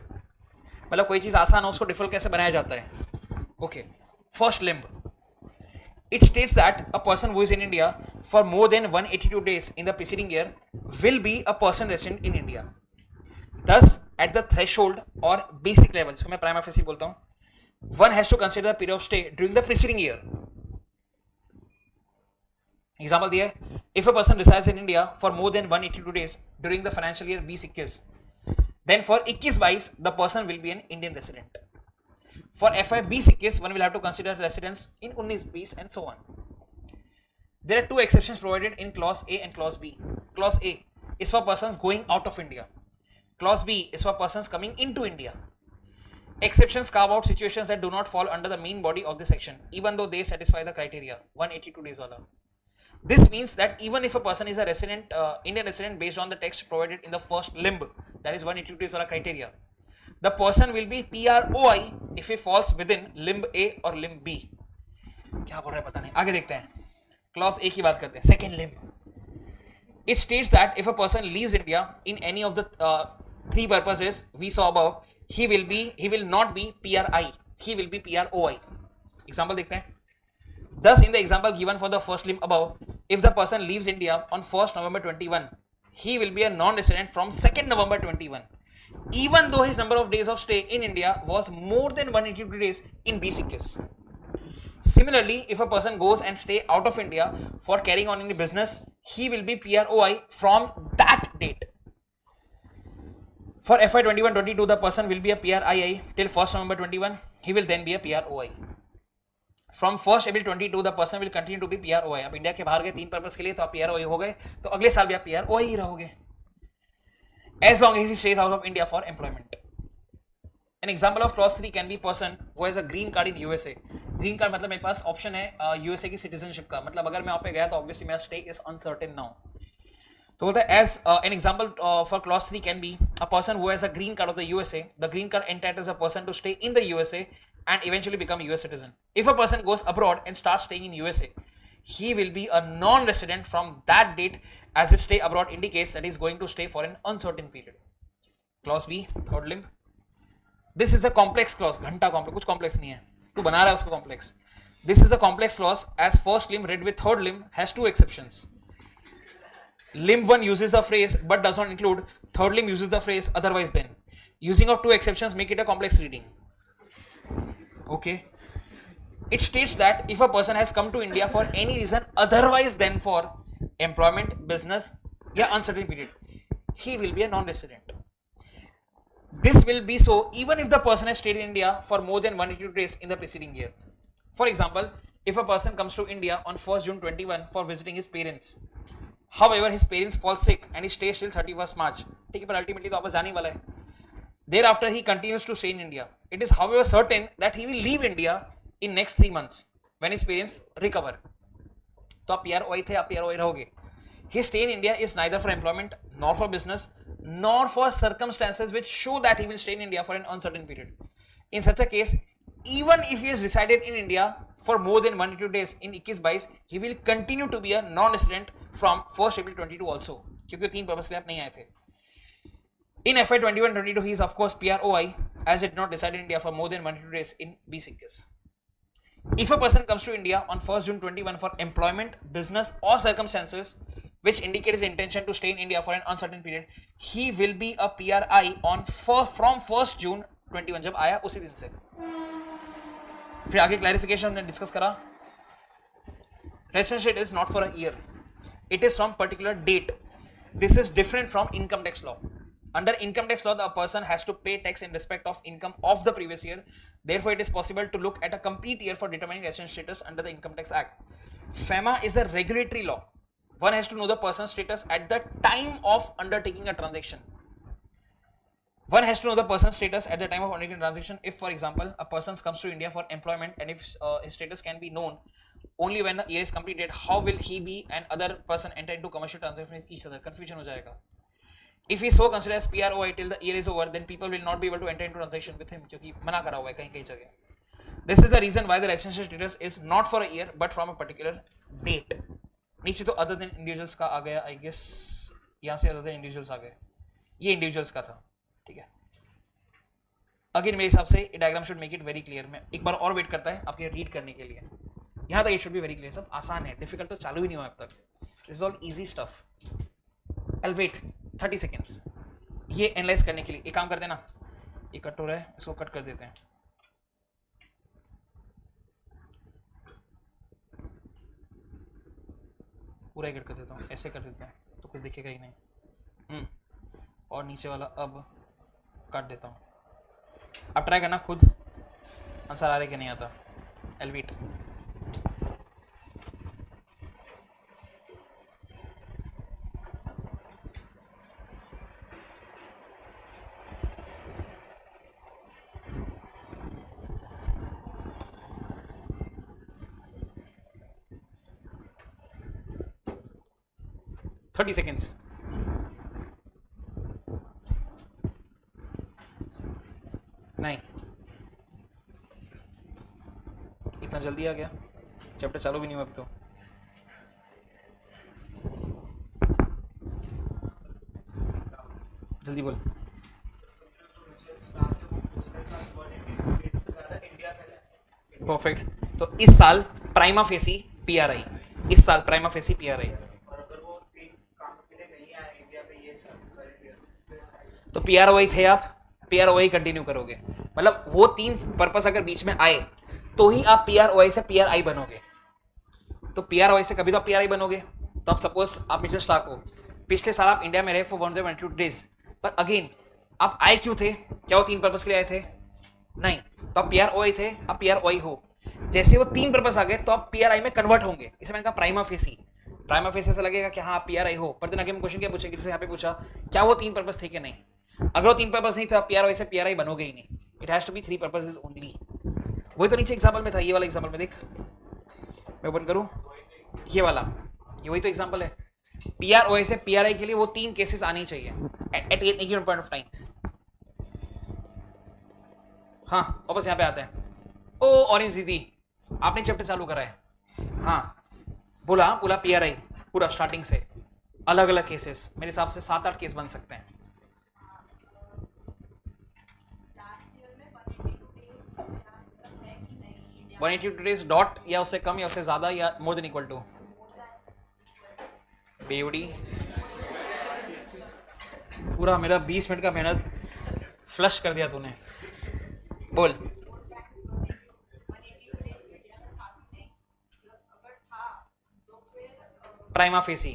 मतलब कोई चीज आसान हो उसको difficult कैसे बनाया जाता है. Okay. First limb. It states that a person who is in India for more than 182 days in the preceding year will be a person resident in India. Thus, at the threshold or basic level, जिसको मैं prima facie बोलता हूँ, one has to consider the period of stay during the preceding year. Example दिया है, if a person resides in India for more than 182 days during the financial year 2021, then for 21-22 the person will be an Indian resident. For FY 2021 one will have to consider residence in 19-20 and so on. There are two exceptions provided in clause A and clause B. Clause A is for persons going out of India. Clause B is for persons coming into India. Exceptions carve out situations that do not fall under the main body of the section, even though they satisfy the criteria. 182 days wala. This means that even if a person is a resident, Indian resident based on the text provided in the first limb, that is 182 days wala criteria, the person will be PROI if he falls within limb A or limb B. क्या बोल रहा है पता नहीं, आगे देखते हैं. Clause A की बात करते हैं. Second limb. It states that if a person leaves India in any of the three purposes we saw above, he will not be PRI, he will be PROI. Example देखते हैं. Thus, in the example given for the first limb above, if the person leaves India on 1st November 21, he will be a non-resident from 2nd November 21, even though his number of days of stay in India was more than 182 days in B case. Similarly, if a person goes and stay out of India for carrying on any business, he will be PROI from that date. For FY 21-22, the person will be a PRII till 1st November 21. He will then be a PROI. From 1st April 22, the person will continue to be PROI. अब India के बाहर गए 3 purpose के लिए तो आप PROI हो गए, तो अगले साल भी आप PROI ही रहोगे, as long as he stays out of India for employment. An example of clause 3 can be person who has a green card in USA. Green card मतलब मेरे पास ऑप्शन है यूएसए की सिटीजनशिप का, मतलब अगर मैं वहां पे गया तो ऑब्वियसली मेरा स्टे इज अनसर्टेन नाउ. तो बोलता है as an example for clause 3 can be a person who has a green card of the USA. The green card entitles a person to stay in the USA and eventually become US citizen. If a person goes abroad and starts staying in USA, he will be a non-resident from that date, as his stay abroad indicates that he is going to stay for an uncertain period. Clause B, third limb. This is a complex clause. घंटा complex, कुछ complex नहीं है, तू बना रहा है उसको complex. This is a complex clause as first limb read with third limb has two exceptions. Limb 1 uses the phrase but does not include. Third limb uses the phrase otherwise then. Using of two exceptions make it a complex reading. Okay. It states that if a person has come to India for any reason otherwise than for employment, business, या uncertain period, he will be a non-resident. This will be so even if the person has stayed in India for more than 182 days in the preceding year. For example, if a person comes to India on 1st June 21 for visiting his parents, however his parents fall sick and he stays till 31st March, ठीक है, पर ultimately तो वापस जाने वाला है. Thereafter he continues to stay in India. It is however certain that he will leave India in next 3 months when his parents recover. तो आप PROI थे, आप PROI रहोगे. His stay in India is neither for employment nor for business nor for circumstances which show that he will stay in India for an uncertain period. In such a case, even if he has resided in India for more than 182 days in 21-22, he will continue to be a non-resident from 1st April 22 also, क्योंकि 3 purpose के लिए आप नहीं आए थे. In FY 21-22, he is of course PROI as it did not reside in India for more than 182 days in BC case. If a person comes to India on 1st June 21 for employment, business or circumstances which indicate his intention to stay in India for an uncertain period, he will be a PRI from 1st June 21 जब आया उसी दिन से. फिर आगे clarification हमने discuss करा. Residence is not for a year. It is from particular date. This is different from income tax law. Under income tax law, the person has to pay tax in respect of income of the previous year. Therefore, it is possible to look at a complete year for determining resident status under the Income Tax Act. FEMA is a regulatory law. One has to know the person's status at the time of undertaking a transaction. One has to know the person's status at the time of undertaking a transaction. If, for example, a person comes to India for employment and if his status can be known only when the year is completed, how will he be and other person enter into commercial transaction with each other? Confusion हो जाएगा. If he so considered as PROI till the year is over, then people will not be able to enter into transaction with him क्योंकि मना करा हुआ है कहीं कहीं जगह. This is the reason why the residential status is not for a year but from a particular date. नीचे तो other than individuals का आ गया, I guess यहाँ से other than individuals आ गए, ये individuals का था, ठीक है. अगेन मेरे हिसाब से diagram should make it very clear. मैं एक बार और वेट करता है आपके रीड करने के लिए. यहाँ तक it should be very clear. सब आसान है, डिफिकल्ट तो चालू ही नहीं हुआ अब तक. This is all easy stuff. I'll wait 30 seconds ये एनालाइज करने के लिए. एक काम कर देना, ये कट हो रहा है, इसको कट कर देते हैं. पूरा ही कट कर देता हूँ, ऐसे कर देते हैं तो कुछ दिखेगा ही नहीं. और नीचे वाला अब काट देता हूँ. अब ट्राई करना खुद आंसर आ रहा है कि नहीं आता. I'll wait. 30 सेकेंड्स। नहीं, इतना जल्दी आ गया, चैप्टर चालू भी नहीं हुआ अब तो। जल्दी बोल। परफेक्ट। तो इस साल प्राइमा फेसी पीआरआई, इस साल प्राइमा फेसी पीआरआई। तो पीआरओ थे आप, पीआरओ कंटिन्यू करोगे, मतलब वो 3 पर्पस अगर बीच में आए तो ही आप पीआरओ से पीआरआई बनोगे। तो पीआरओ से कभी तो आप पीआरआई बनोगे। तो आप सपोज आप मिचेल स्टार्क हो, पिछले साल आप इंडिया में रहे फॉर 122 डेज, पर अगेन आप आए क्यों थे? क्या वो 3 पर्पस के लिए आए थे? नहीं। तो आप पीआरओ थे, आप पीआरओ हो। जैसे वो 3 पर्पस आ गए तो आप पीआरआई में कन्वर्ट होंगे। इसे मैंने कहा प्राइमा फेसी। प्राइमा फेसी से लगेगा कि हाँ आप पीआरआई हो, पर दिन अगेन क्वेश्चन क्या पूछेंगे, जैसे यहाँ पे पूछा क्या वो 3 पर्पस थे कि नहीं। अगर वो 3 पर्पस नहीं था, पीआरओ से पीआरआई बनोगे ही नहीं। It has to be 3 purposes only. वही तो नीचे एग्जांपल में था, ये वाला एग्जांपल में देख, मैं ओपन करूं ये वाला, ये वही तो एग्जांपल है। पीआरओ से पीआरआई के लिए वो 3 केसेस आने चाहिए at any given point of time. हाँ वापस यहाँ पे आते हैं। ओ ऑरेंज दीदी, आपने चैप्टर चालू करा है। हाँ बोला बोला पीआरआई पूरा स्टार्टिंग से, अलग अलग केसेस, मेरे हिसाब से 7-8 केस बन सकते हैं। वन 182 डेज डॉट, या उससे कम या उससे ज्यादा, या मोर देन इक्वल टू। बेवड़ी, पूरा मेरा 20 मिनट का मेहनत फ्लश कर दिया तूने। बोल। प्राइमा फेसी,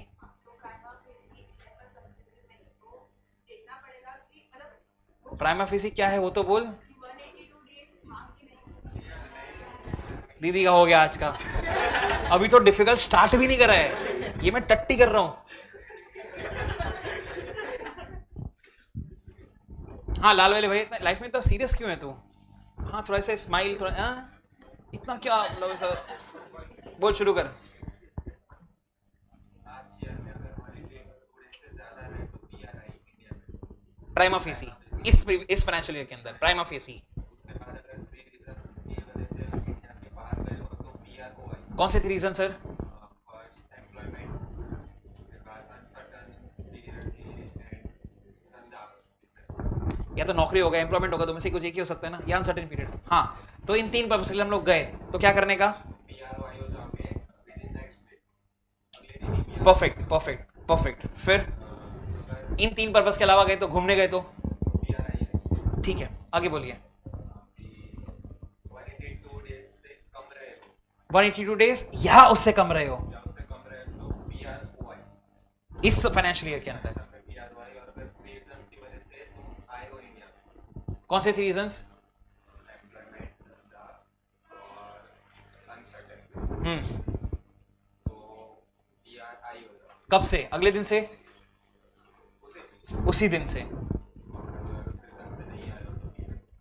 प्राइमा फेसी क्या है वो तो बोल। दीदी का हो गया आज का, अभी तो डिफिकल्ट स्टार्ट भी नहीं करा है, ये मैं टट्टी कर रहा हूं। हाँ लाल वाले भाई, लाइफ में इतना सीरियस क्यों है तू? हाँ थोड़ा सा स्माइल, थोड़ा इतना क्या मतलब ऐसा, बोल शुरू कर। प्राइमा फेसी इस फाइनेंशियल ईयर के अंदर प्राइमा फेसी। कौन से 3 रीजन सर? या तो नौकरी होगा, एम्प्लॉयमेंट होगा, तो में से कुछ एक ही हो सकता है ना, या अनसर्टेन पीरियड। हाँ तो इन 3 पर्पस के लिए हम लोग गए, तो क्या करने का? Perfect perfect perfect. फिर इन 3 पर्पस के अलावा गए तो घूमने गए तो ठीक है, आगे बोलिए। 182 डेज या उससे कम रहे हो इस फाइनेंशियल ईयर के अंदर। कौन से 3 रीजंस? कब से? अगले दिन से? उसी दिन से।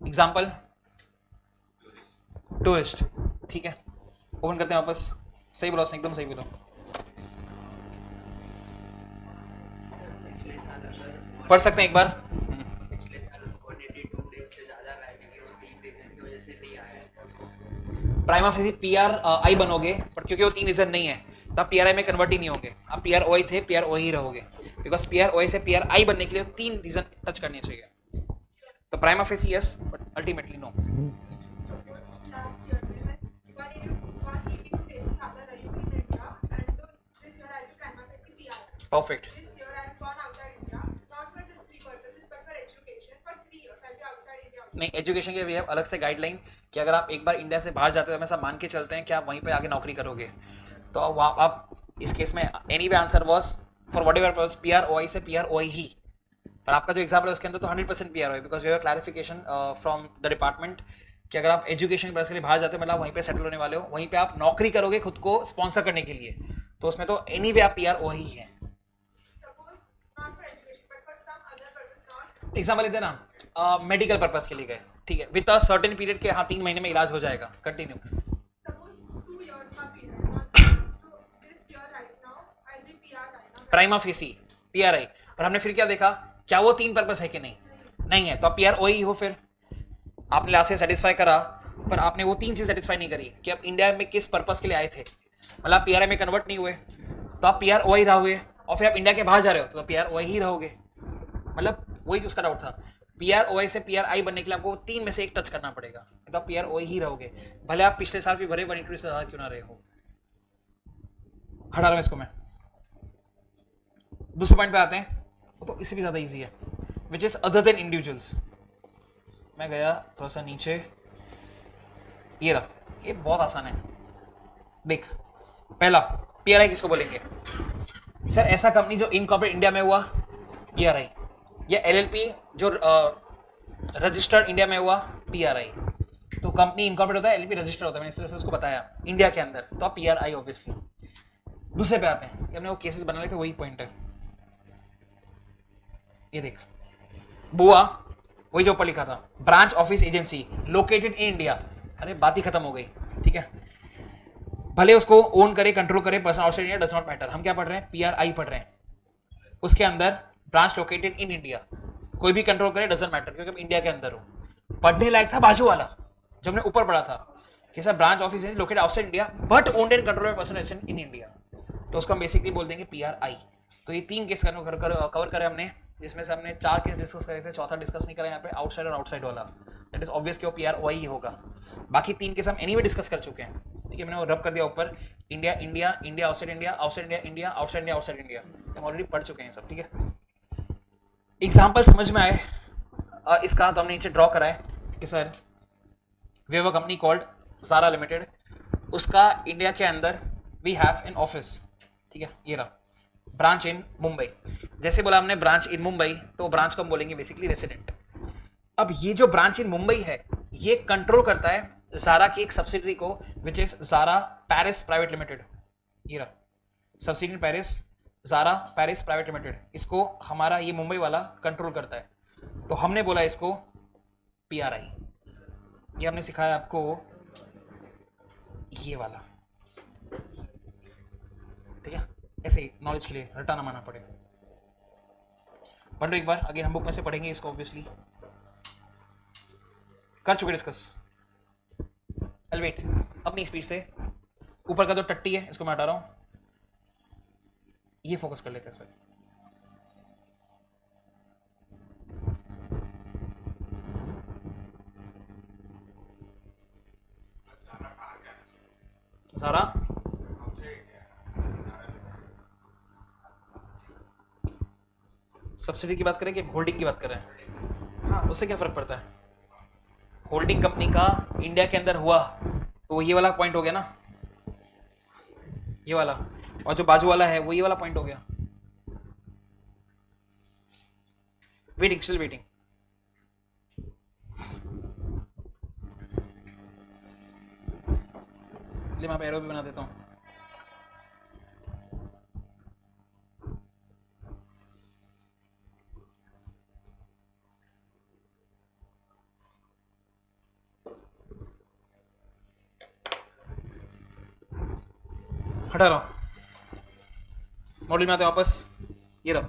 एग्जाम्पल टूरिस्ट, ठीक है। ओपन करते हैं वापस। सही बोला उसने, एकदम सही बोला। पढ़ सकते हैं एक बार? पिछले साल 182 डेज से ज्यादा रहा है, लेकिन वो 3 रीजन की वजह से नहीं आया। प्राइमा फेसी पीआर आई बनोगे, पर क्योंकि वो 3 रीजन नहीं है तब पीआरआई में कन्वर्ट ही नहीं होगे। आप पीआरओ थे, पीआरओ ही रहोगे, बिकॉज पीआरओ से पीआरआई बनने के लिए 3 रीजन टच करने चाहिए। तो prima facie yes, but ultimately no. Perfect. नहीं, एजुकेशन के वी हैव अलग से गाइडलाइन कि अगर आप एक बार इंडिया से बाहर जाते हो, हम ऐसा मान के चलते हैं कि आप वहीं पे आगे नौकरी करोगे, तो आप इस केस में anyway answer was for whatever purpose PROI से पीआरओआई ही। पर आपका जो एग्जाम्पल है उसके अंदर तो 100% PROI, because we have clarification from the department कि अगर आप एजुकेशन के पर्पस के लिए बाहर जाते हो, मतलब वहीं पे सेटल होने वाले हो, वहीं पे आप नौकरी करोगे खुद को स्पॉन्सर करने के लिए, तो उसमें तो एनी वे आप पीआरओआई ही है। एग्जाम्पल लेते ना, मेडिकल पर्पस के लिए गए, ठीक है, विद अ सर्टेन पीरियड के, हाँ 3 महीने में इलाज हो जाएगा। कंटिन्यू। Prima facie PRI. पर हमने फिर क्या देखा, क्या वो 3 पर्पस है कि नहीं है, तो आप पीआर ही हो। फिर आपने लास्ट से सेटिस्फाई करा, पर आपने वो 3 चीज सेटिस्फाई नहीं करी कि आप इंडिया में किस पर्पस के लिए आए थे, मतलब आप पीआरआई में कन्वर्ट नहीं हुए तो आप पीआर ही रहोगे, और फिर आप इंडिया के बाहर जा रहे हो तो पीआर ही रहोगे। मतलब वही उसका डाउट था, पीआर से पीआर बनने के लिए आपको 3 में से एक टच करना पड़ेगा, तो आप पीआर ही रहोगे, भले आप पिछले साल भी भरे 120,000 क्यों ना रहे हो। हटा रहा हूं इसको मैं। दूसरे पॉइंट पे आते हैं, वो तो इससे भी ज्यादा इजी है, which is other than individuals. मैं गया थोड़ा सा नीचे, ये रहा, ये बहुत आसान है। देख, पहला पीआरआई किसको बोलेंगे सर? ऐसा कंपनी जो इनकॉर्पोरेट इंडिया में हुआ पीआरआई, या एलएलपी जो रजिस्टर्ड इंडिया में हुआ पीआरआई। तो कंपनी इनकॉर्पोरेट होता है, एलएलपी रजिस्टर्ड होता है, मैंने इस तरह से उसको बताया इंडिया के अंदर, तो आप पीआरआई ऑब्वियसली। दूसरे पे आते हैं, हमने वो केसेस बना लिए थे, वही पॉइंट है। ये देख, बुआ, वही जो ऊपर लिखा था, branch office agency located in India, अरे बात ही खत्म हो गई, ठीक है। भले उसको ओन करे, कंट्रोल करे, person outside India does not matter. हम क्या पढ़ रहे हैं? पीआरआई पढ़ रहे हैं। उसके अंदर ब्रांच लोकेटेड इन इंडिया, कोई भी कंट्रोल करे डजंट मैटर, क्योंकि हम इंडिया के अंदर हो। पढ़ने लायक था बाजू वाला जो हमने ऊपर पढ़ा था कि sir branch office is located outside India but owned and control by person resident in India, तो उसको हम बेसिकली बोल देंगे पीआरआई। तो ये 3 केस कवर करे हमने, जिसमें से हमने 4 केस डिस्कस करे थे, चौथा डिस्कस नहीं करा यहाँ पे, आउटसाइड और आउटसाइड वाला। दैट इज ऑब्वियस कि वो पीआरआई ही होगा। बाकी 3 केस हम एनीवे डिस्कस कर चुके हैं, ठीक है। मैंने वो रब कर दिया ऊपर, India India India outside India, outside India India, outside India outside India, हम ऑलरेडी पढ़ चुके हैं सब, ठीक है। एग्जाम्पल समझ में आए इसका, तो हमने नीचे ड्रॉ करा है कि sir we have a company called Zara Limited, उसका इंडिया के अंदर वी हैव एन ऑफिस, ठीक है, ये रहा, ब्रांच इन मुंबई। जैसे बोला हमने ब्रांच इन मुंबई, तो ब्रांच को हम बोलेंगे बेसिकली रेसिडेंट। अब ये जो ब्रांच इन मुंबई है, ये कंट्रोल करता है ज़ारा की एक सब्सिडरी को, which is Zara Paris Private Limited. ये रहा subsidiary Paris, Zara Paris Private Limited, इसको हमारा ये मुंबई वाला कंट्रोल करता है, तो हमने बोला इसको पीआरआई। ये हमने सिखाया आपको ये वाला, ठीक है, ऐसे ही नॉलेज के लिए रटाना माना पड़े। पढ़ लो एक बार, अगर हम बुक में से पढ़ेंगे इसको, ऑब्वियसली कर चुके डिस्कस। वेट, अपनी स्पीड से ऊपर का जो टट्टी है इसको मैं हटा रहा हूं, ये फोकस कर लेते हैं सर। ज़ारा सब्सिडी की बात करें कि होल्डिंग की बात करें? हाँ, उससे क्या फर्क पड़ता है? होल्डिंग कंपनी का इंडिया के अंदर हुआ तो ये वाला पॉइंट हो गया ना, ये वाला, और जो बाजू वाला है वो ये वाला पॉइंट हो गया। Waiting, still waiting. मैं यहाँ पे एरो भी बना देता हूँ। हटा रहा हूँ, मॉडल में आते हैं वापस। ये रहा,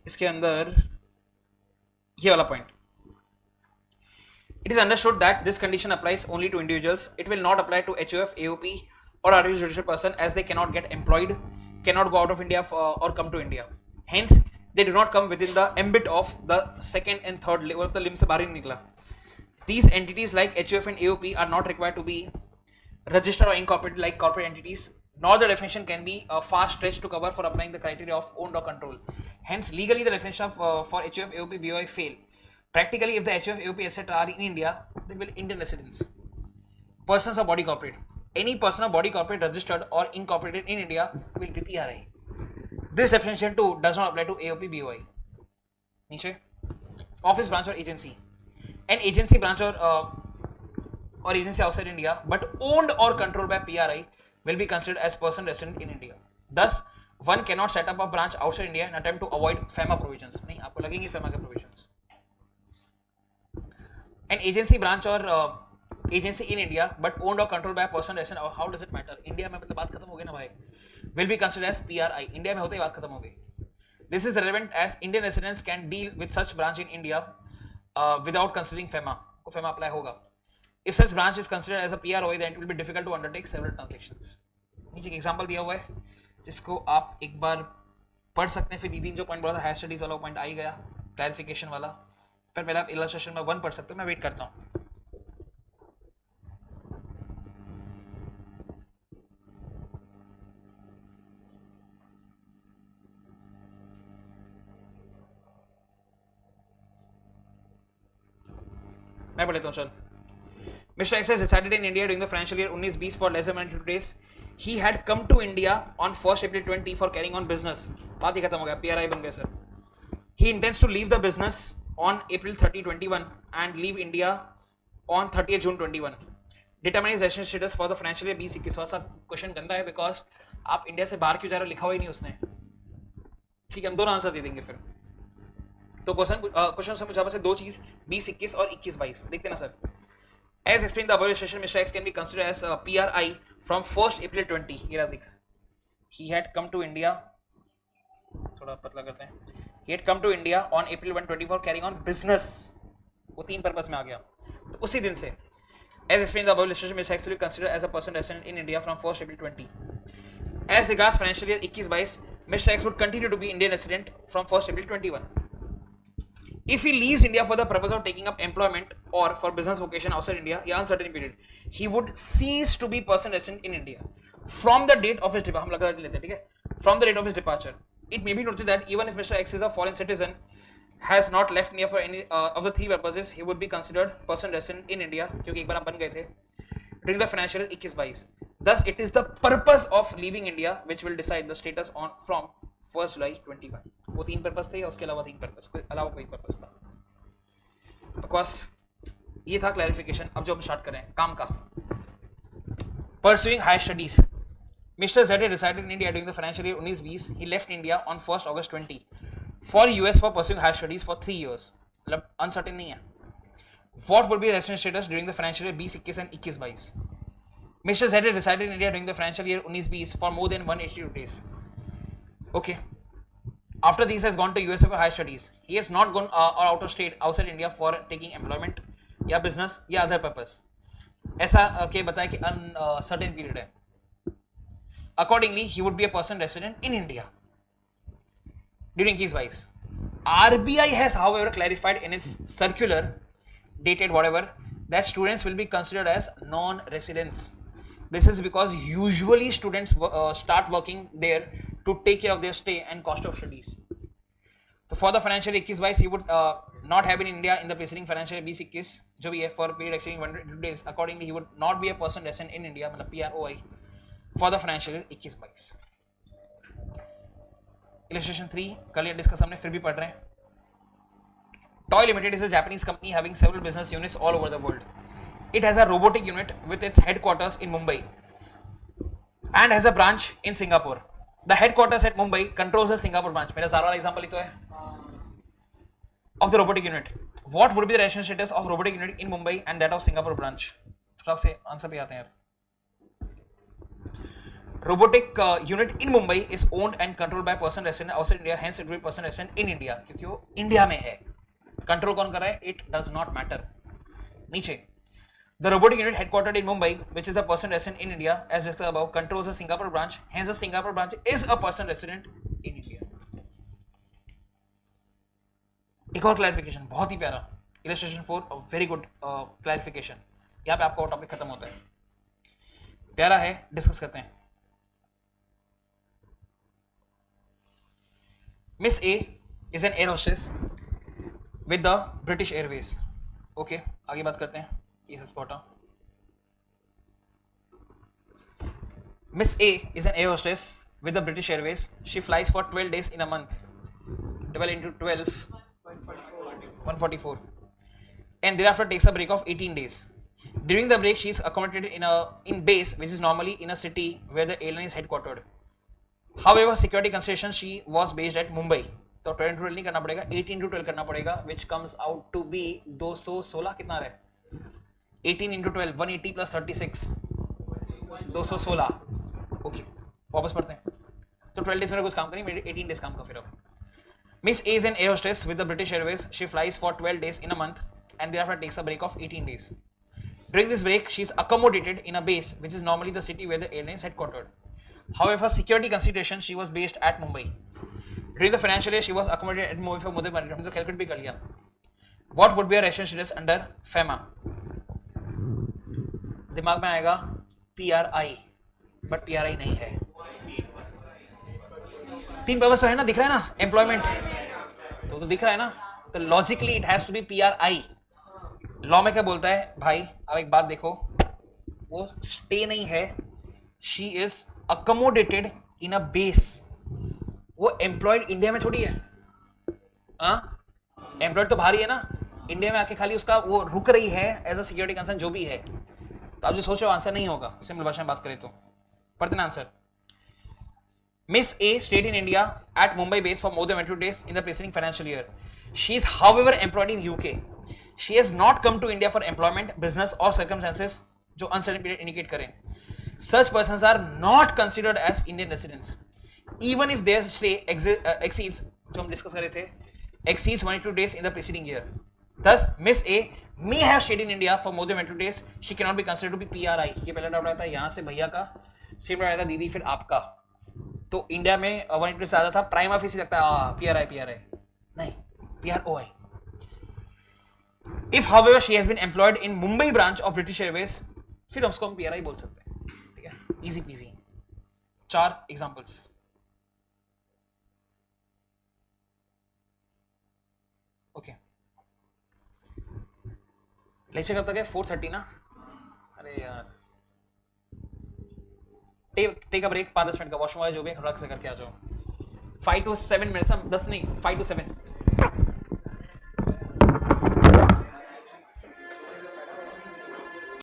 इसके अंदर ये वाला point, it is understood that this condition applies only to individuals. It will not apply to HOF, AOP or artificial judicial person, as they cannot get employed, cannot go out of India or come to India. Hence, they do not come within the ambit of the second and third level of the limb से बाहर ही निकला. These entities like HOF and AOP are not required to be registered or incorporated like corporate entities, nor the definition can be far stretched to cover for applying the criteria of owned or control. Hence, legally the definition of for HOF, AOP, BOI fail. Practically, if the HOF, AOP, etc. are in India, they will Indian residents. Persons of body corporate. Any person of body corporate registered or incorporated in India will be PRI. This definition too does not apply to AOP, BOI. नीचे office branch or agency. An agency branch or agency outside India but owned or controlled by PRI will be considered as person resident in India. Thus, one cannot set up a branch outside India and attempt to avoid FEMA provisions. नहीं, आपको लगेंगे FEMA के provisions. An agency branch or agency in India but owned or controlled by a person resident, how does it matter? India में मतलब बात खत्म हो गई ना भाई. will be considered as PRI. India में होते ही बात खत्म हो गई. This is relevant as Indian residents can deal with such branch in India without considering FEMA. को FEMA apply होगा. If such branch is considered as a PROI, then it will be difficult to undertake several transactions. नीचे एक example दिया हुआ है जिसको आप एक बार पढ़ सकते हैं. फिर दीदी जो पॉइंट बोला था हायर स्टडीज वाला पॉइंट आ ही गया, क्लैरिफिकेशन वाला. फिर पहले आप इलस्ट्रेशन में 1 पढ़ सकते हो, मैं वेट करता हूँ. मैं पढ़ लेता हूँ. चल. Mr. X has resided in India during the financial year 19-20 for less than 102 days. He had come to India on 1st April 20 for carrying on business. बात ही खत्म हो गया, PRI बन गए sir. He intends to leave the business on April 30, 21 and leave India on 30th June 21. Determine his residence status for the financial year 2021. थोड़ा सा question गंदा है बिकॉज आप इंडिया से बाहर क्यों जा रहे हो लिखा हुआ ही नहीं उसने. ठीक है, हम दोनों आंसर दे देंगे फिर. तो क्वेश्चन से मुझे आपसे दो चीज 20-21 और 21-22 देखते ना sir. As explained, the above illustration, Mr. X can be considered as a PRI from 1st April 20. ये रहा दिख. He had come to India. थोड़ा पतला करते हैं. He had come to India on April 1, 20 for carrying on business. वो 3 purpose में आ गया. तो उसी दिन से. As explained, the above illustration, Mr. X will be considered as a person resident in India from 1st April 20. As regards financial year 21-22, Mr. X would continue to be Indian resident from 1st April 21. If he leaves India for the purpose of taking up employment or for business vocation outside India, या uncertain period, he would cease to be person resident in India from the date of his departure. हम लगा लेते हैं, ठीक है? From the date of his departure. It may be noted that even if Mr. X is a foreign citizen, has not left India for any of the 3 purposes, he would be considered person resident in India क्योंकि एक बार आप बन गए थे during the financial year 21-22. Thus, it is the purpose of leaving India which will decide the status on from 1st July 21. वो 3 purpose थे या उसके अलावा 3 पर्पस, कोई अलावा कोई पर्पस था. बकवास. ये था क्लैरिफिकेशन. अब जो हम स्टार्ट करें काम का. Pursuing higher studies. Mr. Z resided in India during the financial year 19-20. He left India on 1st August 20 for US for pursuing higher studies for 3 years. मतलब अनसर्टेन नहीं है. What would be resident status during the financial year 20-21 and 21-22? Mr. Z resided in India during the financial year 19-20 for more than 182 days. Okay. After this has gone to USA for higher studies. He has not gone out of state outside India for taking employment या business या other purpose. ऐसा के बताया कि uncertain period है. Accordingly, he would be a person resident in India during his vice. RBI has, however, clarified in its circular dated whatever that students will be considered as non-residents. This is because usually students start working there to take care of their stay and cost of studies. So for the financial year 21-22, he would not have been in India in the preceding financial year 20-21, जो भी है for period exceeding 102 days. Accordingly, he would not be a person resident in India, मतलब PROI, for the financial year 21-22. Illustration 3 कल ये discuss हमने फिर भी पढ़ रहे हैं. Toy Limited is a Japanese company having several business units all over the world. It has a robotic unit with its headquarters in Mumbai and has a branch in Singapore. The headquarters at Mumbai controls the Singapore branch. मेरा सारा वाला example ही तो है. Of the robotic unit. What would be the resident status of robotic unit in Mumbai and that of Singapore branch? फटाक से answer पे आते हैं यार. Robotic unit in Mumbai is owned and controlled by person resident outside India. Hence, it will be person resident in India. क्योंकि वो India में है. कंट्रोल कौन कर रहा है? It does not matter. नीचे. The robotic unit headquartered in Mumbai, which is a person resident in India, as discussed above, controls the Singapore branch. Hence, the Singapore branch is a person resident in India. एक और clarification बहुत ही प्यारा. Illustration 4, a very good clarification. यहाँ पे आपका topic खत्म होता है. प्यारा है, डिस्कस करते हैं. Miss A is an air hostess with the British Airways. Okay, आगे बात करते हैं. ये सब Miss A is an air hostess with the British Airways. She flies for 12 days in a month. 12 into 12, 144. And thereafter takes a break of 18 days. During the break, she is accommodated in base, which is normally in a city where the airline is headquartered. However, security consideration, she was based at Mumbai. तो 12 into 12 नहीं करना पड़ेगा, 18 into 12 करना पड़ेगा, which comes out to be 216. कितना रहे? 18 into 12, 180 plus 36, 216. Okay, वापस पढ़ते हैं. तो 12 डेज में कुछ काम करें, मेरे 18 डेज काम का फिर अब. Miss A is an air hostess with the British Airways. She flies for 12 days in a month and thereafter takes a break of 18 days. During this break, she is accommodated in a base which is normally the city where the airline is headquartered. However, for security consideration, she was based at Mumbai. During the financial year, she was accommodated at Mumbai for more than 1 year. हमने तो calculate भी कर लिया. What would be a ration status under FEMA? दिमाग में आएगा PRI, but PRI नहीं है. 3 पर्पस तो है ना, दिख रहा है ना, एम्प्लॉयमेंट तो दिख रहा है ना, तो logically it has to be PRI. लॉ में क्या बोलता है भाई, अब एक बात देखो, वो स्टे नहीं है, she is accommodated in a base. वो एम्प्लॉयड इंडिया में थोड़ी है, एम्प्लॉयड तो बाहर ही है ना, इंडिया में आके खाली उसका वो रुक रही है एज अ सिक्योरिटी कंसर्न जो भी है. तो आप जो सोचो आंसर नहीं होगा, सिंपल भाषा में बात करें तो. पढ़ते ना answer. Miss A stayed in India at Mumbai base for more than 22 days in the preceding financial year. She is, however, employed in UK. She has not come to India for employment, business, or circumstances जो uncertain period indicate करें. Such persons are not considered as Indian residents, even if their stay exceeds जो हम discuss कर रहे थे, exceeds 22 days in the preceding year. Thus, Miss A may have stayed in India for more than 22 days. She cannot be considered to be PRI. ये पहला doubt आया था यहाँ से भैया का, सेम आया था दीदी, फिर आपका. तो इंडिया में 1 से ज्यादा था, प्राइम ऑफिस ही लगता है PRI नहीं, PROI. If however she has been employed in Mumbai branch of British Airways, फिर उसको हम PRI बोल सकते हैं. ठीक है, easy peasy. 4 examples. Okay, lecture कब तक है? 4:30 ना. अरे यार, टेक अ ब्रेक 5-10 मिनट का, वॉशरूम वाला जो भी है खड़ा से करके आ जाओ. 5 to 7 मिनट्स, 10 नहीं, 5 to 7.